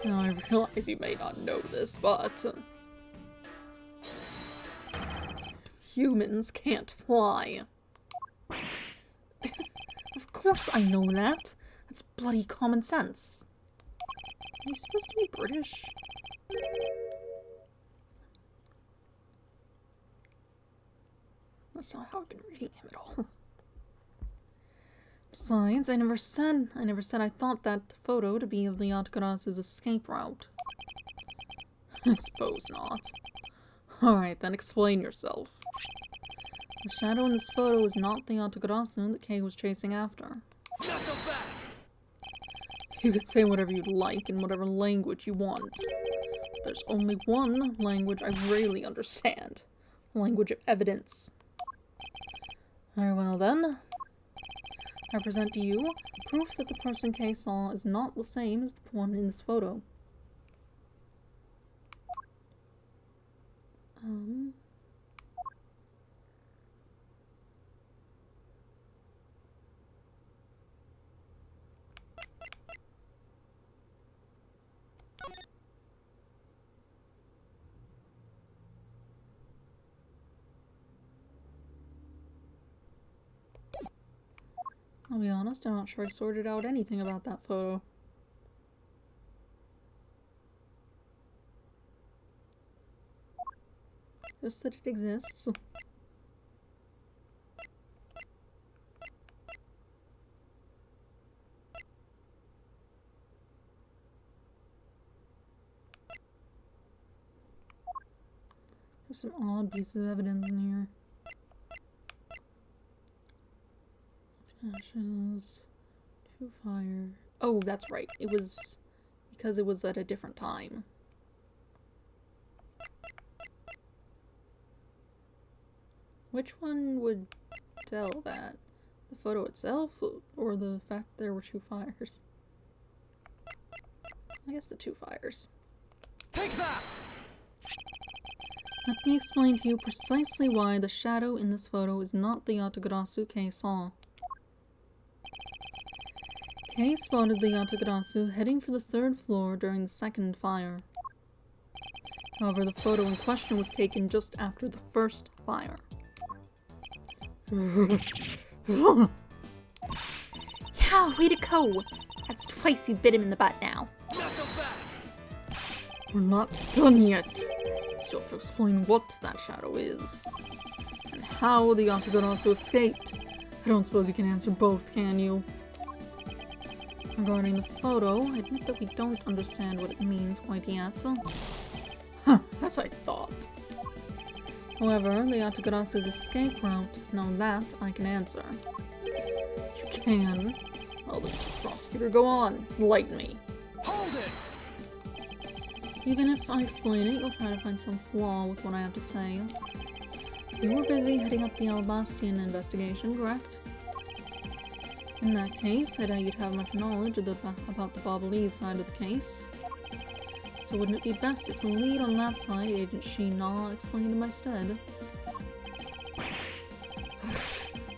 Now I realize you may not know this, but humans can't fly. Of course I know that. That's bloody common sense. Are you supposed to be British? That's not how I've been reading him at all. Besides, I never said I thought that photo to be of the Yatagarasu's escape route. I suppose not. Alright, then explain yourself. The shadow in this photo is not the Yatagarasu that Kay was chasing after. Not so fast! You can say whatever you'd like in whatever language you want. There's only one language I really understand. Language of evidence. Very well then. I present to you proof that the person Kay saw is not the same as the one in this photo. I'll be honest, I'm not sure I sorted out anything about that photo. Just that it exists. There's some odd pieces of evidence in here. Ashes, 2 fire. Oh, that's right. It was because it was at a different time. Which one would tell that? The photo itself or the fact there were 2 fires? I guess the 2 fires. Take that! Let me explain to you precisely why the shadow in this photo is not the Yatagarasu Kay saw. Kay spotted the Yatagarasu heading for the 3rd floor during the 2nd fire. However, the photo in question was taken just after the 1st fire. Yeah, way to go. That's twice you bit him in the butt now. Not so fast! We're not done yet. So have to explain what that shadow is. And how the Yatagarasu escaped. I don't suppose you can answer both, can you? Regarding the photo, I admit that we don't understand what it means quite yet. Huh, as I thought. However, the Yatagarasu's escape route, now that I can answer. You can? Well then, prosecutor, go on. Enlighten me. Hold it! Even if I explain it, you'll try to find some flaw with what I have to say. You were busy heading up the Alabastian investigation, correct? In that case, I doubt you'd have much knowledge of about the Bobolese side of the case. So wouldn't it be best if the lead on that side, Agent Shina, explained in my stead?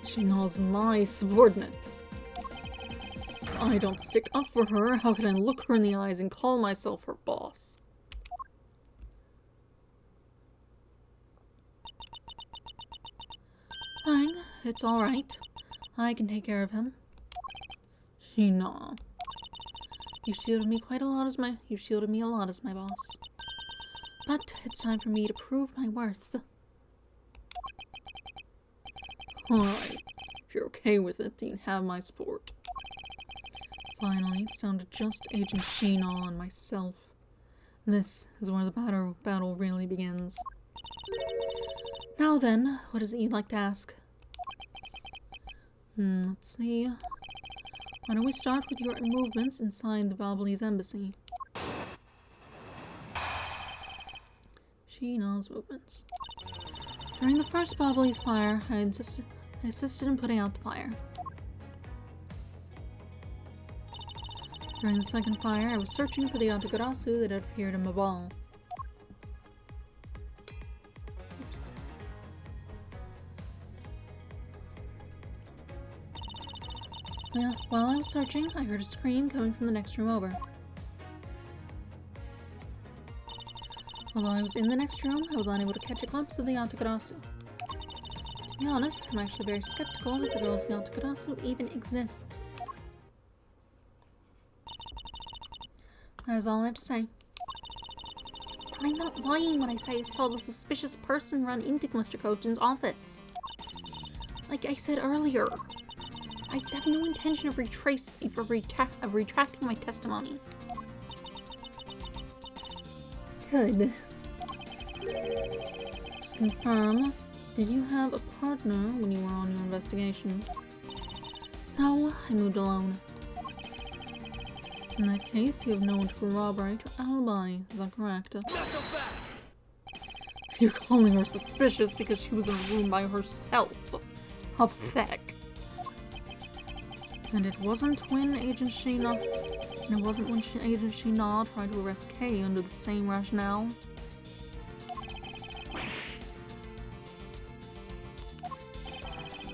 Shina's my subordinate. If I don't stick up for her, how can I look her in the eyes and call myself her boss? Fine, it's alright. I can take care of him. Shina. You've shielded me a lot as my boss. But it's time for me to prove my worth. Alright. If you're okay with it, then you have my support. Finally, it's down to just Agent Shina and myself. This is where the battle really begins. Now then, what is it you'd like to ask? Let's see. Why don't we start with your movements inside the Bobolese embassy? Shina's movements. During the first Bobolese fire, I assisted in putting out the fire. During the second fire, I was searching for the Yatagarasu that had appeared in Mabal. Well, while I was searching, I heard a scream coming from the next room over. Although I was in the next room, I was unable to catch a glimpse of the Yatagarasu. To be honest, I'm actually very skeptical that the girl's Yatagarasu even exists. That is all I have to say. I'm not lying when I say I saw the suspicious person run into Mr. Cochin's office. Like I said earlier, I have no intention of retracting my testimony. Good. Just confirm, did you have a partner when you were on your investigation? No, I moved alone. In that case, you have no one to corroborate your alibi. Is that correct? Not so fast. You're calling her suspicious because she was in a room by herself. How pathetic. And it wasn't when Agent Sheena... And it wasn't when Agent Sheena tried to arrest Kay under the same rationale.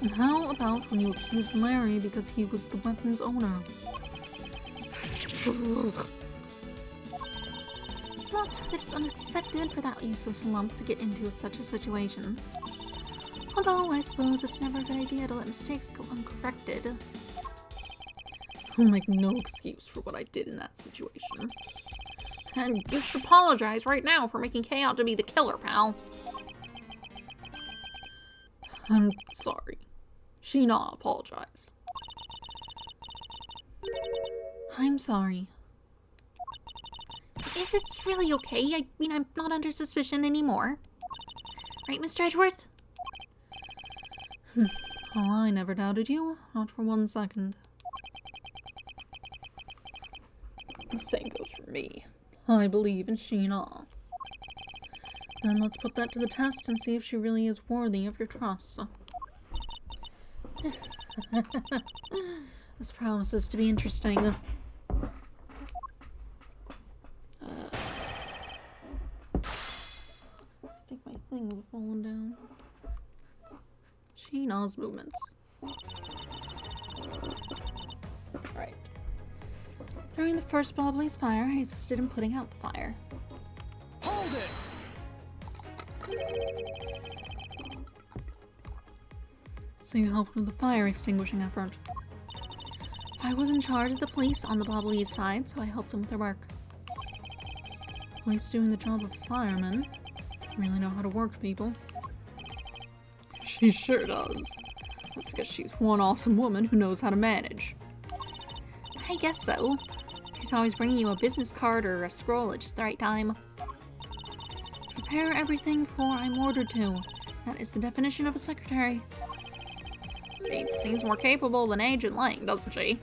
And how about when you accused Larry because he was the weapon's owner? Not that it's unexpected for that useless lump to get into such a situation. Although I suppose it's never a good idea to let mistakes go uncorrected. I'll make no excuse for what I did in that situation. And you should apologize right now for making Kay out to be the killer, pal. I'm sorry. Sheena, apologize. I'm sorry. If it's really okay, I mean, I'm not under suspicion anymore. Right, Mr. Edgeworth? Well, I never doubted you. Not for 1 second. The same goes for me. I believe in Sheena. Then let's put that to the test and see if she really is worthy of your trust. This promises to be interesting. I think my thing was falling down. Sheena's movements. Right. During the first Bobbly's fire, I assisted in putting out the fire. Hold it. So you helped with the fire extinguishing effort. I was in charge of the police on the Bobbly's side, so I helped them with their work. Police doing the job of firemen really know how to work people. She sure does. That's because she's one awesome woman who knows how to manage. I guess so. She's always bringing you a business card or a scroll at just the right time. Prepare everything before I'm ordered to. That is the definition of a secretary. She seems more capable than Agent Lang, doesn't she?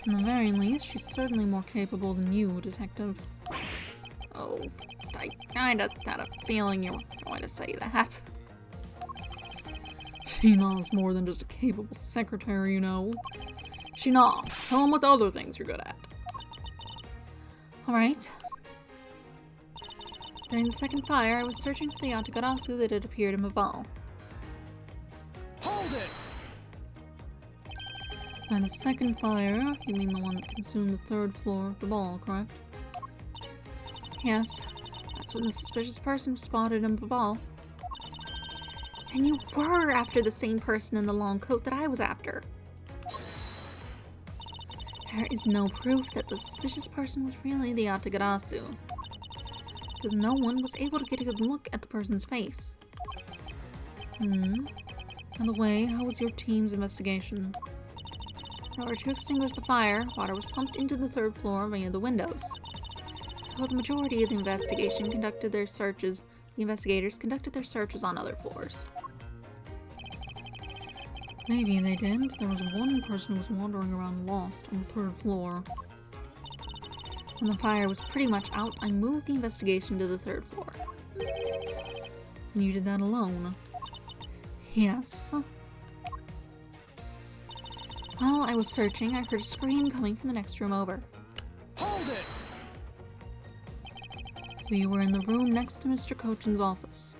In the very least, she's certainly more capable than you, Detective. Oh, I kinda had a feeling you were going to say that. Sheena's more than just a capable secretary, you know. Sheena, tell him what the other things you're good at. Alright. During the second fire, I was searching for the Atagarasu that had appeared in Mabal. Hold it. By the second fire, you mean the one that consumed the 3rd floor of the ball, correct? Yes, that's when the suspicious person was spotted in Babal. And you were after the same person in the long coat that I was after. There is no proof that the suspicious person was really the Atagarasu, because no one was able to get a good look at the person's face. By the way, how was your team's investigation? In order to extinguish the fire, water was pumped into the 3rd floor via the windows. So the majority of the investigators conducted their searches on other floors. Maybe they did, but there was one person who was wandering around lost on the 3rd floor. When the fire was pretty much out, I moved the investigation to the 3rd floor. And you did that alone? Yes. While I was searching, I heard a scream coming from the next room over. Hold it. So you were in the room next to Mr. Cochin's office.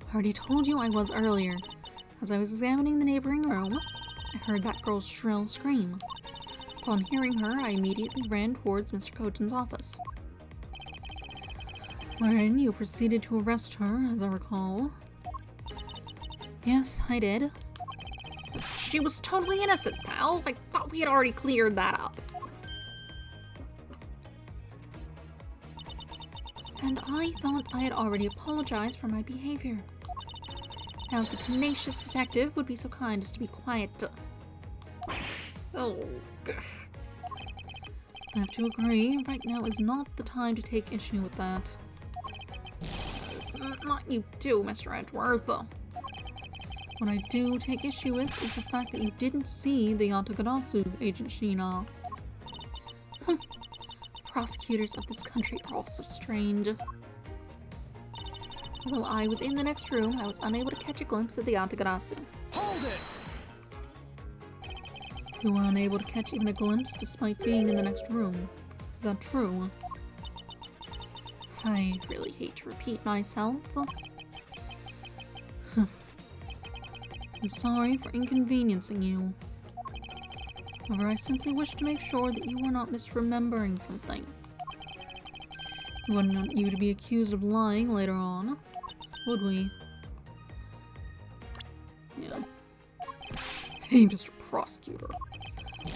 I already told you I was earlier. As I was examining the neighboring room, I heard that girl's shrill scream. Upon hearing her, I immediately ran towards Mr. Cochin's office. Wherein you proceeded to arrest her, as I recall. Yes, I did. But she was totally innocent, pal. I thought we had already cleared that up. And I thought I had already apologized for my behavior. Now, if the tenacious detective would be so kind as to be quiet. Oh, I have to agree, right now is not the time to take issue with that. not you too, Mr. Edgeworth. What I do take issue with is the fact that you didn't see the Yatagarasu, Agent Sheena. Prosecutors of this country are also strange. While I was in the next room, I was unable to catch a glimpse of the Yatagarasu. Hold it! You were unable to catch even a glimpse despite being in the next room. Is that true? I really hate to repeat myself. I'm sorry for inconveniencing you. However, I simply wish to make sure that you were not misremembering something. We wouldn't want you to be accused of lying later on, would we? Yeah. Hey, Mr. Prosecutor.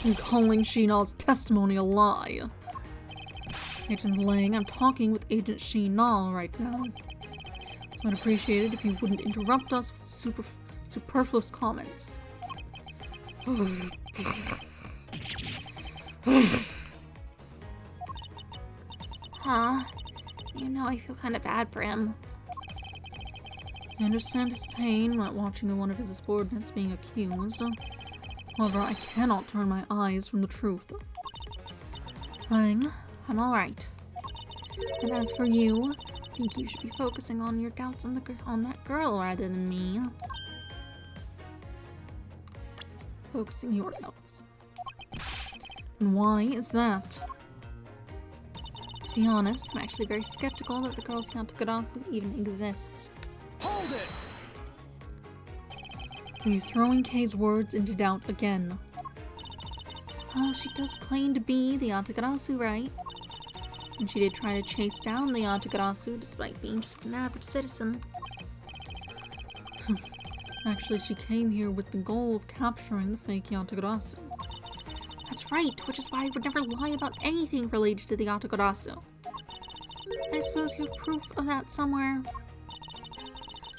I'm calling Sheena's testimony a lie. Agent Lang, I'm talking with Agent Sheena right now. So I'd appreciate it if you wouldn't interrupt us with superfluous comments. Huh? You know, I feel kind of bad for him. I understand his pain at watching one of his subordinates being accused. However, I cannot turn my eyes from the truth. Lang, I'm alright. And as for you, I think you should be focusing on your doubts on that girl rather than me. Focusing your doubts. And why is that? To be honest, I'm actually very skeptical that the Girl Scout Takarasu even exists. Hold it! Are you throwing Kay's words into doubt again? Well, she does claim to be the Yatagarasu, right? And she did try to chase down the Yatagarasu despite being just an average citizen. Actually, she came here with the goal of capturing the fake Yatagarasu. That's right, which is why I would never lie about anything related to the Yatagarasu. I suppose you have proof of that somewhere.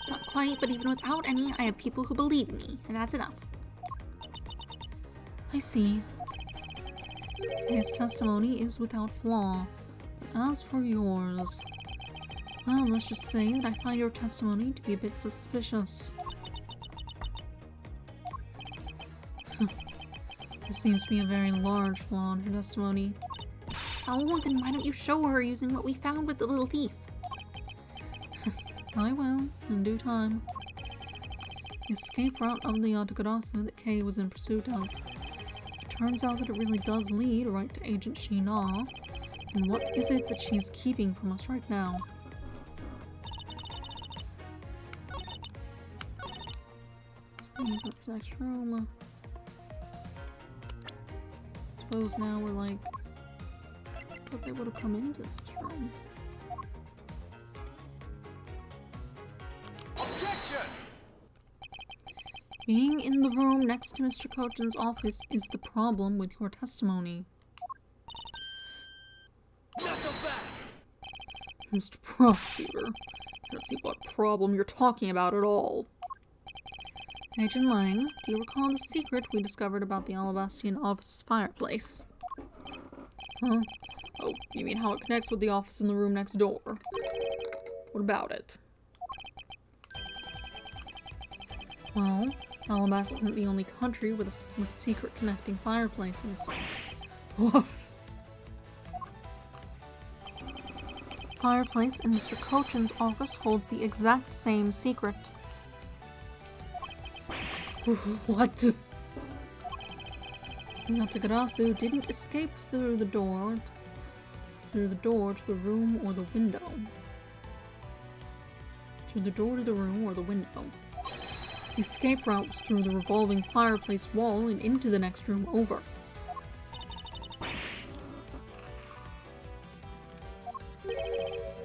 Not quite, but even without any, I have people who believe me, and that's enough. I see. His testimony is without flaw. But as for yours, well, let's just say that I find your testimony to be a bit suspicious. There seems to be a very large flaw in her testimony. Oh, then why don't you show her using what we found with the little thief? I will, in due time. The escape route of the Yatagarasu that Kay was in pursuit of. It turns out that it really does lead right to Agent Sheena. And what is it that she's keeping from us right now? Let's move up to the next room. Suppose now we're like... But they would have come into this room. Objection! Being in the room next to Mr. Kochan's office is the problem with your testimony. Not so fast! Mr. Prosecutor, I don't see what problem you're talking about at all. Agent Lang, do you recall the secret we discovered about the Alabastian office's fireplace? Huh? Oh, you mean how it connects with the office in the room next door? What about it? Well, Alabasta isn't the only country with secret connecting fireplaces. Woof. Fireplace in Mr. Kochan's office holds the exact same secret. What? The Yatagarasu didn't escape through the door to the room or the window. Through the door to the room or the window. The escape route was through the revolving fireplace wall and into the next room over.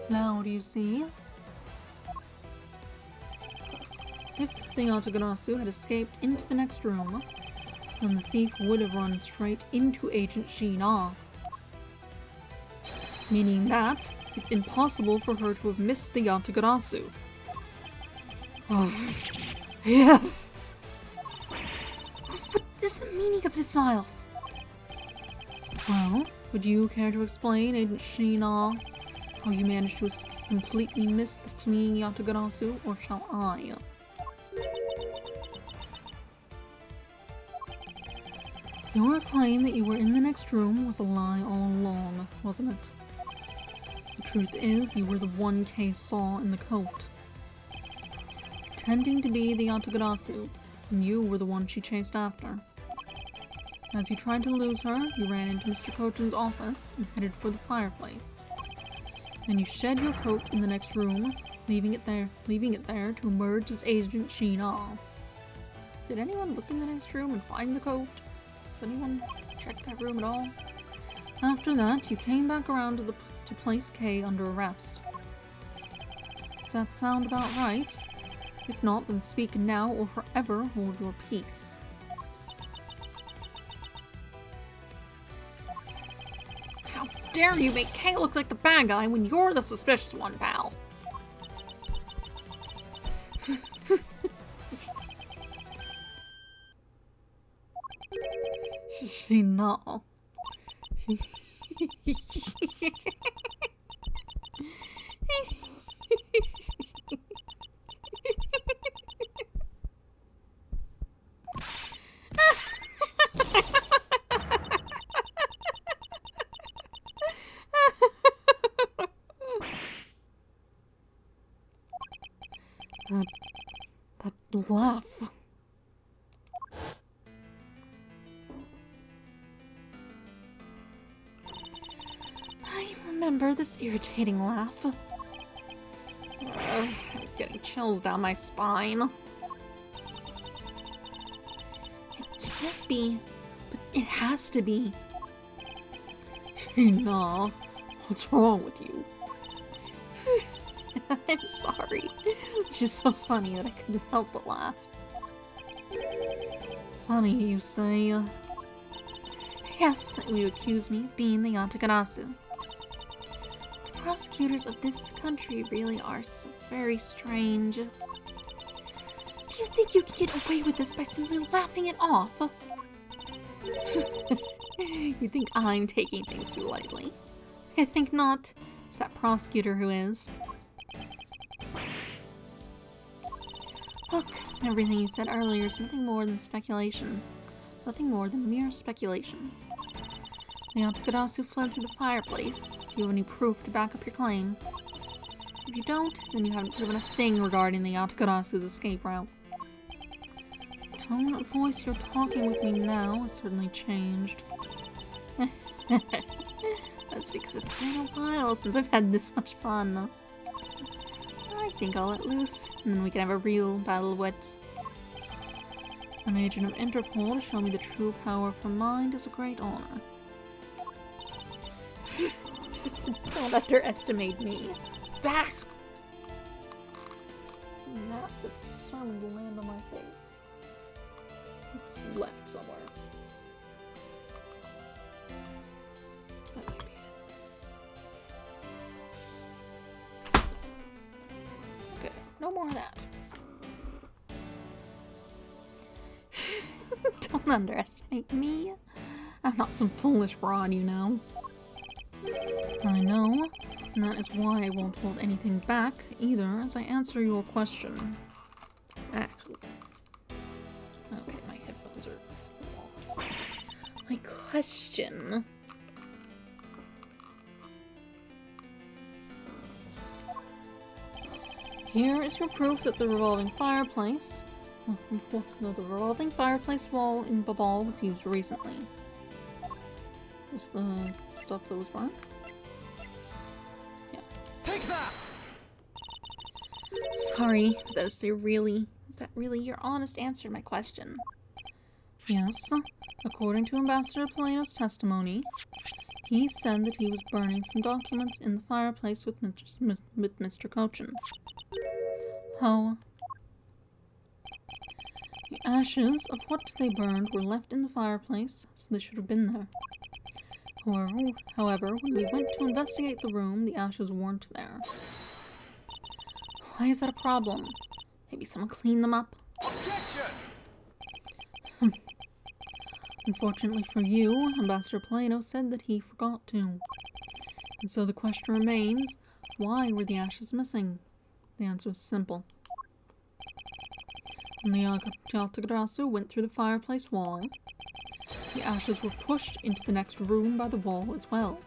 Now, do you see? If the Yatagarasu had escaped into the next room, then the thief would have run straight into Agent Sheena. Meaning that it's impossible for her to have missed the Yatagarasu. Oh, yeah. What is the meaning of this, Miles? Well, would you care to explain, Agent Sheena, how you managed to completely miss the fleeing Yatagarasu, or shall I? Your claim that you were in the next room was a lie all along, wasn't it? The truth is, you were the one Kay saw in the coat. Pretending to be the Yatagarasu, and you were the one she chased after. As you tried to lose her, you ran into Mr. Kochin's office and headed for the fireplace. Then you shed your coat in the next room, leaving it there to emerge as Agent Sheena. Did anyone look in the next room and find the coat? Does anyone check that room at all? After that, you came back around to place Kay under arrest. Does that sound about right? If not, then speak now or forever hold your peace. How dare you make Kay look like the bad guy when you're the suspicious one, pal? Sheena. That laugh. I remember this irritating laugh. I'm getting chills down my spine. It can't be, but it has to be. Sheena, what's wrong with you? I'm sorry. It's just so funny that I couldn't help but laugh. Funny, you say? Yes, that you accuse me of being the Yatagarasu. The prosecutors of this country really are so very strange. Do you think you can get away with this by simply laughing it off? You think I'm taking things too lightly? I think not. It's that prosecutor who is. Look, everything you said earlier is nothing more than speculation. Nothing more than mere speculation. The Yatagarasu fled through the fireplace. Do you have any proof to back up your claim? If you don't, then you haven't proven a thing regarding the Yatagarasu's escape route. The tone of voice you're talking with me now has certainly changed. That's because it's been a while since I've had this much fun. I think I'll let loose, and then we can have a real battle of wits. An agent of Interpol to show me the true power of her mind is a great honor. Don't underestimate me. Back! Not that's determined to land on my face. It's left somewhere. That might be it. Okay, no more of that. Don't underestimate me. I'm not some foolish broad, you know. I know, and that is why I won't hold anything back, either, as I answer your question. Okay, my headphones are... My question... Here is your proof that the revolving fireplace... No, the revolving fireplace wall in Babal was used recently. Was the stuff that was burnt? Yeah. Take that! Sorry, but is that really your honest answer to my question? Yes. According to Ambassador Palaio's testimony, he said that he was burning some documents in the fireplace with Mr. Kochin. How? The ashes of what they burned were left in the fireplace, so they should have been there. However, when we went to investigate the room, the ashes weren't there. Why is that a problem? Maybe someone cleaned them up? Objection! Unfortunately for you, Ambassador Palaio said that he forgot to. And so the question remains, why were the ashes missing? The answer is simple. When the Yatagarasu went through the fireplace wall, The ashes were pushed into the next room by the wall as well.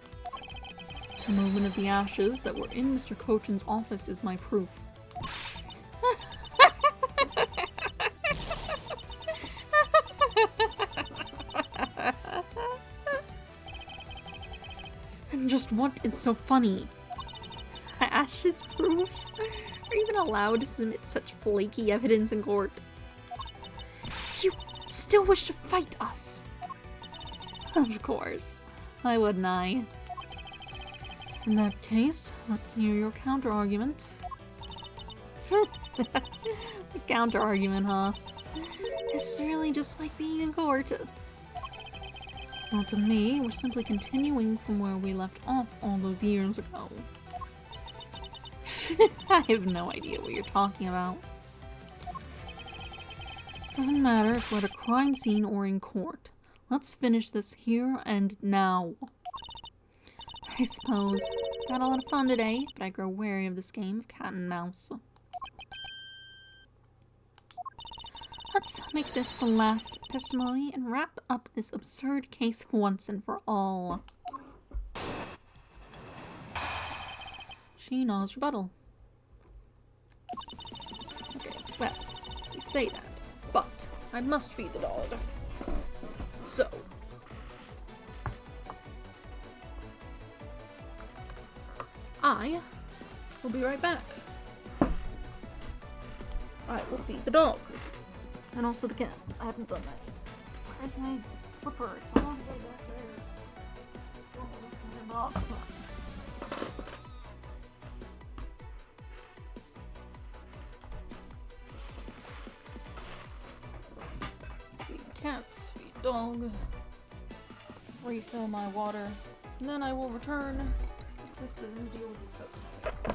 The movement of the ashes that were in Mr. Cochin's office is my proof. And just what is so funny? Ashes proof? Are you even allowed to submit such flaky evidence in court? You still wish to fight us? Of course. Why wouldn't I? In that case, let's hear your counter-argument. The counter-argument, huh? This is really just like being in court. Well, to me, we're simply continuing from where we left off all those years ago. I have no idea what you're talking about. Doesn't matter if we're at a crime scene or in court. Let's finish this here and now. I suppose. Got a lot of fun today, but I grow wary of this game of cat and mouse. Let's make this the last testimony and wrap up this absurd case once and for all. Sheenaw's rebuttal. Okay, well, we say that, but I must feed the dog. So, I will be right back. I will feed the dog. And also the cats. I haven't done that. Where's my slipper? It's all the way back there. Don't look in the box. Feed cats, feed dog. Refill my water. And then I will return with the deal with this customer.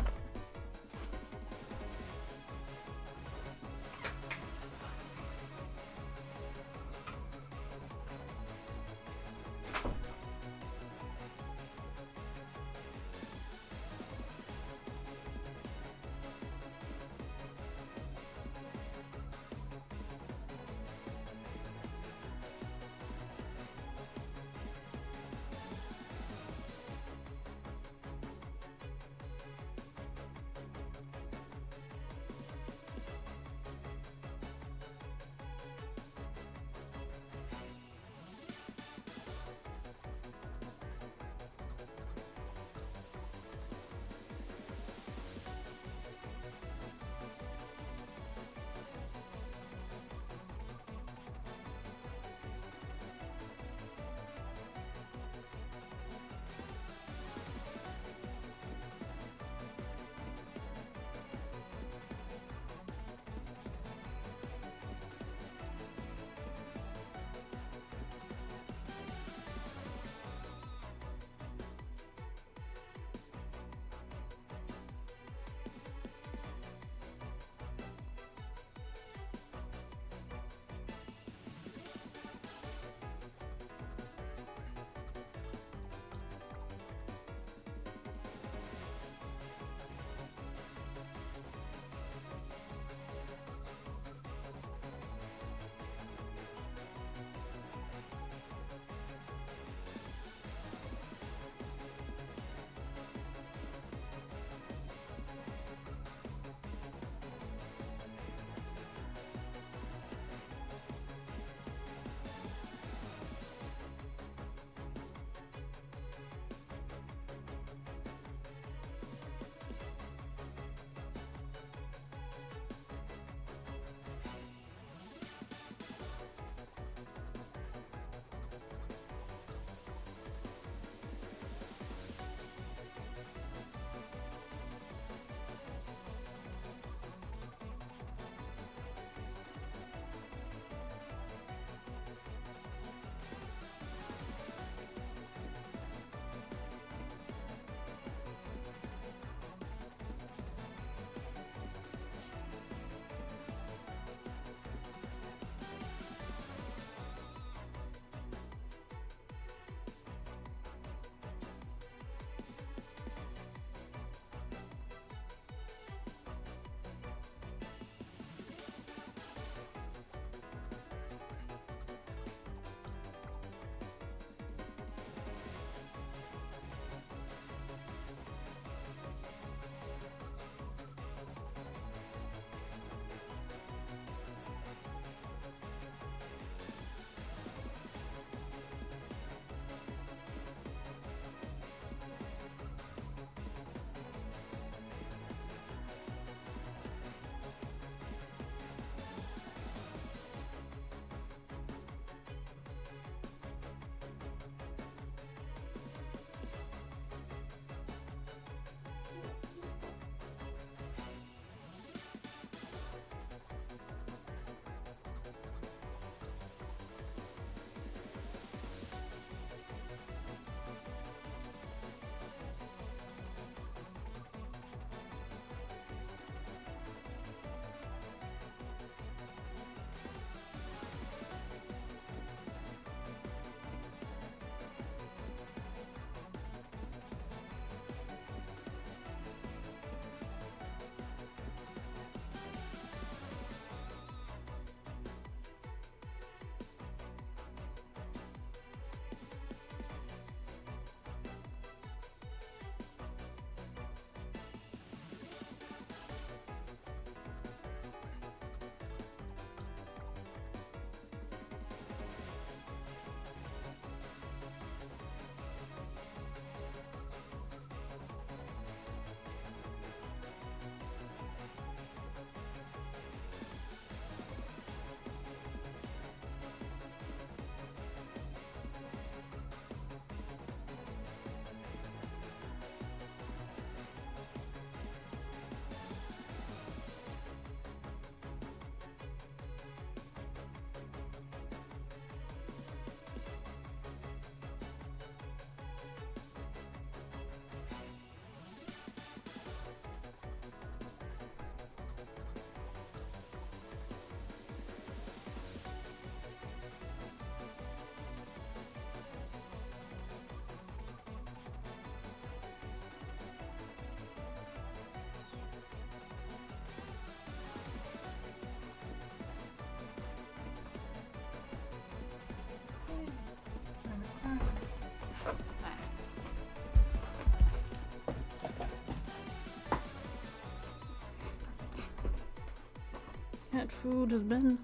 Pet food has been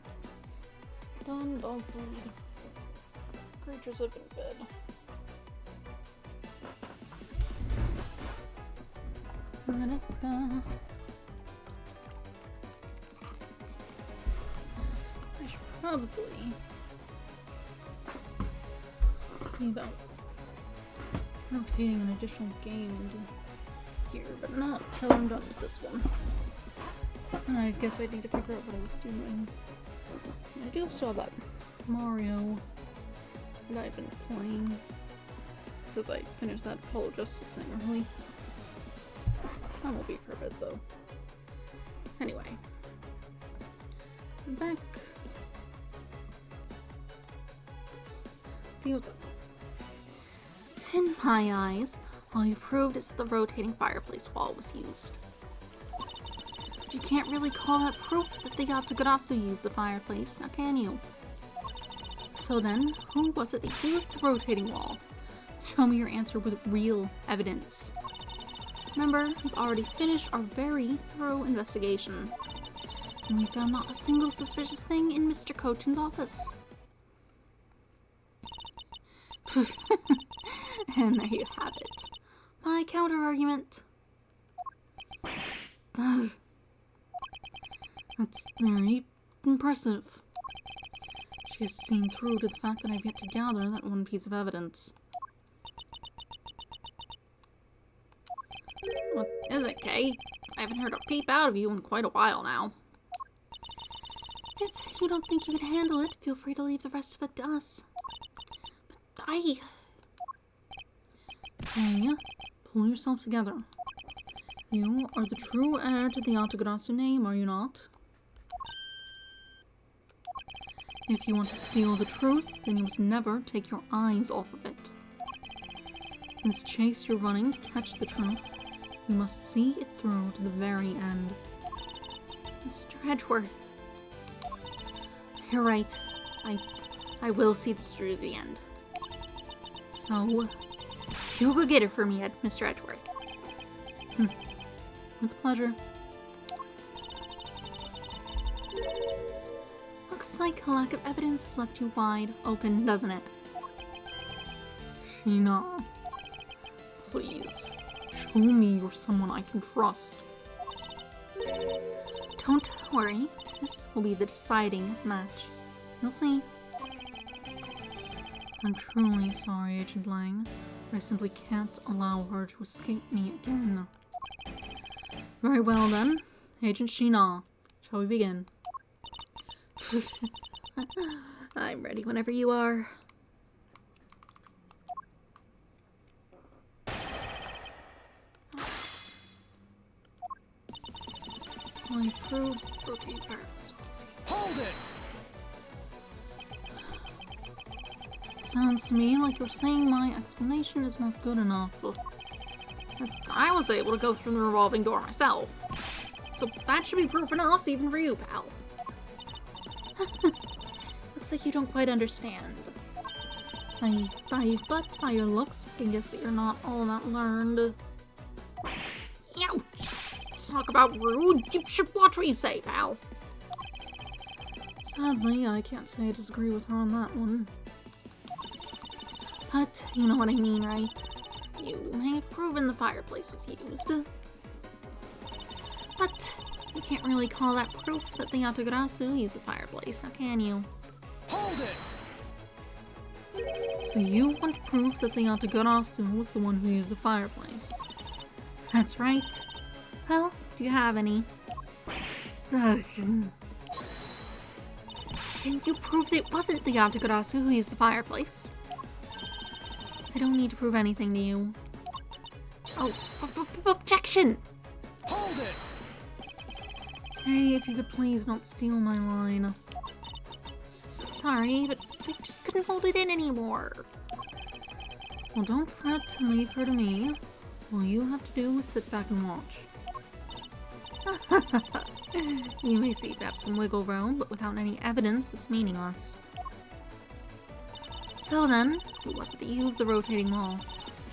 done. Dog food. Creatures have been fed. Da-da-da. I should probably see about rotating an additional game into here, but not till I'm done with this one. And I guess I need to figure out what I was doing. I do still have that Mario that I've been playing, because I finished that Apollo Justice thing early. That won't be for a bit though. Anyway, I'm back. Let's see what's up. In my eyes, all you proved is that the rotating fireplace wall was used. But you can't really call that proof that the Yatagarasu used the fireplace, now can you? So then, who was it that used the rotating wall? Show me your answer with real evidence. Remember, we've already finished our very thorough investigation, and we found not a single suspicious thing in Mr. Cochin's office. And there you have it. My counter-argument. That's very impressive. She has seen through to the fact that I've yet to gather that one piece of evidence. What is it, Kay? I haven't heard a peep out of you in quite a while now. If you don't think you can handle it, feel free to leave the rest of it to us. But Hey, pull yourself together. You are the true heir to the Yatagarasu name, are you not? If you want to steal the truth, then you must never take your eyes off of it. This chase you're running to catch the truth, you must see it through to the very end. Mr. Edgeworth. You're right. I will see this through to the end. So, you go get it for me, Mr. Edgeworth. With pleasure. Looks like a lack of evidence has left you wide open, doesn't it? Sheena, please, show me you're someone I can trust. Don't worry. This will be the deciding match. You'll see. I'm truly sorry, Agent Lang, but I simply can't allow her to escape me again. Very well then, Agent Sheena, shall we begin? I'm ready whenever you are. My proofs rotate parts. Hold it! Sounds to me like you're saying my explanation is not good enough. I was able to go through the revolving door myself. So that should be proof enough even for you, pal. Looks like you don't quite understand. But by your looks, I can guess that you're not all that learned. Ouch! Talk about rude. You should watch what you say, pal. Sadly, I can't say I disagree with her on that one. But you know what I mean, right? You may have proven the fireplace was used. But you can't really call that proof that the Yatagarasu used the fireplace, now can you? Hold it! So you want proof that the Yatagarasu was the one who used the fireplace? That's right. Well, do you have any? Can you prove that it wasn't the Yatagarasu who used the fireplace? I don't need to prove anything to you. Oh, objection! Hold it! Hey, if you could please not steal my line. Sorry, but I just couldn't hold it in anymore. Well, don't fret and leave her to me. All you have to do is sit back and watch. You may see perhaps some wiggle room, but without any evidence, it's meaningless. So then, who was it that used the rotating wall?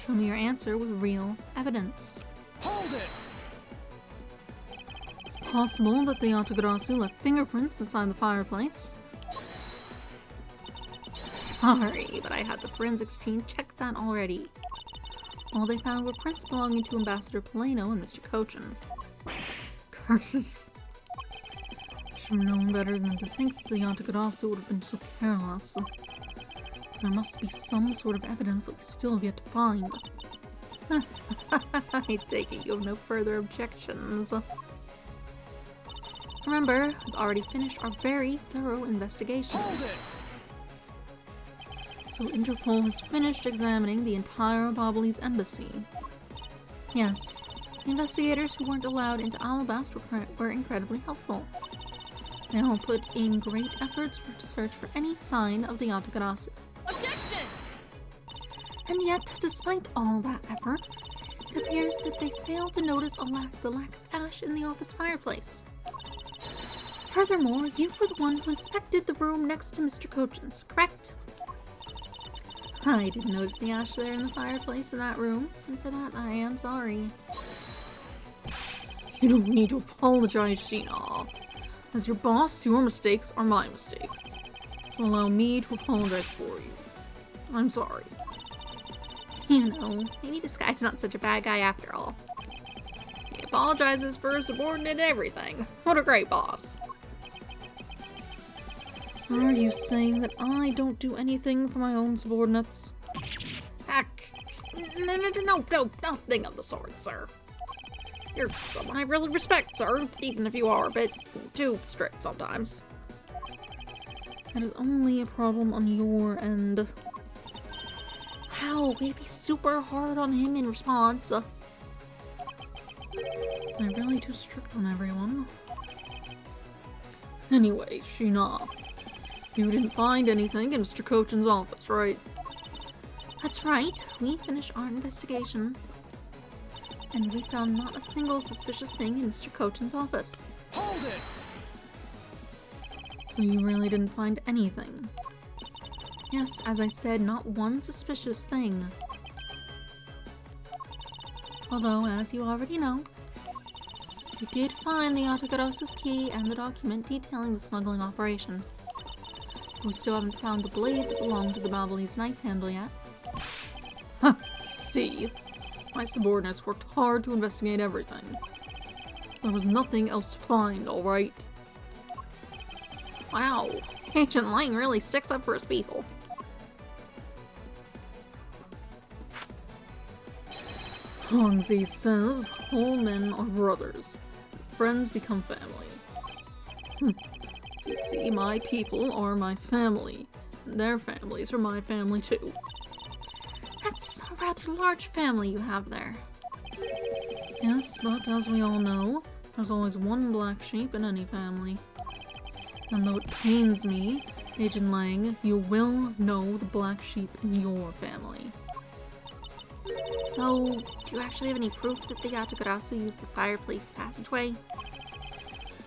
Show me your answer with real evidence. Hold it! It's possible that the Yatagarasu left fingerprints inside the fireplace. Sorry, but I had the forensics team check that already. All they found were prints belonging to Ambassador Polano and Mr. Cochin. Curses. Should have known better than to think that the Yatagarasu would have been so careless. There must be some sort of evidence that we still have yet to find. I take it you have no further objections. Remember, we've already finished our very thorough investigation. Hold it! So Interpol has finished examining the entire Bobbly's embassy. Yes, the investigators who weren't allowed into Alabast were incredibly helpful. They all put in great efforts to search for any sign of the Yatagarasu. Objection! And yet, despite all that effort, it appears that they failed to notice the lack of ash in the office fireplace. Furthermore, you were the one who inspected the room next to Mr. Cochin's, correct? I didn't notice the ash there in the fireplace in that room, and for that I am sorry. You don't need to apologize, Sheena. As your boss, your mistakes are my mistakes. So allow me to apologize for you. I'm sorry. You know, maybe this guy's not such a bad guy after all. He apologizes for his subordinate everything. What a great boss. Are you saying that I don't do anything for my own subordinates? Heck, no, nothing of the sort, sir. You're someone I really respect, sir, even if you are a bit too strict sometimes. That is only a problem on your end. Wow, we'd be super hard on him in response. Am I really too strict on everyone? Anyway, Sheena, you didn't find anything in Mr. Cochin's office, right? That's right, we finished our investigation. And we found not a single suspicious thing in Mr. Cochin's office. Hold it! So you really didn't find anything? Yes, as I said, not one suspicious thing. Although, as you already know, we did find the Yatagarasu's key and the document detailing the smuggling operation. We still haven't found the blade that belonged to the Bobbly's knife handle yet. See? My subordinates worked hard to investigate everything. There was nothing else to find, alright? Wow, Agent Lang really sticks up for his people. Hansi says all men are brothers. Friends become family. You see, my people are my family. And their families are my family too. That's a rather large family you have there. Yes, but as we all know, there's always one black sheep in any family. And though it pains me, Agent Lang, you will know the black sheep in your family. So, do you actually have any proof that the Yatagarasu used the fireplace passageway?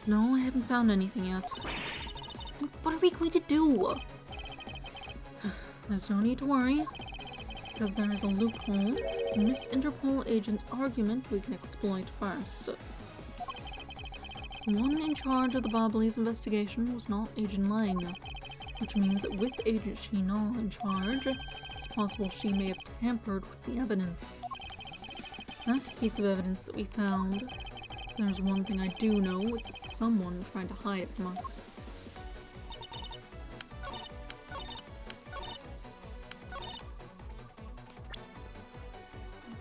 No, I haven't found anything yet. And what are we going to do? There's no need to worry, because there is a loophole in Miss Interpol Agent's argument we can exploit first. The one in charge of the Bobbly's investigation was not Agent Lang, which means that with Agent Sheena in charge, it's possible she may have tampered with the evidence. That piece of evidence that we found, there's one thing I do know, it's that someone tried to hide it from us.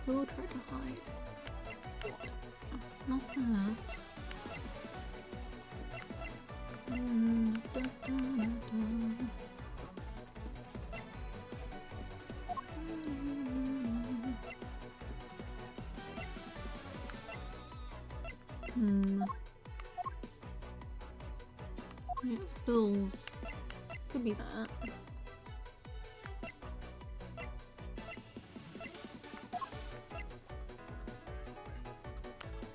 Who tried to hide? Not that. Yeah, bills. Could be that.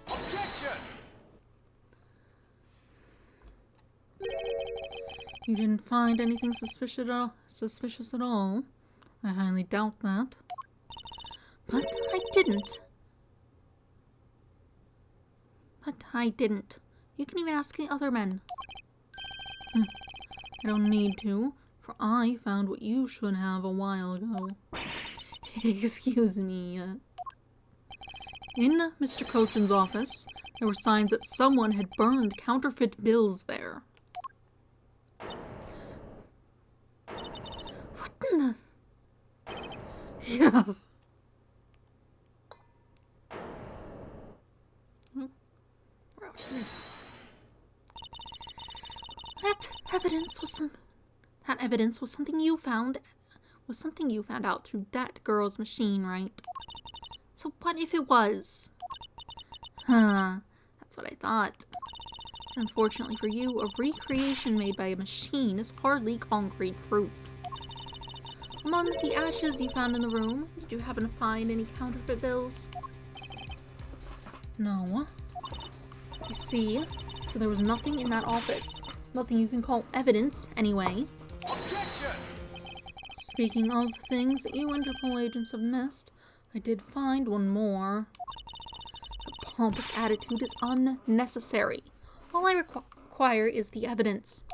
Objection! You didn't find anything suspicious at all? I highly doubt that. But I didn't. You can even ask the other men. I don't need to, for I found what you should have a while ago. Excuse me. In Mr. Cochin's office, there were signs that someone had burned counterfeit bills there. What in the... Yeah. We're out here. That evidence was something you found out through that girl's machine, right? So what if it was? Huh. That's what I thought. Unfortunately for you, a recreation made by a machine is hardly concrete proof. Among the ashes you found in the room, did you happen to find any counterfeit bills? No. You see, so there was nothing in that office. Nothing you can call evidence, anyway. Objection! Speaking of things that you Interpol agents have missed, I did find one more. The pompous attitude is unnecessary. All I require is the evidence.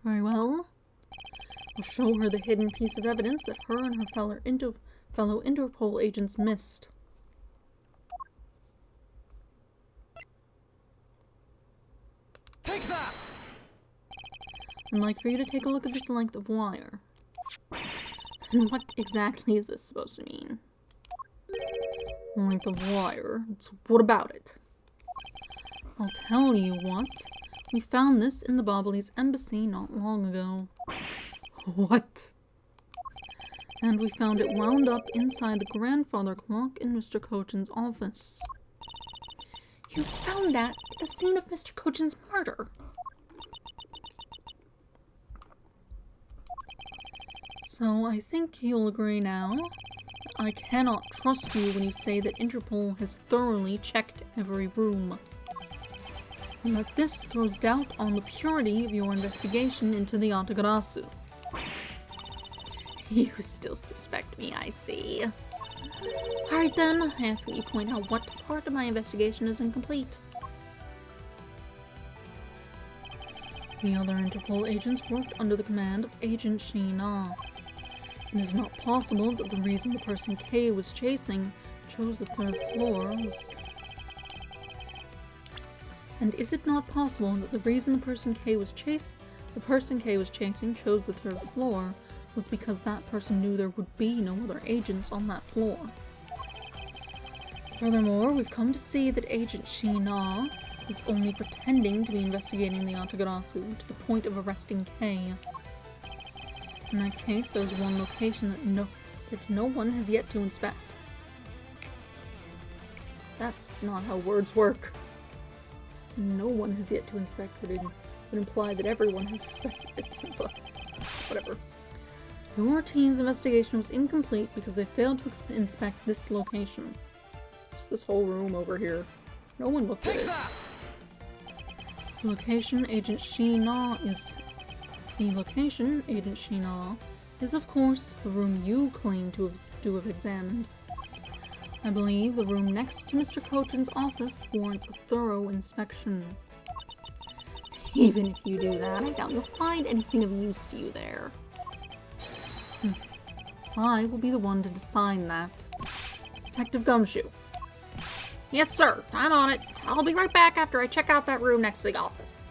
Very well. I'll show her the hidden piece of evidence that her and her fellow Interpol agents missed. Take that! I'd like for you to take a look at this length of wire. And what exactly is this supposed to mean? Length of wire. So what about it? I'll tell you what. We found this in the Bobbly's embassy not long ago. What? And we found it wound up inside the grandfather clock in Mr. Cochin's office. You found that at the scene of Mr. Cochin's murder. So I think you'll agree now. I cannot trust you when you say that Interpol has thoroughly checked every room. And that this throws doubt on the purity of your investigation into the Yatagarasu. You still suspect me, I see. Alright then, I ask that you point out what part of my investigation is incomplete. The other Interpol agents worked under the command of Agent Sheena. It is not possible that the reason the person K was chasing chose the third floor was... And is it not possible that the reason the person K was chasing chose the third floor was because that person knew there would be no other agents on that floor? Furthermore, we've come to see that Agent Sheena is only pretending to be investigating the Yatagarasu to the point of arresting K. In that case, there's one location that no one has yet to inspect. That's not how words work. No one has yet to inspect would imply that everyone has suspected it, but whatever. Your team's investigation was incomplete because they failed to inspect this location. Just this whole room over here. No one looked at it. The location Agent Sheena is, of course, the room you claim to have examined. I believe the room next to Mr. Cochin's office warrants a thorough inspection. Even if you do that, I doubt you'll find anything of use to you there. I will be the one to decide that. Detective Gumshoe. Yes, sir. I'm on it. I'll be right back after I check out that room next to the office.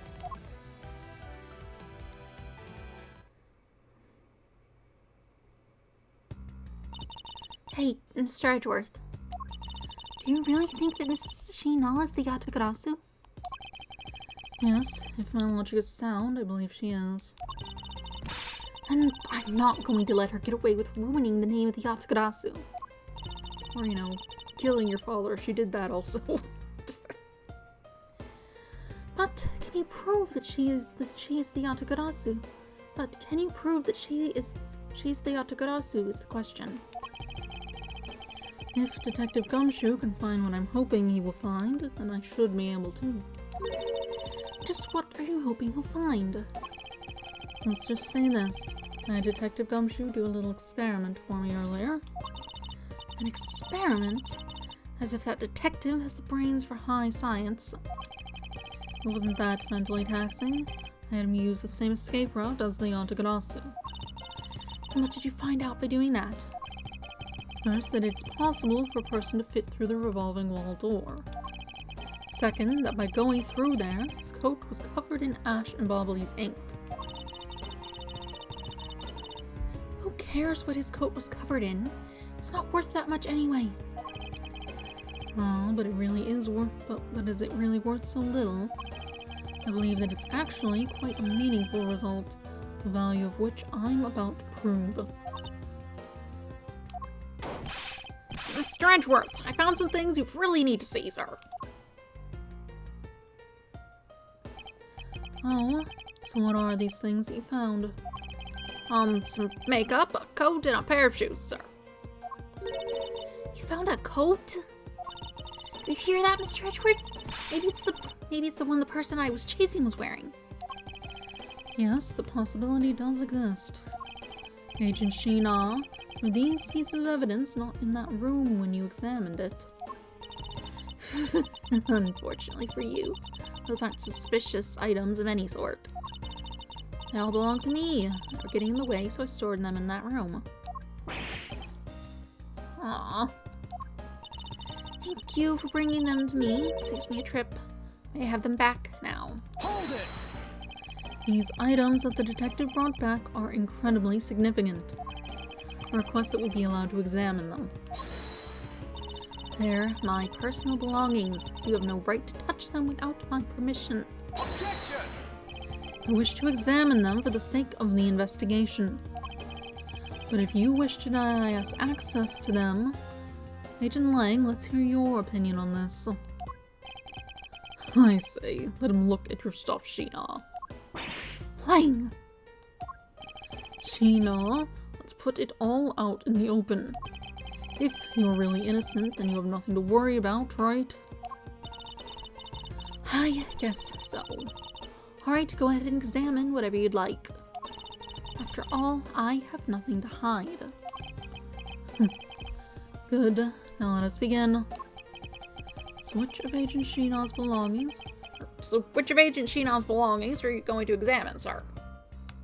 Hey, Mr. Edgeworth. Do you really think that Miss Sheena is the Yatagarasu? Yes, if my logic is sound, I believe she is. And I'm not going to let her get away with ruining the name of the Yatagarasu. Or, killing your father. She did that also. But can you prove that she is the Yatagarasu? She's the Yatagarasu is the question. If Detective Gumshoe can find what I'm hoping he will find, then I should be able to. Just what are you hoping he'll find? Let's just say this. I had Detective Gumshoe do a little experiment for me earlier. An experiment? As if that detective has the brains for high science. it wasn't that mentally taxing. I had him use the same escape route as the Yantagarasu. And what did you find out by doing that? First, that it's possible for a person to fit through the revolving wall door. Second, that by going through there, his coat was covered in Ash and Bobbly's ink. Who cares what his coat was covered in? It's not worth that much anyway. Well, but it really is worth, but is it really worth so little? I believe that it's actually quite a meaningful result, the value of which I'm about to prove. Mr. Edgeworth, I found some things you really need to see, sir. Oh, so what are these things that you found? Some makeup, a coat, and a pair of shoes, sir. You found a coat? You hear that, Mr. Edgeworth? Maybe it's the one the person I was chasing was wearing. Yes, the possibility does exist. Agent Sheena, were these pieces of evidence not in that room when you examined it? Unfortunately for you, those aren't suspicious items of any sort. They all belong to me. They were getting in the way, so I stored them in that room. Aww. Thank you for bringing them to me. It saves me a trip. May I have them back now? Hold it! These items that the detective brought back are incredibly significant. I request that we be allowed to examine them. They're my personal belongings, so you have no right to touch them without my permission. Objection! I wish to examine them for the sake of the investigation. But if you wish to deny us access to them, Agent Lang, let's hear your opinion on this. I say, let him look at your stuff, Sheena. Lang! Sheena, let's put it all out in the open. If you're really innocent, then you have nothing to worry about, right? I guess so. Alright, go ahead and examine whatever you'd like. After all, I have nothing to hide. Good. Now let us begin. So which of Agent Sheena's belongings? So, which of Agent Sheena's belongings are you going to examine, sir?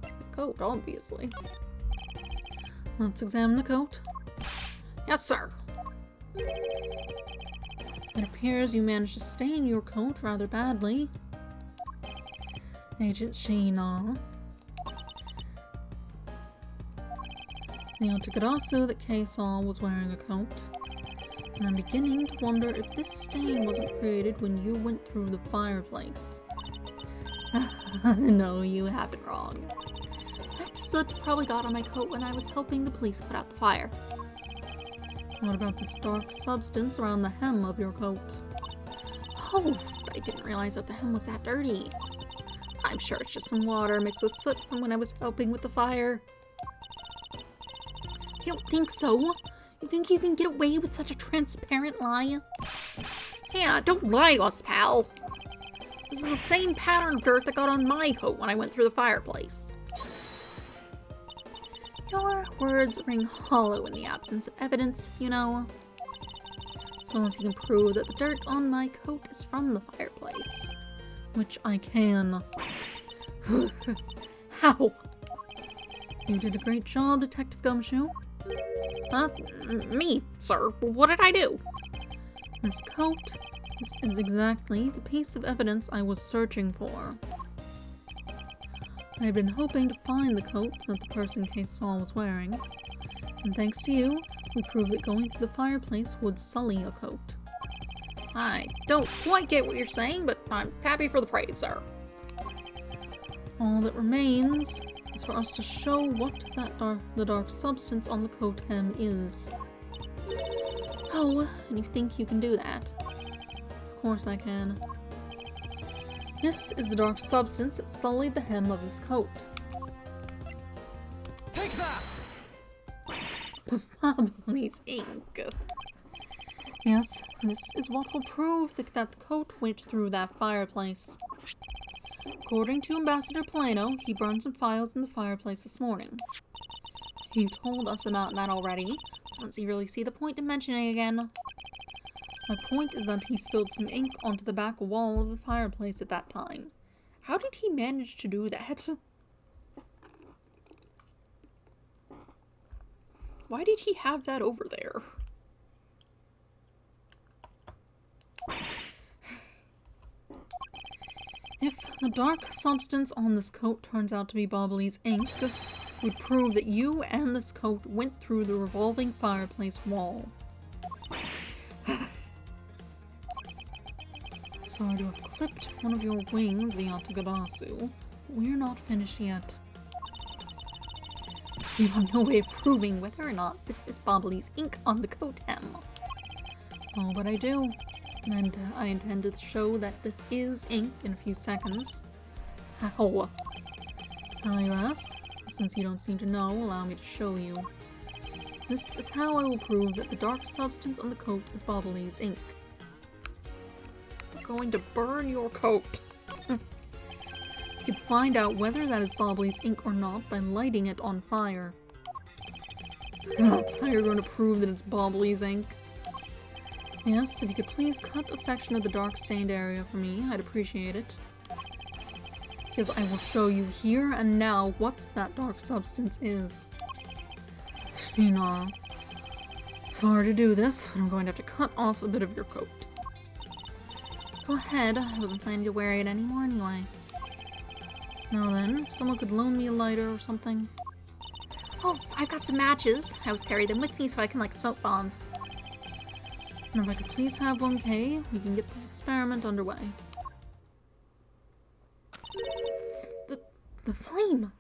The coat, obviously. Let's examine the coat. Yes, sir. It appears you managed to stain your coat rather badly. Agent Sheena. The Yantagarasu that Kay saw was wearing a coat. And I'm beginning to wonder if this stain wasn't created when you went through the fireplace. No, you have it wrong. That soot probably got on my coat when I was helping the police put out the fire. What about this dark substance around the hem of your coat? Oh, I didn't realize that the hem was that dirty. I'm sure it's just some water mixed with soot from when I was helping with the fire. You don't think so? You think you can get away with such a transparent lie? Yeah, don't lie to us, pal. This is the same pattern of dirt that got on my coat when I went through the fireplace. Your words ring hollow in the absence of evidence, you know. So unless you can prove that the dirt on my coat is from the fireplace. Which I can. How? You did a great job, Detective Gumshoe. Me, sir? What did I do? This coat, this is exactly the piece of evidence I was searching for. I had been hoping to find the coat that the person Kay saw was wearing, and thanks to you, we proved that going through the fireplace would sully a coat. I don't quite get what you're saying, but I'm happy for the praise, sir. All that remains is for us to show what the dark substance on the coat hem is. Oh, and you think you can do that? Of course I can. This is the dark substance that sullied the hem of his coat. Take that! Bobbly's ink. Yes, this is what will prove that the coat went through that fireplace. According to Ambassador Plano, he burned some files in the fireplace this morning. He told us about that already. Don't you really see the point in mentioning again? My point is that he spilled some ink onto the back wall of the fireplace at that time. How did he manage to do that? Why did he have that over there? If the dark substance on this coat turns out to be Bobbly's ink, it would prove that you and this coat went through the revolving fireplace wall. Sorry to have clipped one of your wings, Yatagarasu. We're not finished yet. You have no way of proving whether or not this is Bobbly's ink on the coat hem. Oh, but I do. And I intend to show that this is ink in a few seconds. How? How, you ask? Since you don't seem to know, allow me to show you. This is how I will prove that the dark substance on the coat is Bobbly's ink. I'm going to burn your coat. You can find out whether that is Bobbly's ink or not by lighting it on fire. That's how you're going to prove that it's Bobbly's ink. Yes, if you could please cut a section of the dark stained area for me, I'd appreciate it. Because I will show you here and now what that dark substance is. Sheena, sorry to do this, but I'm going to have to cut off a bit of your coat. Go ahead, I wasn't planning to wear it anymore anyway. Now then, if someone could loan me a lighter or something. Oh, I've got some matches. I always carry them with me so I can light smoke bombs. And if I could please have 1K, we can get this experiment underway. The flame!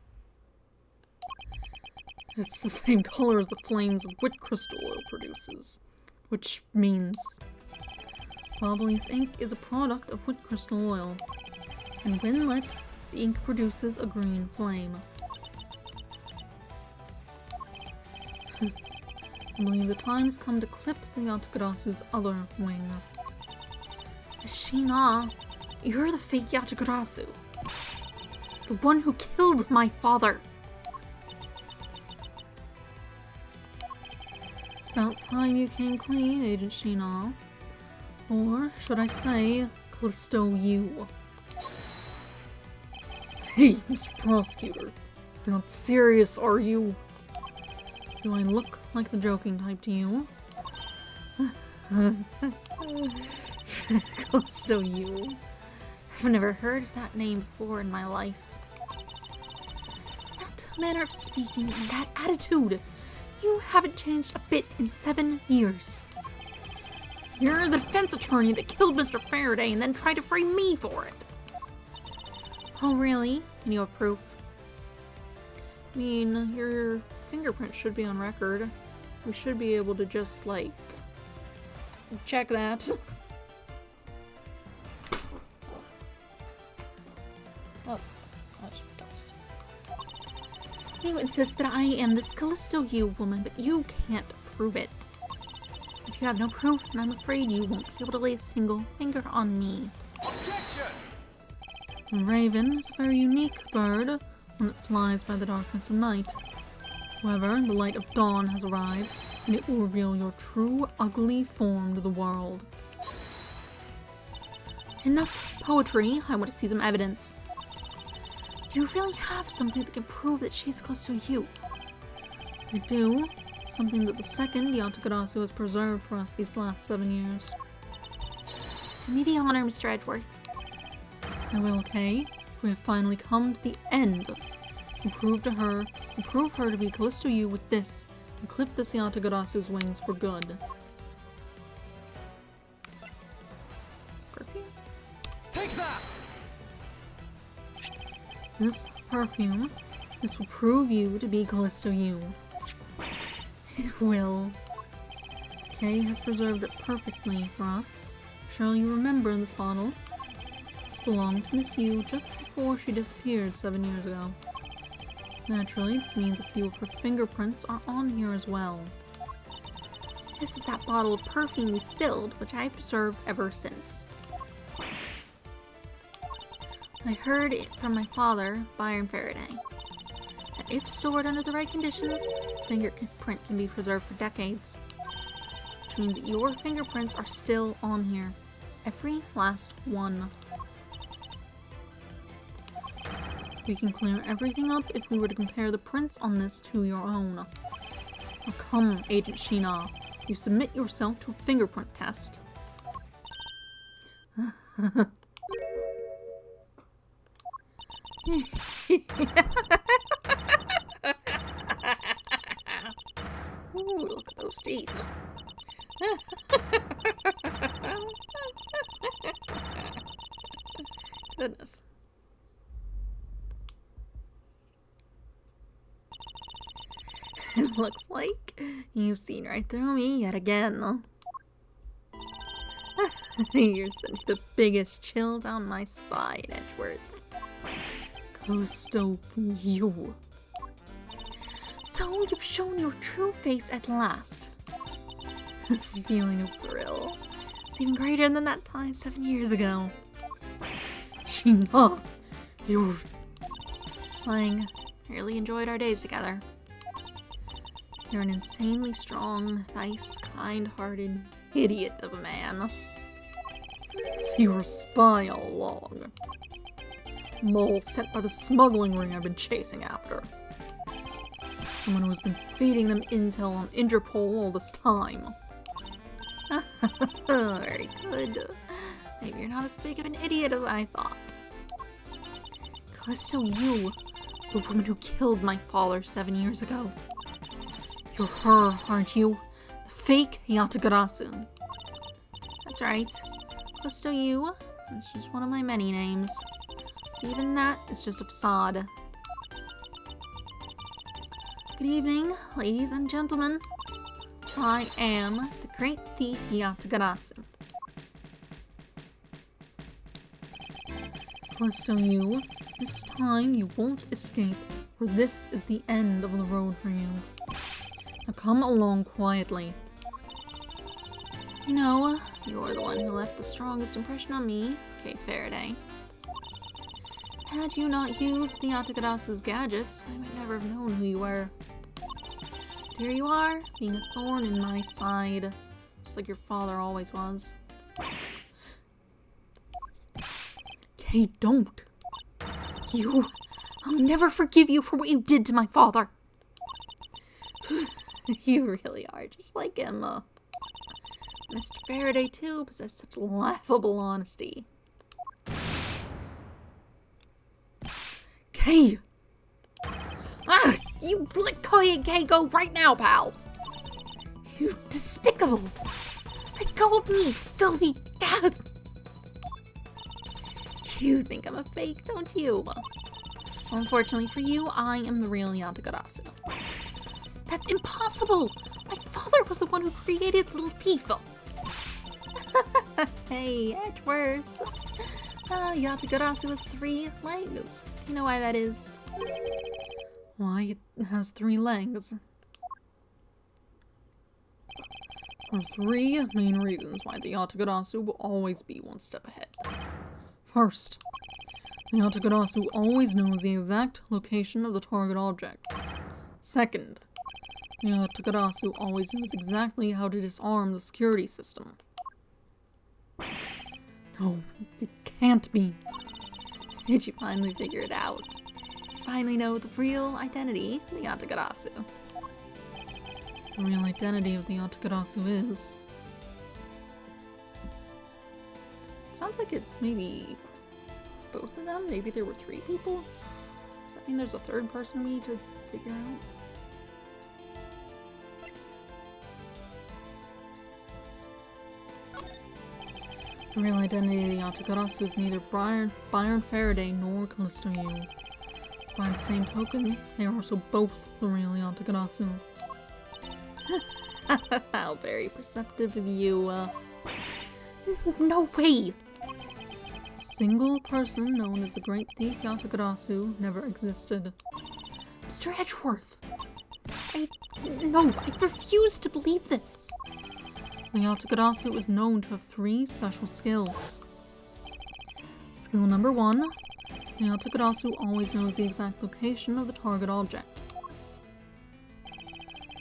It's the same color as the flames of wit crystal oil produces. Which means Bobbly's ink is a product of wit crystal oil. And when lit, the ink produces a green flame. I believe the time has come to clip the Yatagarasu's other wing. Sheena, you're the fake Yatagarasu. The one who killed my father. It's about time you came clean, Agent Sheena. Or should I say, Callisto you. Hey, Mr. Prosecutor. You're not serious, are you? Do I look like the joking type to you? Callisto you. I've never heard that name before in my life. That manner of speaking and that attitude. You haven't changed a bit in 7 years. You're the defense attorney that killed Mr. Faraday and then tried to frame me for it. Oh, really? And you have proof? I mean, your fingerprint should be on record. We should be able to just, like, check that. Oh, that's dust. You insist that I am this Callisto you woman, but you can't prove it. If you have no proof, then I'm afraid you won't be able to lay a single finger on me. Objection! A raven is a very unique bird, one that flies by the darkness of night. However, the light of dawn has arrived, and it will reveal your true, ugly form to the world. Enough poetry, I want to see some evidence. Do you really have something that can prove that she's close to you? I do. Something that the second Yatagarasu has preserved for us these last 7 years. Do me the honor, Mr. Edgeworth. I will, Kay. We have finally come to the end. And prove her to be Callisto you with this, and clip this Yatagarasu's wings for good. Perfume? Take that! This perfume, this will prove you to be Callisto you. It will. Kay has preserved it perfectly for us. Shall you remember this bottle? This belonged to Miss Yu just before she disappeared 7 years ago. Naturally, this means a few of her fingerprints are on here as well. This is that bottle of perfume you spilled, which I've preserved ever since. I heard it from my father, Byron Faraday, that if stored under the right conditions, fingerprint can be preserved for decades. which means that your fingerprints are still on here. Every last one. We can clear everything up if we were to compare the prints on this to your own. Now come, Agent Sheena. You submit yourself to a fingerprint test. Ooh, look at those teeth. Goodness. It looks like you've seen right through me yet again. You're sending the biggest chill down my spine, Edgeworth. Callisto, you. So you've shown your true face at last. This feeling of thrill is even greater than that time 7 years ago. Sheena, you. I really enjoyed our days together. You're an insanely strong, nice, kind-hearted idiot of a man. So you're a spy all along. Mole sent by the smuggling ring I've been chasing after. Someone who has been feeding them intel on Interpol all this time. Very good. Maybe you're not as big of an idiot as I thought. Callisto, you, the woman who killed my father 7 years ago. You're her, aren't you? The fake Yatagarasu. That's right. Callisto, you. It's just one of my many names. Even that is just a facade. Good evening, ladies and gentlemen. I am the great thief Yatagarasu. Callisto, you. This time you won't escape, for this is the end of the road for you. Now come along quietly. You know, you're the one who left the strongest impression on me, Kate Faraday. Had you not used the Yatagarasu's gadgets, I might never have known who you were. Here you are, being a thorn in my side, just like your father always was. Kate, don't. I'll never forgive you for what you did to my father. You really are just like him. Mr. Faraday, too, possessed such laughable honesty. Kay! Ah! You let Koya and Kay go right now, pal! You despicable! Let go of me, filthy dad! You think I'm a fake, don't you? Well, unfortunately for you, I am the real Yatagarasu. That's impossible! My father was the one who created the little thief. Hey, Edgeworth. Yatagarasu has 3 legs. Do you know why that is? Why, it has 3 legs. There are 3 main reasons why the Yatagarasu will always be one step ahead. First, the Yatagarasu always knows the exact location of the target object. Second, the Yatagarasu always knows exactly how to disarm the security system. No, it can't be. Did you finally figure it out? You finally know the real identity of the Yatagarasu. The real identity of the Yatagarasu is... Sounds like it's maybe both of them. Maybe there were 3 people. Does that mean there's a 3rd person we need to figure out? The real identity of the Yatagarasu is neither Byron Faraday nor Callisto Yu. By the same token, they are also both the real Yatagarasu. How very perceptive of you. No way! A single person known as the Great Thief Yatagarasu never existed. Mr. Edgeworth! No, I refuse to believe this! The Yatagarasu is known to have 3 special skills. Skill number 1, the Yatagarasu always knows the exact location of the target object.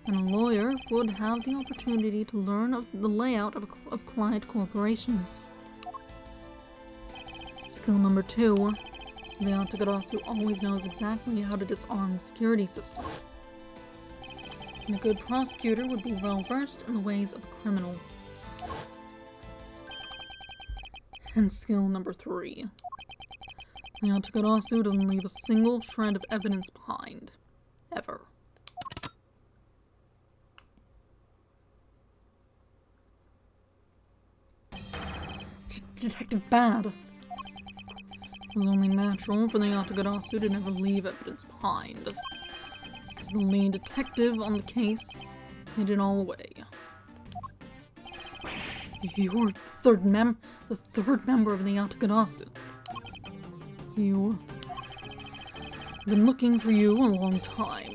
And a lawyer would have the opportunity to learn of the layout of client corporations. Skill number 2. The Yatagarasu always knows exactly how to disarm the security system. And a good prosecutor would be well versed in the ways of a criminal. And skill number 3. The Yatagarasu doesn't leave a single shred of evidence behind. Ever. Detective Bad. It was only natural for the Yatagarasu to never leave evidence behind. Because the lead detective on the case hid it all away. You're the third member of the Yatagarasu. I've been looking for you a long time.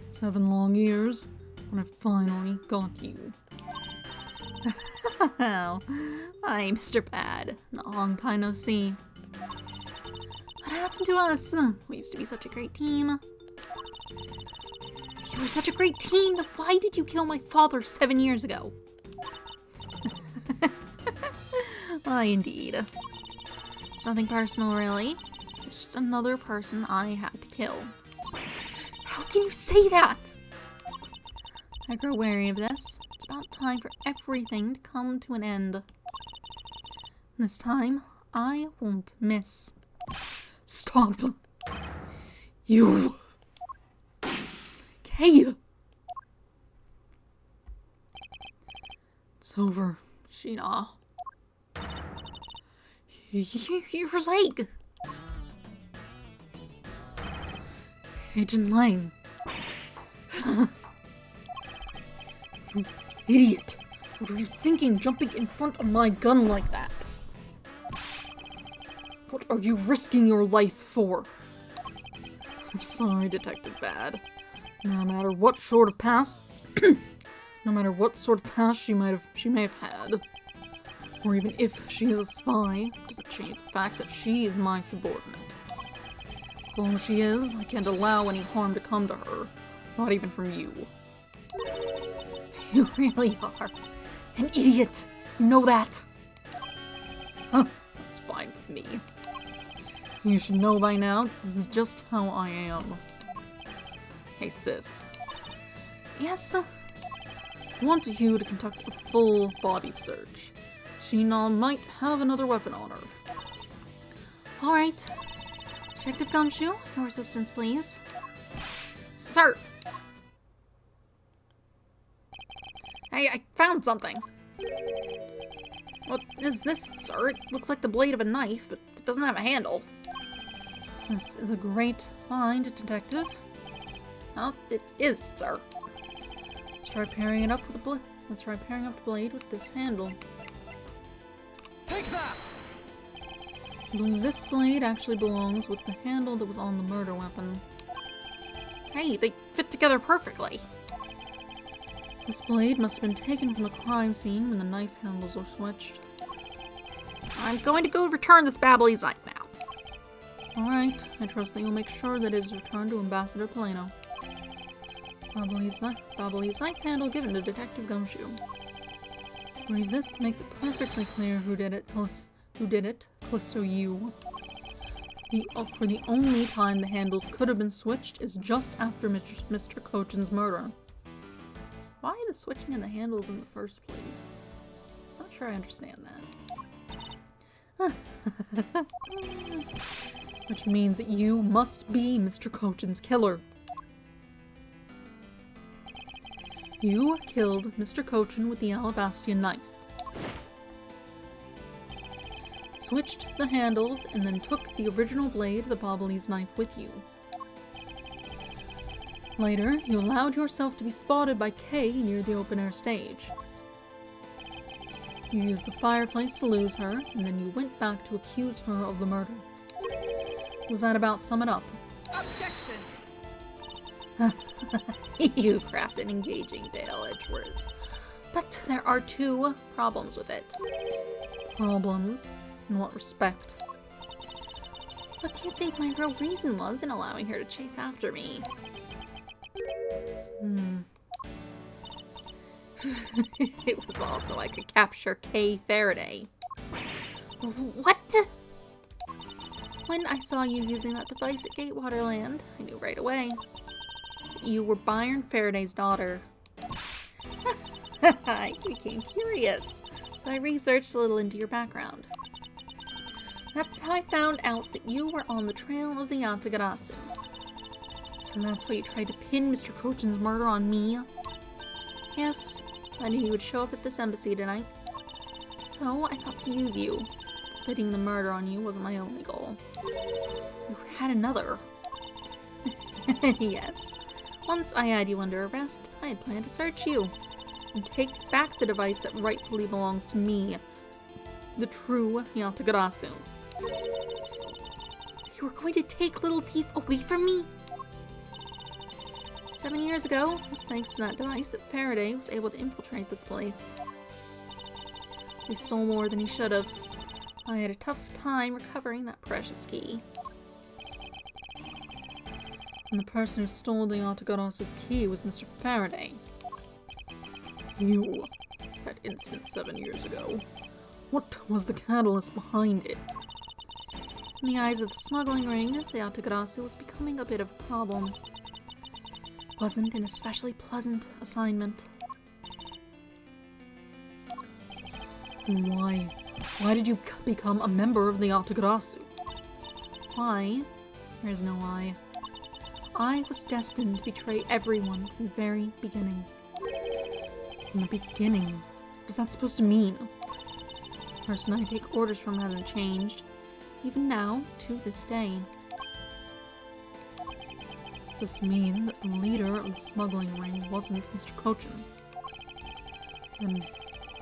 7 long years, and I finally got you. Oh, hi, Mr. Bad. A long time no see. What happened to us? We used to be such a great team. You were such a great team, then why did you kill my father 7 years ago? Why, indeed. It's nothing personal, really. It's just another person I had to kill. How can you say that? I grow wary of this. It's about time for everything to come to an end. This time, I won't miss. Stop! You! Kay! It's over, Sheena. Your leg! Agent Lane. You idiot! What were you thinking jumping in front of my gun like that? What are you risking your life for? I'm sorry, Detective Bad. No matter what sort of past she may have had, or even if she is a spy, it doesn't change the fact that she is my subordinate. As long as she is, I can't allow any harm to come to her. Not even from you. You really are an idiot. You know that. Huh, that's fine with me. You should know by now, this is just how I am. Hey sis. Yes? I want you to conduct a full body search. Sheena might have another weapon on her. Alright. Detective Gumshoe, your assistance, please. Sir! Hey, I found something. What is this, sir? It looks like the blade of a knife, but it doesn't have a handle. This is a great find, Detective. Well, it is, sir. Let's try pairing up the blade with this handle. Take that! I believe this blade actually belongs with the handle that was on the murder weapon. Hey, they fit together perfectly. This blade must have been taken from the crime scene when the knife handles were switched. I'm going to go return this Babbly's knife now. Alright, I trust that you'll make sure that it is returned to Ambassador Plano. Babbly's knife handle given to Detective Gumshoe. I believe this makes it perfectly clear who did it, Callisto you. For the only time the handles could have been switched is just after Mr. Cochin's murder. Why the switching in the handles in the first place? Not sure I understand that. Which means that you must be Mr. Cochin's killer. You killed Mr. Cochin with the Alabastian knife. Switched the handles and then took the original blade, the Babbly's knife, with you. Later, you allowed yourself to be spotted by Kay near the open-air stage. You used the fireplace to lose her, and then you went back to accuse her of the murder. Does that about sum it up? Objection! You craft an engaging tale, Edgeworth. But there are 2 problems with it. Problems? In what respect? What do you think my real reason was in allowing her to chase after me? It was all so I could capture Kay Faraday. What? When I saw you using that device at Gatewaterland, I knew right away. You were Byron Faraday's daughter. I became curious, so I researched a little into your background. That's how I found out that you were on the trail of the Yatagarasu. So that's why you tried to pin Mr. Kochin's murder on me? Yes, I knew you would show up at this embassy tonight. So I thought to use you. Pinning the murder on you wasn't my only goal. You had another. Yes. Once I had you under arrest, I had planned to search you and take back the device that rightfully belongs to me, the true Yatagarasu. You were going to take Little Thief away from me? 7 years ago, it was thanks to that device that Faraday was able to infiltrate this place. He stole more than he should have. I had a tough time recovering that precious key. And the person who stole the Yatagarasu's key was Mr. Faraday. You. That incident 7 years ago. What was the catalyst behind it? In the eyes of the smuggling ring, the Yatagarasu was becoming a bit of a problem. It wasn't an especially pleasant assignment. And why? Why did you become a member of the Yatagarasu? Why? There is no why. I was destined to betray everyone from the very beginning. From the beginning? What is that supposed to mean? The person I take orders from hasn't changed, even now, to this day. Does this mean that the leader of the smuggling ring wasn't Mr. Kochin? Then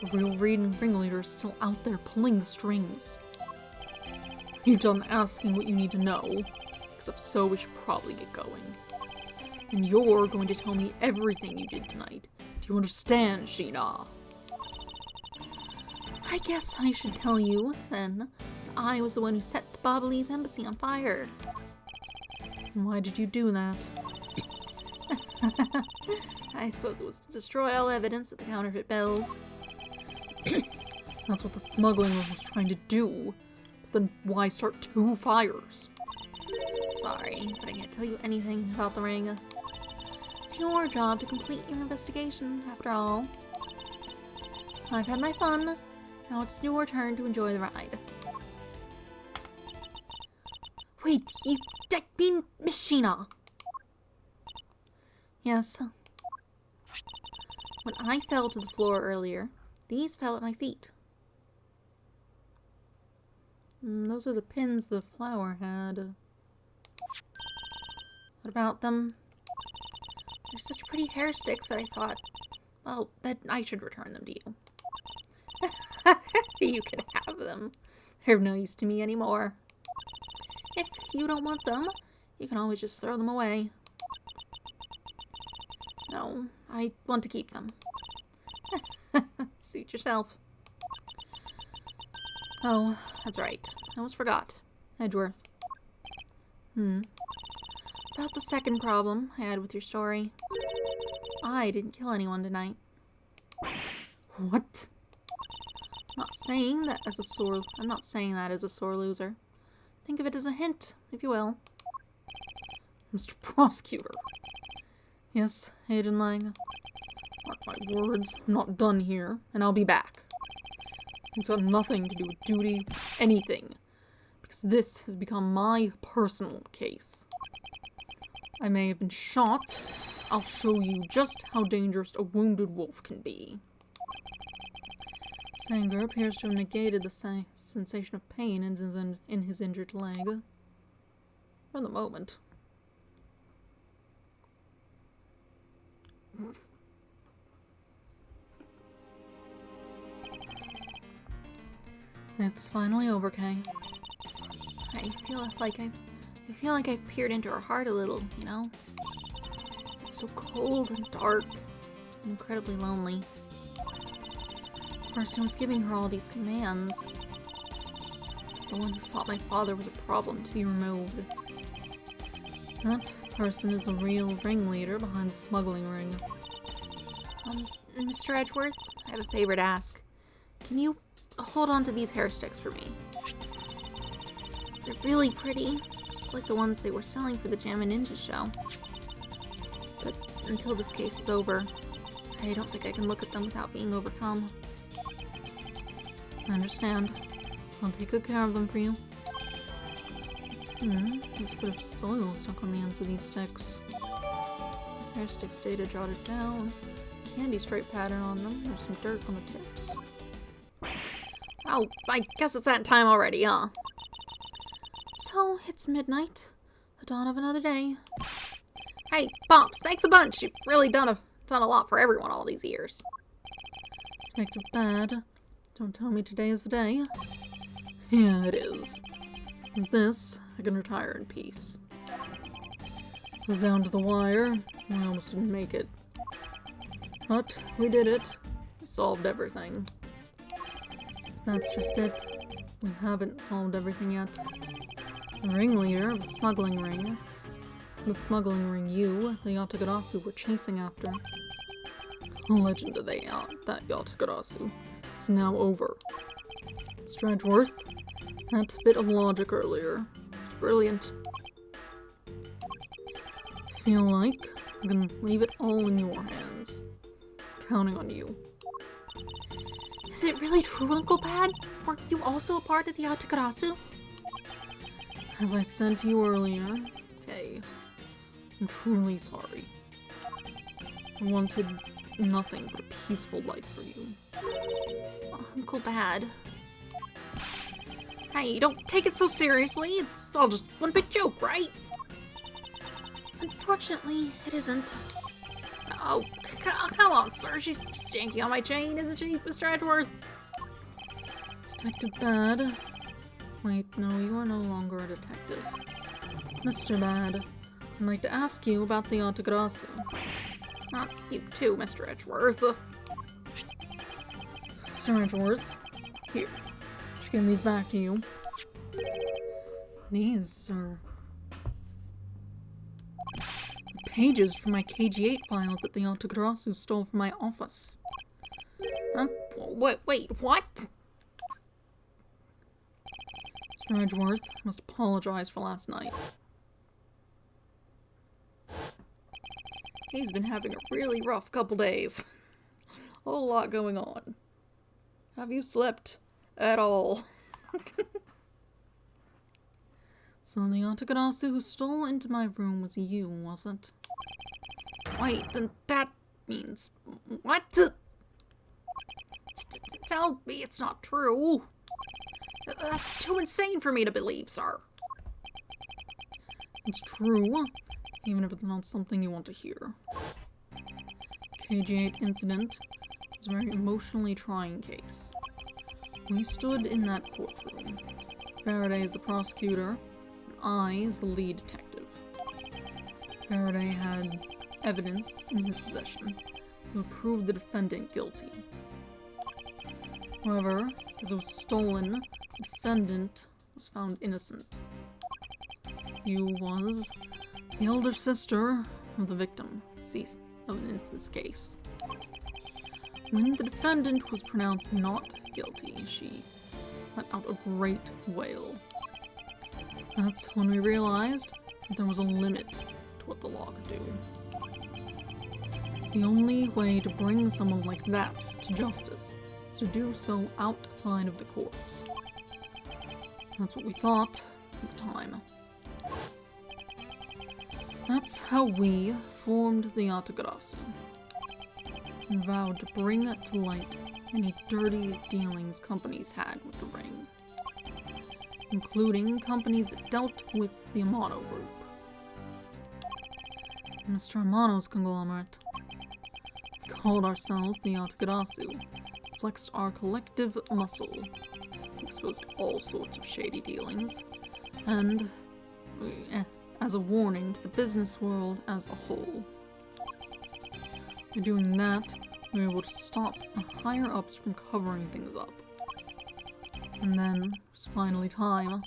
the real ringleader is still out there pulling the strings. Are you done asking what you need to know? Because if so, we should probably get going. And you're going to tell me everything you did tonight. Do you understand, Sheena? I guess I should tell you, then, that I was the one who set the Bobolese embassy on fire. And why did you do that? I suppose it was to destroy all evidence of the counterfeit bells. That's what the smuggling ring was trying to do. But then why start 2 fires? Sorry, but I can't tell you anything about the ring. It's your job to complete your investigation, after all. I've had my fun. Now it's your turn to enjoy the ride. Wait, that mean Machina? Yes. When I fell to the floor earlier, these fell at my feet. Those are the pins the flower had. What about them? They're such pretty hair sticks that I thought, well, that I should return them to you. You can have them. They're of no use to me anymore. If you don't want them, you can always just throw them away. No, I want to keep them. Suit yourself. Oh, that's right. I almost forgot. Edgeworth. About the second problem I had with your story. I didn't kill anyone tonight. What? I'm not saying that as a sore loser. Think of it as a hint, if you will. Mr. Prosecutor. Yes, Agent Lang. Mark my words, I'm not done here, and I'll be back. It's got nothing to do with duty, anything. Because this has become my personal case. I may have been shot. I'll show you just how dangerous a wounded wolf can be. Sanger appears to have negated the sensation of pain in his injured leg. For the moment. It's finally over, Kay. I feel like I've peered into her heart a little, you know? It's so cold and dark and incredibly lonely. The person who was giving her all these commands. The one who thought my father was a problem to be removed. That person is the real ringleader behind the smuggling ring. Mr. Edgeworth, I have a favor to ask. Can you hold on to these hair sticks for me? They're really pretty, just like the ones they were selling for the Jam and Ninja show. But until this case is over, I don't think I can look at them without being overcome. I understand. I'll take good care of them for you. There's a bit of soil stuck on the ends of these sticks. Hair sticks data jotted down. Candy stripe pattern on them. There's some dirt on the tips. Oh, I guess it's that time already, huh? So, it's midnight. The dawn of another day. Hey, Pops, thanks a bunch. You've really done a lot for everyone all these years. Detective Bad. Don't tell me today is the day. Yeah, it is. With this, I can retire in peace. It was down to the wire. I almost didn't make it. But we did it. We solved everything. That's just it. We haven't solved everything yet. The ringleader of the smuggling ring you, the Yatagarasu, were chasing after. The legend of that Yatagarasu is now over. Mr. Edgeworth, that bit of logic earlier was brilliant. I feel like I can leave it all in your hands. Counting on you. Is it really true, Uncle Bad? Weren't you also a part of the Yatagarasu? As I said to you earlier, Kay, I'm truly sorry. I wanted nothing but a peaceful life for you. Uncle Bad. Hey, don't take it so seriously. It's all just one big joke, right? Unfortunately, it isn't. Oh, come on, sir. She's just janky on my chain, isn't she, Mr. Edgeworth? Detective Bad. Wait, no, you are no longer a detective. Mr. Bad, I'd like to ask you about the Yatagarasu. Not you too, Mr. Edgeworth. Mr. Edgeworth, here. Just give these back to you. These are the pages from my KG8 files that the Yatagarasu stole from my office. Wait, what? Mr. Edgeworth, I must apologize for last night. He's been having a really rough couple days. A whole lot going on. Have you slept at all? So the Yatagarasu who stole into my room was you, was it? Wait, then that means... What? Tell me it's not true. That's too insane for me to believe, sir. It's true, even if it's not something you want to hear. KG8 incident was a very emotionally trying case. We stood in that courtroom. Faraday is the prosecutor, and I is the lead detective. Faraday had evidence in his possession that would prove the defendant guilty. However, because it was stolen, the defendant was found innocent. You was the elder sister of the victim, in this case. When the defendant was pronounced not guilty, she let out a great wail. That's when we realized that there was a limit to what the law could do. The only way to bring someone like that to justice is to do so outside of the courts. That's what we thought at the time. That's how we formed the Yatagarasu, and vowed to bring to light any dirty dealings companies had with the ring, including companies that dealt with the Amano group. Mr. Amano's conglomerate. We called ourselves the Yatagarasu, flexed our collective muscle, exposed all sorts of shady dealings, and as a warning to the business world as a whole. By doing that, we were able to stop the higher-ups from covering things up. And then, it was finally time.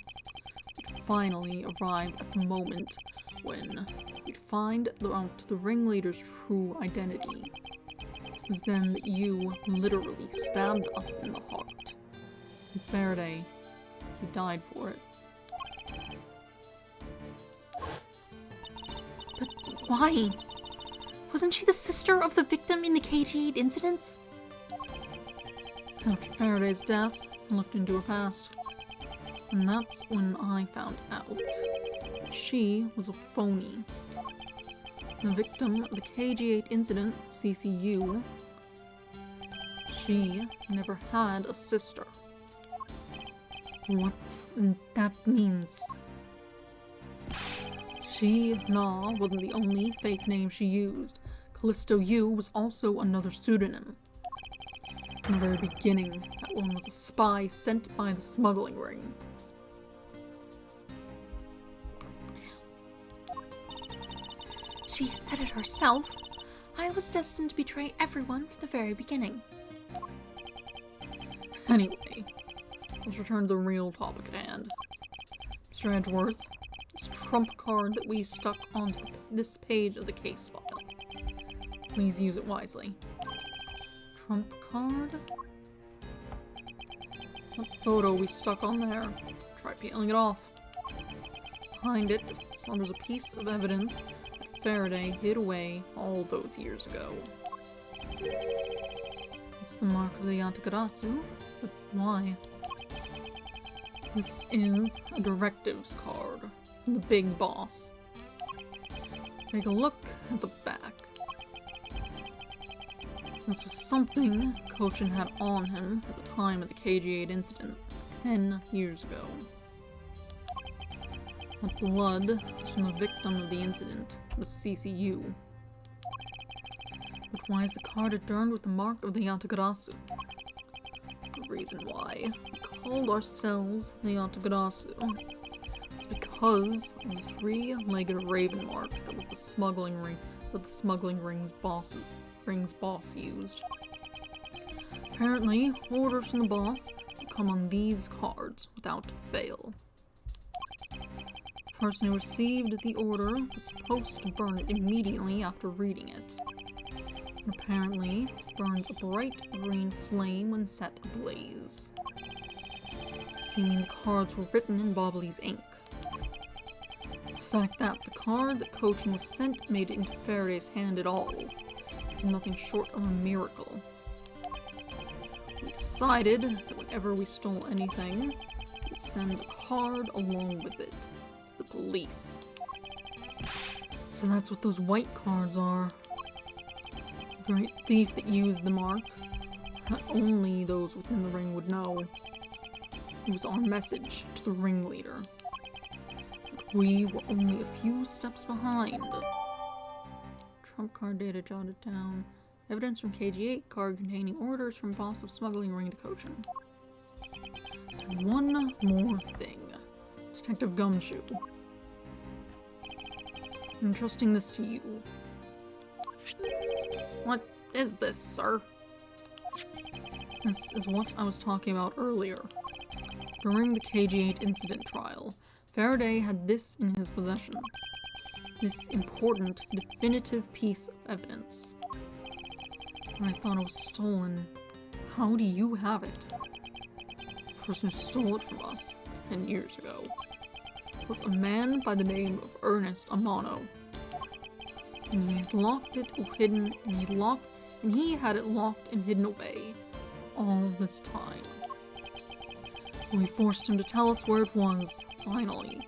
We'd finally arrived at the moment when we'd find out the ringleader's true identity. It was then that you literally stabbed us in the heart. And Faraday, he died for it. But why? Wasn't she the sister of the victim in the KG8 incident? After Faraday's death, I looked into her past. And that's when I found out that she was a phony. The victim of the KG8 incident, CCU, she never had a sister. What that means? Na wasn't the only fake name she used. Callisto U was also another pseudonym. In the very beginning, that one was a spy sent by the smuggling ring. She said it herself. I was destined to betray everyone from the very beginning. Anyway, let's return to the real topic at hand. Mr. Edgeworth, this trump card that we stuck onto this page of the case file. Please use it wisely. Trump card? What photo we stuck on there? Try peeling it off. Behind it slumbers a piece of evidence that Faraday hid away all those years ago. It's the mark of the Yatagarasu, but why? This is a directives card from the big boss. Take a look at the back. This was something Kochin had on him at the time of the KG8 incident 10 years ago. That blood was from the victim of the incident, the CCU. But why is the card adorned with the mark of the Yatagarasu? The reason why we called ourselves the Yatagarasu is because of the three-legged raven mark that was the smuggling ring's boss used. Apparently, orders from the boss would come on these cards without fail. The person who received the order was supposed to burn it immediately after reading it. It apparently burns a bright green flame when set ablaze, seeming the cards were written in Bobbly's ink. The fact that the card that Kochin was sent made it into Faraday's hand at all was nothing short of a miracle. We decided that whenever we stole anything, we would send a card along with it to the police. So that's what those white cards are. The great thief that used the mark, only those within the ring would know. It was our message to the ringleader. But we were only a few steps behind. Trump card data jotted down. Evidence from KG8 card containing orders from boss of smuggling ring to Kochin. And one more thing. Detective Gumshoe. I'm entrusting this to you. What is this, sir? This is what I was talking about earlier. During the KG8 incident trial, Faraday had this in his possession. This important, definitive piece of evidence. When I thought it was stolen, how do you have it? The person who stole it from us 10 years ago was a man by the name of Ernest Amano. And he had locked it hidden, and he had it locked and hidden away all this time. We forced him to tell us where it was, finally,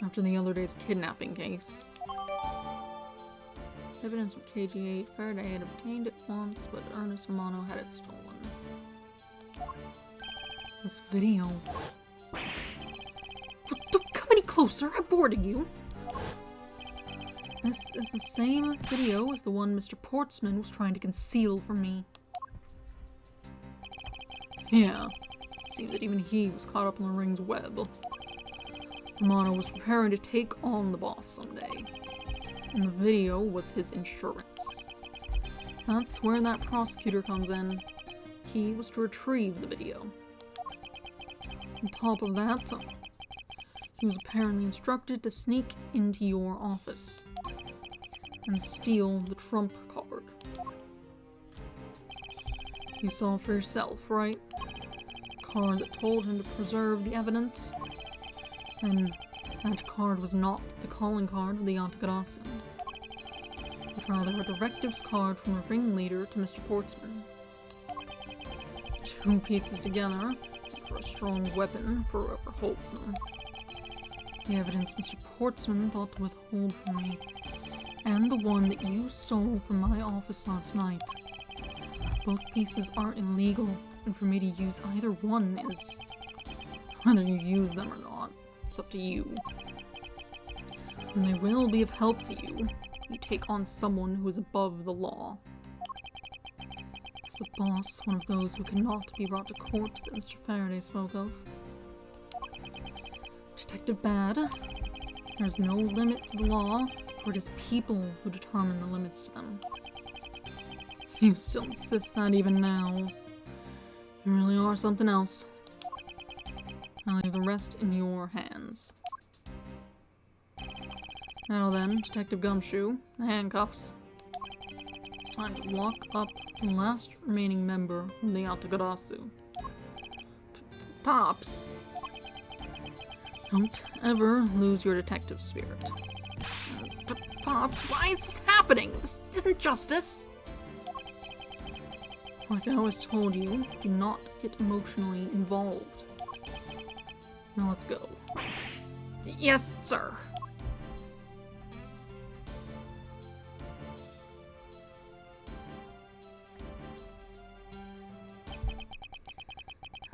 after the other day's kidnapping case. Evidence of KG8, Faraday had obtained it once, but Ernest Amano had it stolen. This video. Don't come any closer, I'm boarding you. This is the same video as the one Mr. Portsman was trying to conceal from me. Yeah, it seemed that even he was caught up in the ring's web. Amano was preparing to take on the boss someday, and the video was his insurance. That's where that prosecutor comes in. He was to retrieve the video. On top of that, he was apparently instructed to sneak into your office and steal the trump card. You saw for yourself, right? Card that told him to preserve the evidence. And that card was not the calling card of the Yatagarasu, but rather a directives card from a ringleader to Mr. Portsman. Two pieces together for a strong weapon for whoever holds them. The evidence Mr. Portsman thought to withhold from me, and the one that you stole from my office last night. Both pieces are illegal, and for me to use either one is... whether you use them or not, it's up to you. And they will be of help to you. You take on someone who is above the law. Is the boss one of those who cannot be brought to court that Mr. Faraday spoke of? Detective Bad, there's no limit to the law, for it is people who determine the limits to them. You still insist that even now. You really are something else. I'll leave the rest in your hands. Now then, Detective Gumshoe, the handcuffs. It's time to lock up the last remaining member of the Yatagarasu. Pops! Don't ever lose your detective spirit. Pops, why is this happening? This isn't justice. Like I always told you, do not get emotionally involved. Now let's go. Yes, sir.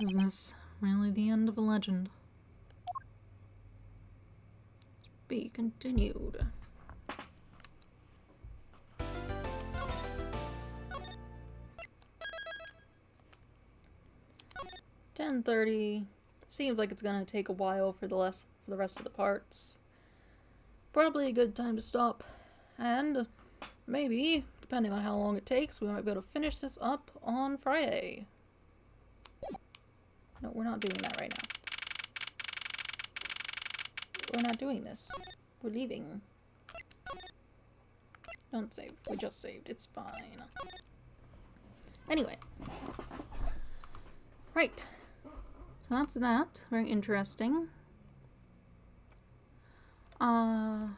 Is this really the end of a legend? Be continued. $10:30. Seems like it's gonna take a while for the rest of the parts. Probably a good time to stop. And maybe, depending on how long it takes, we might be able to finish this up on Friday. No, we're not doing that right now. We're not doing this. We're leaving. Don't save. We just saved. It's fine. Anyway. Right. So that's that. Very interesting. Why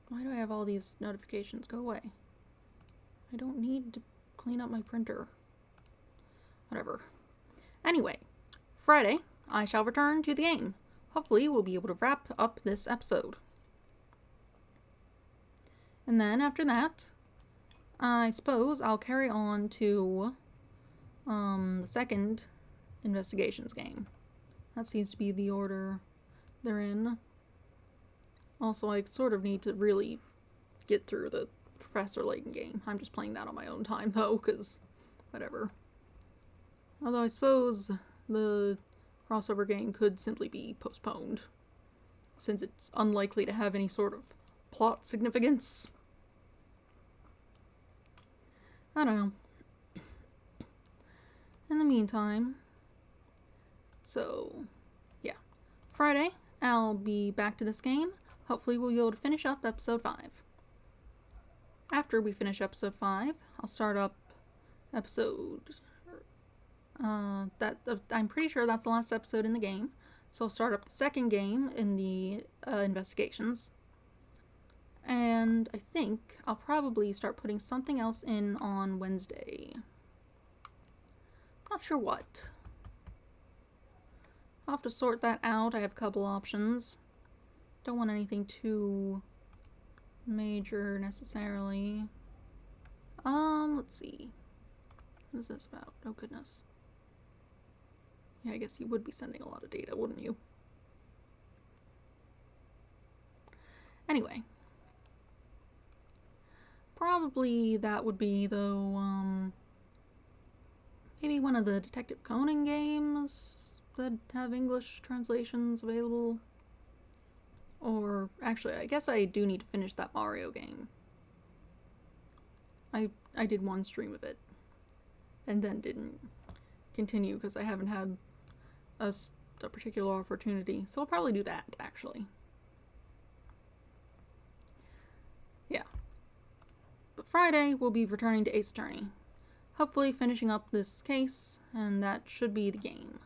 do I have all these notifications? Go away. I don't need to clean up my printer. Whatever. Anyway, Friday, I shall return to the game. Hopefully, we'll be able to wrap up this episode. And then after that, I suppose I'll carry on to the second investigations game. That seems to be the order they're in. Also, I sort of need to really get through the Professor Layton game. I'm just playing that on my own time, though, because whatever. Although I suppose the crossover game could simply be postponed, since it's unlikely to have any sort of plot significance. I don't know. In the meantime, so yeah, Friday I'll be back to this game. Hopefully we'll be able to finish up episode 5. After we finish episode 5, I'll start up episode I'm pretty sure that's the last episode in the game. So I'll start up the second game in the investigations. And I think I'll probably start putting something else in on Wednesday. Not sure what. I'll have to sort that out. I have a couple options. Don't want anything too major necessarily. Let's see. What is this about? Oh goodness. Yeah, I guess you would be sending a lot of data, wouldn't you? Anyway. Probably that would be, though, maybe one of the Detective Conan games that have English translations available. Or, actually, I guess I do need to finish that Mario game. I did one stream of it, and then didn't continue because I haven't had a particular opportunity. So I'll probably do that, actually. Yeah. But Friday, we'll be returning to Ace Attorney. hopefully finishing up this case, and that should be the game.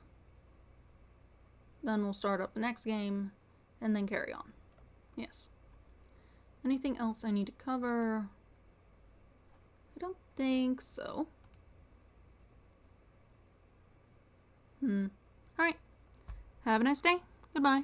Then we'll start up the next game, and then carry on. Yes. Anything else I need to cover? I don't think so. Alright. Have a nice day. Goodbye.